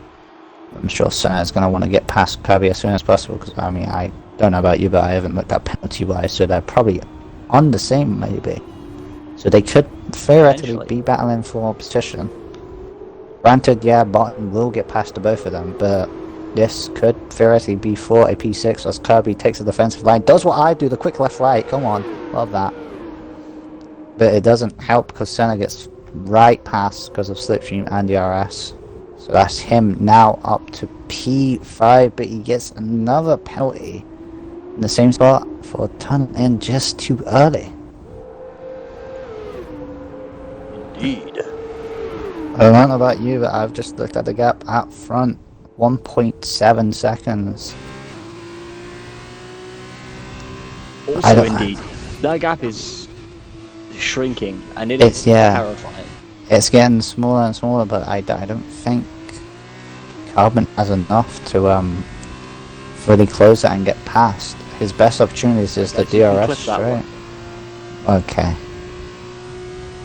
I'm sure Senna's going to want to get past Kirby as soon as possible, because I mean, I don't know about you, but I haven't looked at penalty wise, so they're probably on the same maybe. So they could theoretically be battling for position. Granted, yeah, Bottom will get past the both of them, but this could theoretically be for a P6 as Kirby takes the defensive line. Does what I do, the quick left right, come on, love that. But it doesn't help because Senna gets right past because of slipstream and DRS. So that's him now up to P5, but he gets another penalty in the same spot for turning in just too early.
Indeed.
I don't know about you, but I've just looked at the gap at front. 1.7 seconds.
Also, indeed, that gap is shrinking, and it is terrifying.
It's getting smaller and smaller, but I don't think Carbon has enough to fully close it and get past. His best opportunity is just the DRS straight. Okay.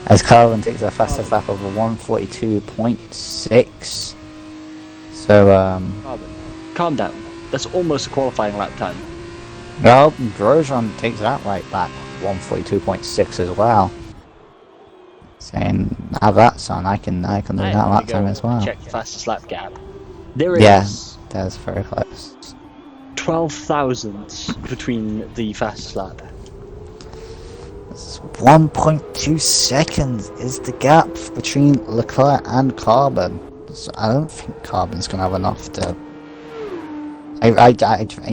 As Carbon takes the fastest lap of a 142.6. So,
Carbon, calm down. That's almost a qualifying lap time.
well, Grosjean takes that right back, 142.6 as well. Saying, have that, son, I can do that lap time as well.
Check the fastest lap gap. There
Yeah,
is
that's very close.
12 thousandths between the fastest lap.
1.2 seconds is the gap between Leclerc and Carbon. So I don't think Carbon's gonna have enough to.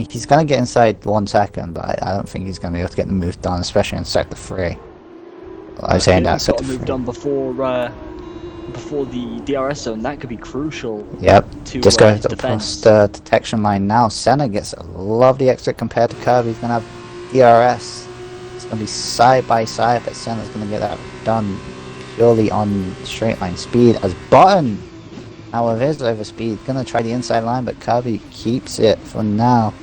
He's gonna get inside 1 second, but I don't think he's gonna be able to get the move done, especially in sector 3. I'm saying that sector 3.
Move done before the DRS zone. That could be crucial.
Yep.
To,
just going to
defense.
the detection line now. Senna gets a lovely exit compared to Kirby. He's gonna have DRS. It's gonna be side by side, but Senna's gonna get that done purely on straight line speed. As Button, now with his overspeed, gonna try the inside line, but Kirby keeps it for now.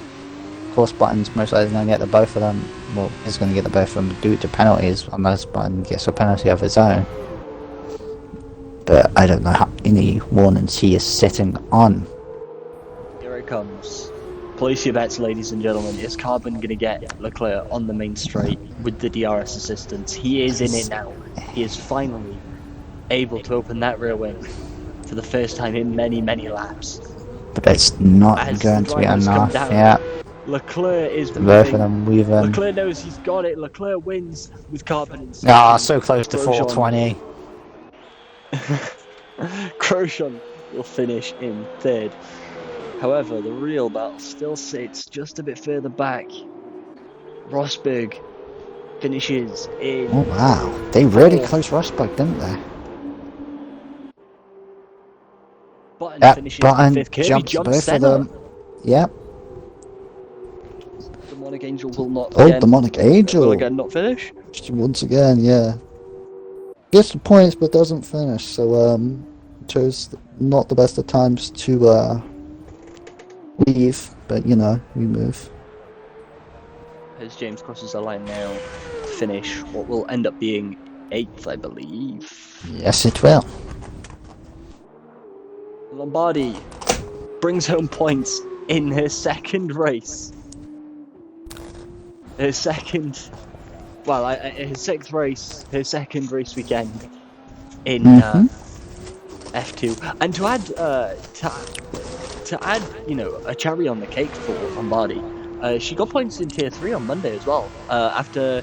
Of course, Button's most likely gonna get the both of them. Well, he's gonna get the both of them due to penalties, unless Button gets a penalty of his own. But I don't know how many warnings he is sitting on.
Here it comes. Place your bets, ladies and gentlemen. Is Carbon going to get Leclerc on the main straight with the DRS assistance? He is in it now. He is finally able to open that rear wing for the first time in many, many laps.
But it's not
As
going
the
to be
drivers come
enough.
down,
Yeah,
Leclerc is
both of
moving.
them weaving.
Leclerc knows he's got it. Leclerc wins with Carbon in second.
Ah, so close to
Grosjean.
420.
Grosjean will finish in third. However, the real battle still sits just a bit further back. Rosberg finishes in.
Oh wow, they really close Rosberg, didn't they?
Button finishes in fifth. Kirby
jumps
jumps
both
Senna.
of them. Yep.
The Demonic Angel will not.
Oh,
again,
Demonic Angel.
will again not finish.
Once again, yeah. Gets the points but doesn't finish, so chose not the best of times to leave, but you know, we move.
As James crosses the line now to finish what will end up being 8th, I believe.
Yes, it will.
Lombardi brings home points in her second race. Her second, well, her sixth race, her second race weekend in F2. And to add, you know, a cherry on the cake for Lombardi, she got points in Tier 3 on Monday as well, after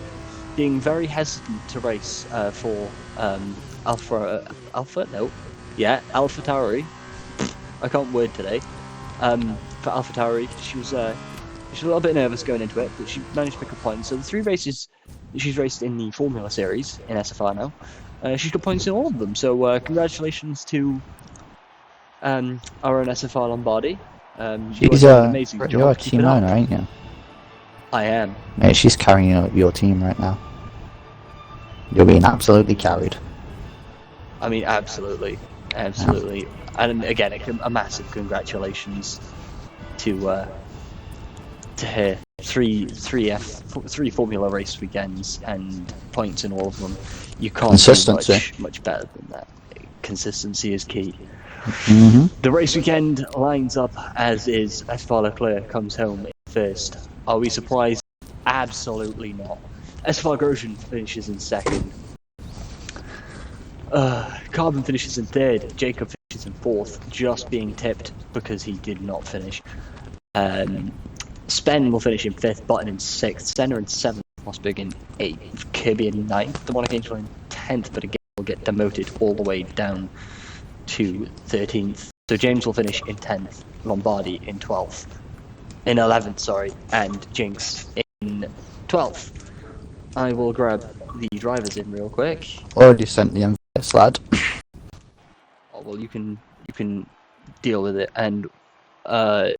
being very hesitant to race for Alpha Tauri. I can't word today. For Alpha Tauri, she was a little bit nervous going into it, but she managed to pick up points. So the 3 races that she's raced in the Formula Series in SFR now, she's got points in all of them. So congratulations to our own SFR Lombardi.
She's
an amazing job.
You're a team owner, ain't you?
I am.
Mate, she's carrying your team right now. You're being absolutely carried.
I mean, absolutely. And again, a massive congratulations to her. 3 Formula race weekends and points in all of them. You can't do much better than that. Consistency is key. The race weekend lines up as is. SFR Leclerc comes home in first. Are we surprised? Absolutely not. SFR Grosjean finishes in second. Carbon finishes in third. Jacob finishes in fourth, just being tipped because he did not finish. Spen will finish in fifth, Button in sixth, Senna in seventh, Rosberg in eighth, Kirby in ninth, Demonic Angel in 10th, but again will get demoted all the way down to 13th. So James will finish in 10th, Lombardi in 11th, sorry, and Jinx in 12th. I will grab the drivers in real quick.
Already sent the invites, lad.
Oh, well, you can deal with it, and I'm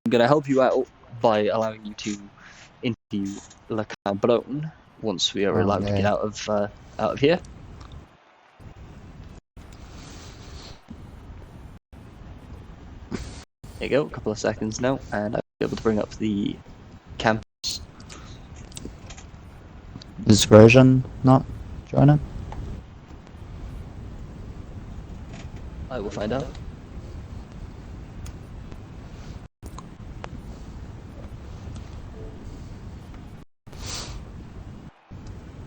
gonna help you out by allowing you to interview Le Cabron once we are allowed to get out of here. There you go, a couple of seconds now, and I'll be able to bring up the campus.
Is Grosjean not joining?
I will find out.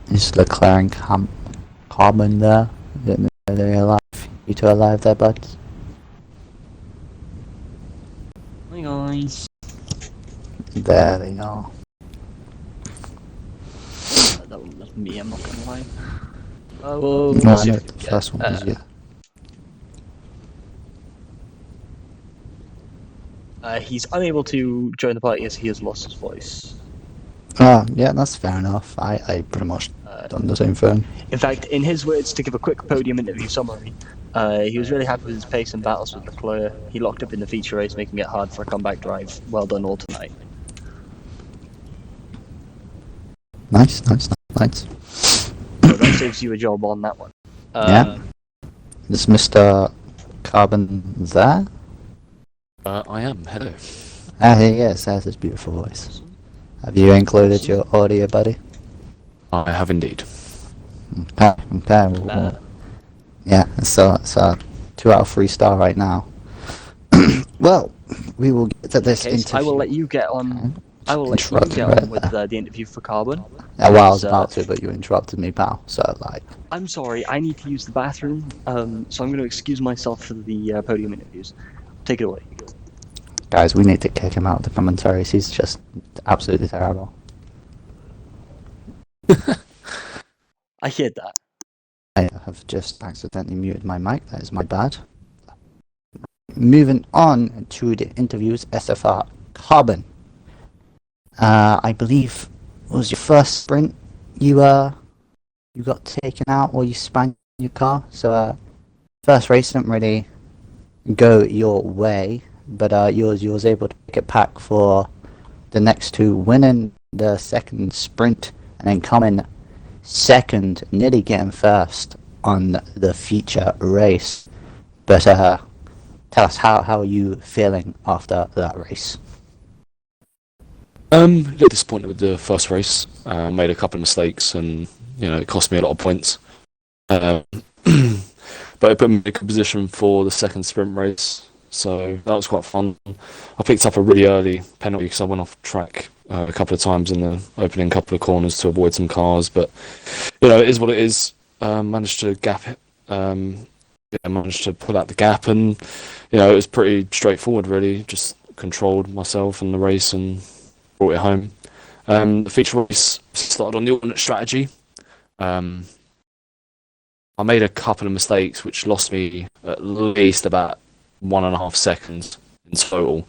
Is Leclerc and Carbon there? Are they alive? You two alive there, buds?
Hi guys.
There they are.
That was me, I'm not gonna lie. Oh,
No, I know the first one was you.
He's unable to join the party as he has lost his voice.
Oh, yeah, that's fair enough. I pretty much done the same thing.
In fact, in his words, to give a quick podium interview summary, he was really happy with his pace and battles with Leclerc. He locked up in the feature race, making it hard for a comeback drive. Well done all tonight.
Nice.
So that saves you a job on that one.
Yeah. Is Mr. Carbon there?
I am. Hello.
Ah, here he is. There's his beautiful voice. Have you included your audio, buddy?
I have indeed.
Okay. Yeah, so 2 out of 3 star right now. Well, we will get to this interview.
I will let you get on.
Okay.
I will let you
Interrupted
get
right
on with
there.
the interview for Carbon.
Yeah, well, I was
because,
about to, but you interrupted me, pal. So, like,
I'm sorry, I need to use the bathroom. So I'm going to excuse myself for the podium interviews. Take it away.
guys, we need to kick him out of the commentaries. He's just absolutely terrible.
I hear that.
I have just accidentally muted my mic. That is my bad. Moving on to the interviews, SFR Carbon. I believe it was your first sprint. You got taken out, or you spun your car. So first race didn't really go your way, but you was able to pick it back for the next two, winning the second sprint and then coming second, nearly getting first on the feature race. But tell us, how are you feeling after that race?
A little disappointed with the first race. Made a couple of mistakes, and it cost me a lot of points. But it put me in a good position for the second sprint race, so that was quite fun. I picked up a really early penalty because I went off track a couple of times in the opening couple of corners to avoid some cars. But it is what it is. Managed to gap it. Managed to pull out the gap, and it was pretty straightforward. Really, just controlled myself and the race and brought it home. The feature race started on the alternate strategy. I made a couple of mistakes which lost me at least about 1.5 seconds in total.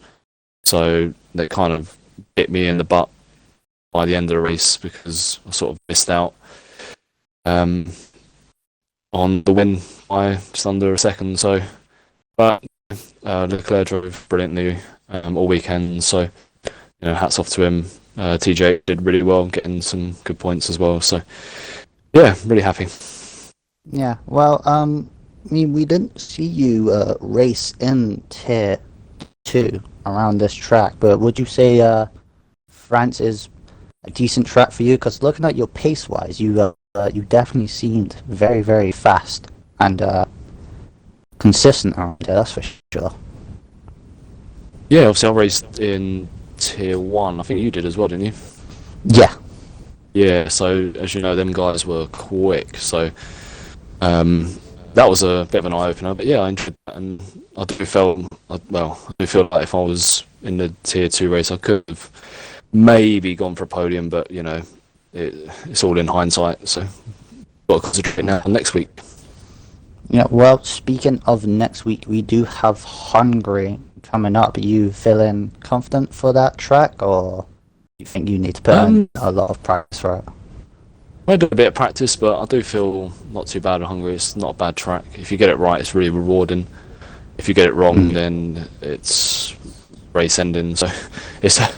So they kind of bit me in the butt by the end of the race because I sort of missed out on the win by just under a second. So, but Leclerc drove brilliantly all weekend. So, hats off to him. TJ did really well, getting some good points as well. So, yeah, really happy.
Yeah, well, we didn't see you race in Tier 2 around this track, but would you say France is a decent track for you? Because looking at your pace-wise, you definitely seemed very, very fast and consistent around there, that's for sure.
Yeah, obviously I raced in Tier 1. I think you did as well, didn't you?
Yeah.
Yeah, so as you know, them guys were quick, so that was a bit of an eye-opener. But yeah, I enjoyed that, and I do feel like if I was in the Tier 2 race, I could have maybe gone for a podium, but it's all in hindsight, so got to concentrate now on next week.
Yeah, well, speaking of next week, we do have Hungary coming up. Are you feeling confident for that track, or you think you need to put in a lot of practice for it?
I did a bit of practice, but I do feel not too bad at Hungary. It's not a bad track. If you get it right, it's really rewarding. If you get it wrong, then it's race ending. So it's a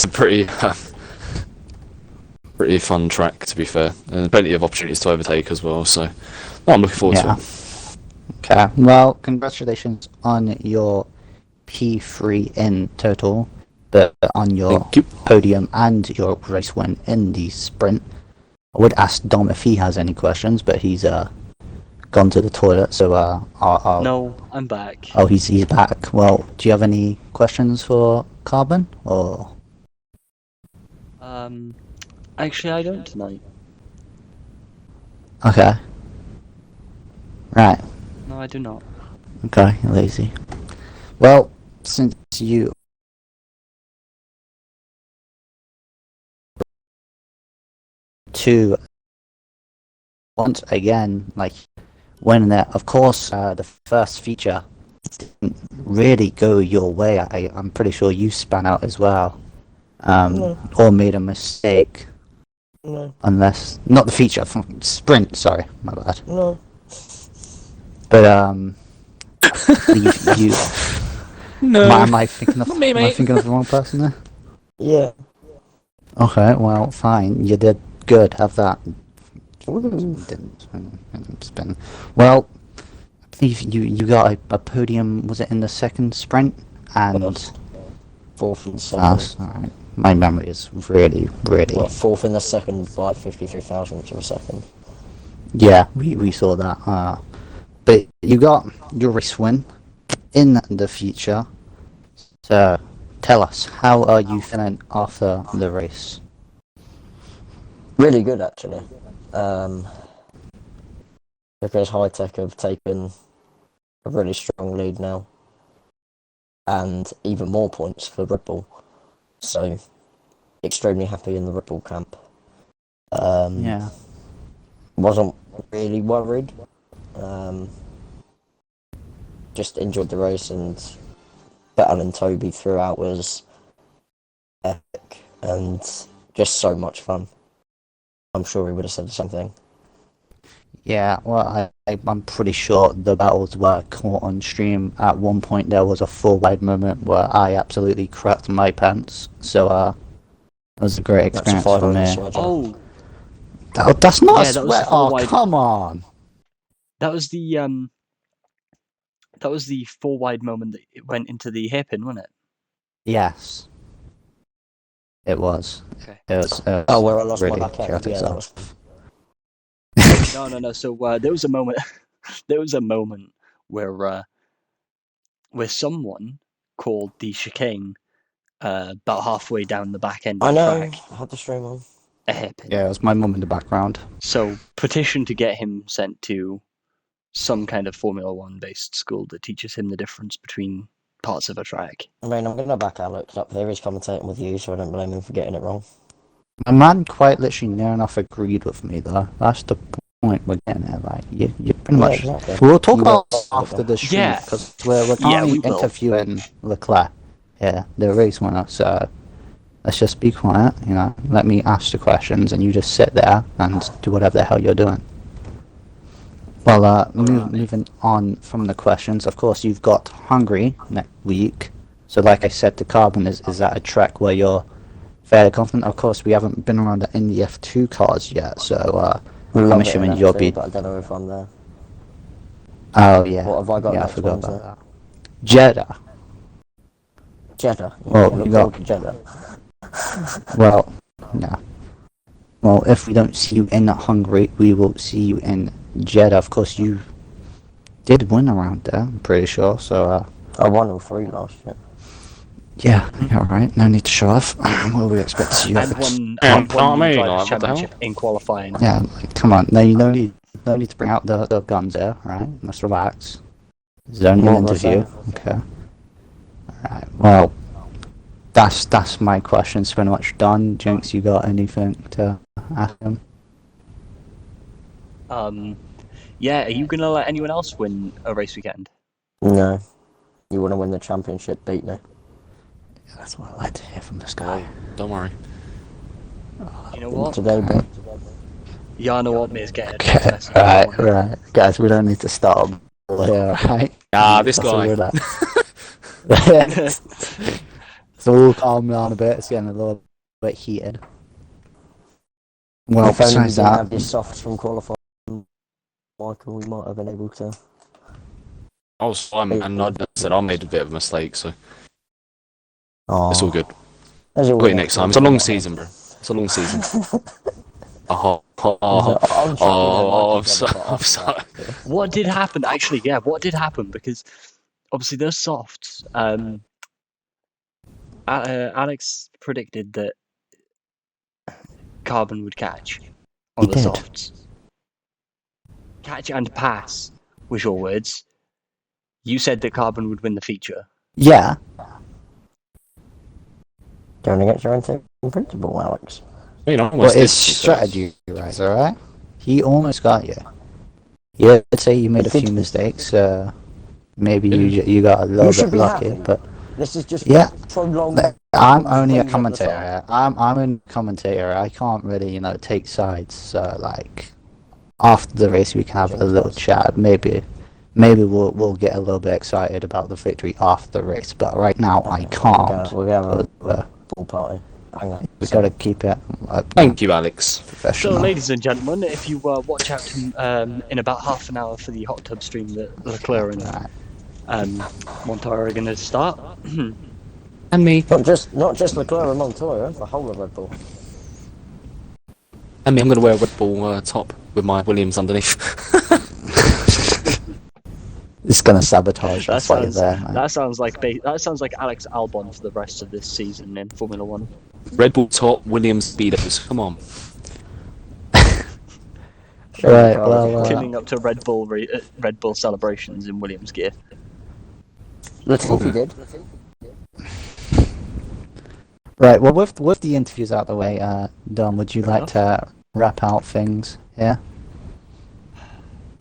pretty fun track, to be fair, and plenty of opportunities to overtake as well. So I'm looking forward to it.
Okay, well, congratulations on your P3 in total, but on your podium and your race win in the sprint. I would ask Dom if he has any questions, but he's gone to the toilet, so I'll...
No, I'm back.
Oh, he's back. Well, do you have any questions for Carbon, or...?
Actually, I don't tonight.
Okay. Right.
No, I do not.
Okay, lazy. Well, since you... to once again, like, winning it, of course, the first feature didn't really go your way. I'm pretty sure you span out as well, or made a mistake.
No.
Unless, not the feature, sprint, sorry, my bad.
No.
But, you...
No.
Am I thinking of,
Not me,
am I
mate.
thinking of the wrong person there?
Yeah.
Okay, well, fine. You did good. Have that. Didn't spin. Well, I believe you got a podium. Was it in the second sprint? And
Fourth and second.
alright. My memory is really.
Well, fourth in the second by 53,000 of a second.
Yeah, we saw that. But you got your race win in the future. So, tell us, how are you feeling after the race?
Really good, actually. Because High Tech have taken a really strong lead now, and even more points for Red Bull. So, extremely happy in the Red Bull camp.
Yeah.
Wasn't really worried. Just enjoyed the race, and Vettel and Toby throughout was epic and just so much fun. I'm sure he would have said the same thing.
Yeah, well, I'm pretty sure the battles were caught on stream. At one point, there was a full wide moment where I absolutely crapped my pants. So, it was a great
That's a
experience
five
for
on the
me.
sweater.
Oh,
That's not
Yeah,
a
that was
sweat.
the full
Oh,
wide-
come on.
that was the four wide moment that it went into the hairpin, wasn't it?
Yes. It was.
Okay.
It was
Oh, where I lost
really
my back end.
chaotic
Yeah, that
stuff.
was.
No. So there was a moment. There was a moment where someone called the chicane about halfway down the back end of
I
the
know.
track
I had the stream on.
a hairpin.
Yeah, it was my mum in the background.
So petition to get him sent to some kind of Formula One based school that teaches him the difference between parts of a track.
I mean, I'm going to back Alex up there. He's commentating with you, so I don't blame him for getting it wrong.
My man quite literally near enough agreed with me, though. That's the point we're getting at. Like, you pretty
Yeah,
much.
exactly.
We'll talk
You
about
got-
after the stream,
Yeah.
because we're
Yeah,
currently
we will.
interviewing Leclerc. Yeah, the race winner. So let's just be quiet. You know, let me ask the questions, and you just sit there and do whatever the hell you're doing. Well, moving on from the questions, of course, you've got Hungary next week. So, like I said to Carbon, is that a track where you're fairly confident? Of course, we haven't been around in the F2 cars yet, so
We
I'm
love it
assuming
in
you'll
F2,
be.
But I don't know if I'm there.
Oh yeah.
What have I got
Yeah, I
next
forgot
Wednesday?
about that. Jeddah.
Jeddah.
Well,
look
you got-
forward to Jeddah.
Well, yeah. Well, if we don't see you in Hungary, we will see you in Jeddah. Of course, you did win around there, I'm pretty sure. So,
I won all three last year.
yeah, all right. No need to show off. What do we expect to see you?
And won
Yeah,
won
I
the
mean,
Drivers'
like, what the hell?
Championship in qualifying.
Yeah, like, come on. No, you don't need to bring out the guns there, right? Let's relax. This is only an
What was
interview. Okay. Alright, well, that's my questions pretty much done. Jinx, you got anything to ask him?
Yeah, are you gonna let anyone else win a race weekend?
No. You want to win the championship, beat me.
That's what I like to hear from this guy.
Don't worry.
You know what?
Today, bro.
Yeah, I know what Miz getting.
Okay, right. Guys, we don't need to start here, right?
This
That's all
guy.
we're at. So we'll calm down a bit. It's getting a little bit heated. Well,
If only we
besides
didn't have
that,
this softs from qualifying, Michael, we might have been able to.
I was fine, and I said I made a bit of a mistake, so
Oh,
it's all good.
There's
Got
always
you next time. It's a long season, bro. It's a long season. I'm sorry.
What did happen? Actually, yeah, what did happen? Because obviously those softs. Alex predicted that Carbon would catch on
He
the
did.
softs. Catch and pass was your words. You said that Carbon would win the feature.
yeah,
Going against your own team principle, Alex.
You know,
well, it's strategy, guys, alright? He almost got you. Yeah, I'd say you made a few mistakes. Maybe you got a little
should
bit
be
lucky,
happy.
but
This is just
Yeah.
prolonged.
I'm only a
things at the
commentator. I'm a commentator. I can't really, take sides. So like, after the race, we can have a little chat. Maybe we'll get a little bit excited about the victory after the race. But right now, I can't.
We're going to have
Uh,
a pool party. Hang on.
we gotta keep it
Thank you, Alex.
So,
professional.
ladies and gentlemen, if you watch out in about half an hour for the hot tub stream that Leclerc and Montoya are going to start.
And me.
Not just Leclerc and Montoya, the whole of Red Bull.
And me, I'm going to wear a Red Bull top with my Williams underneath.
It's gonna sabotage
That
us while you're
sounds
there, man.
that sounds like Alex Albon for the rest of this season in Formula One.
Red Bull top, Williams speedos. Come on.
Right,
proud
well,
of
Tuning up to Red Bull celebrations in Williams gear.
Latifi did.
right. Well, with the interviews out of the way, Dom, would you
Fair
like to wrap out things here?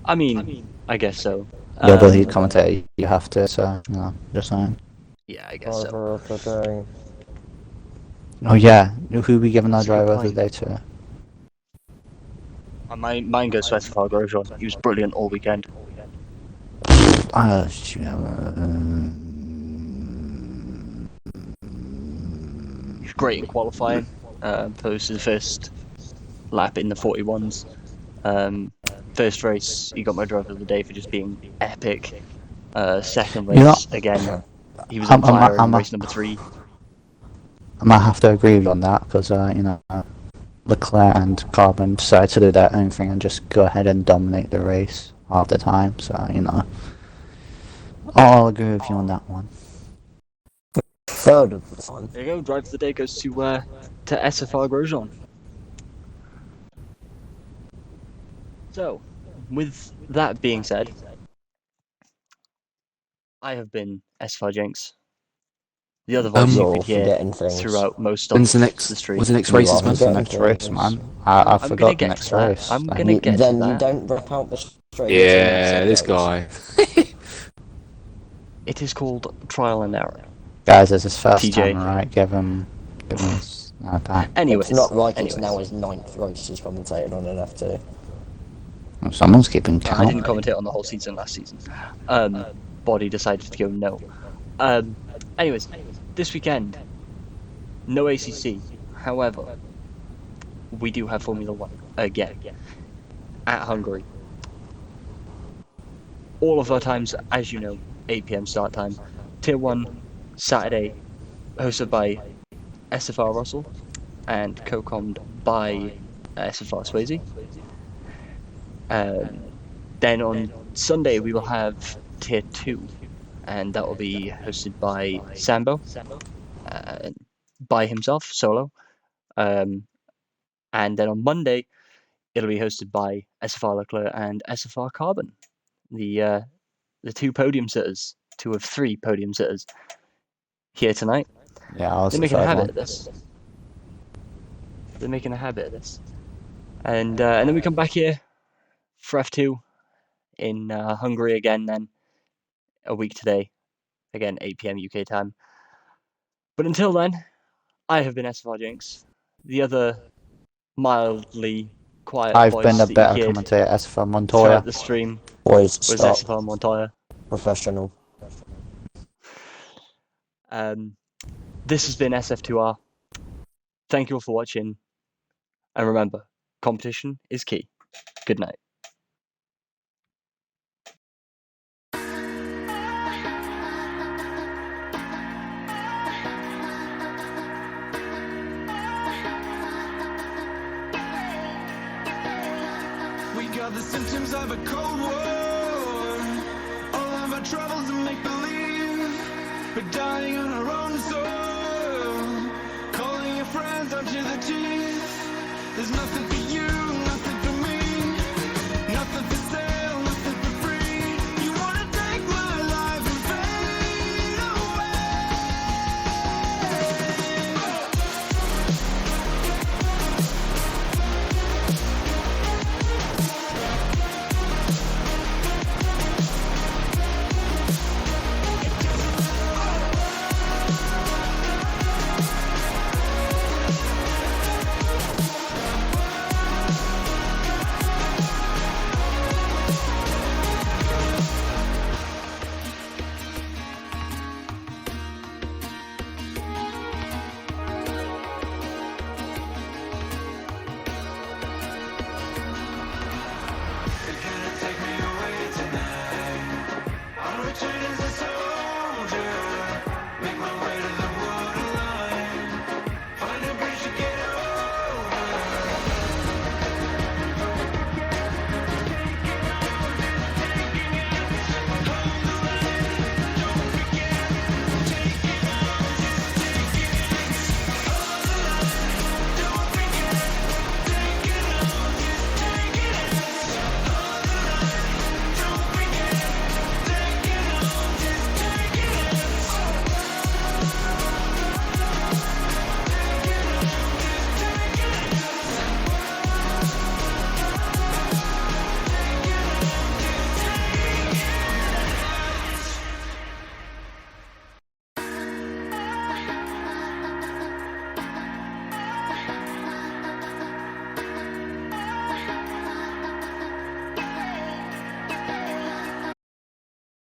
I mean, I guess so.
You're the lead commentator. You have to. So, no, just saying.
Yeah, I guess so.
Driver of the day.
Oh yeah, who we giving our
That's a good
driver of the
point.
day to?
Mine goes to SFR Grosjean. He was brilliant all weekend. He was great in qualifying. Opposed to the first lap in the 41s. First race, he got my driver of the day for just being epic. Second race,
You know,
again, he was on fire in race number 3.
I might have to agree with you on that because Leclerc and Carbon decided to do their own thing and just go ahead and dominate the race half the time. So I'll agree with you on that one.
Third of the time.
There you go. Driver of the day goes to SFR Grosjean. So, with that being said, I have been SFR Jinx. The other voice you
You're
could hear
forgetting things.
throughout most of
When's the
the
next?
stream.
When's the next
You
races,
are
man?
What's the
forgetting
next race,
things.
man? I
gonna
forgot the
get
next
to that.
race.
I'm
Like,
gonna get to
Then you
that.
don't rip out the straight.
Yeah, this guy.
It is called trial and error.
guys, it's his first
TJ.
time, right? Give him that.
Anyways,
It's not right,
anyways.
it's now his 9th race he's commentated on an F2.
Someone's keeping
I didn't
count.
commentate on the whole season last season. Body decided to go no. Anyways, this weekend, no ACC. However, we do have Formula One again at Hungary. All of our times, as you know, 8 PM start time. Tier 1, Saturday, hosted by SFR Russell and co-commed by SFR Swayze. Then on Sunday we will have Tier 2, and that will be hosted by Sambo, by himself, solo. And then on Monday it'll be hosted by SFR Leclerc and SFR Carbon, the 2 podium sitters, 2 of 3 podium sitters here tonight.
Yeah, I was
They're
the
making a
third
habit
one.
of this. They're making a habit of this. And then we come back here for F2 in Hungary again then, a week today. Again, 8 PM UK time. But until then, I have been SFR Jinx. The other mildly quiet
I've
voice
been a
that you
better
heard
commentator as for
throughout
Montoya.
the stream
Boys,
was
stop.
SFR Montoya.
Professional.
This has been SF2R. Thank you all for watching. And remember, competition is key. Good night.
We got the symptoms of a cold war. All of our troubles are make believe. We're dying on our own soil. Calling your friends up to the teeth. There's nothing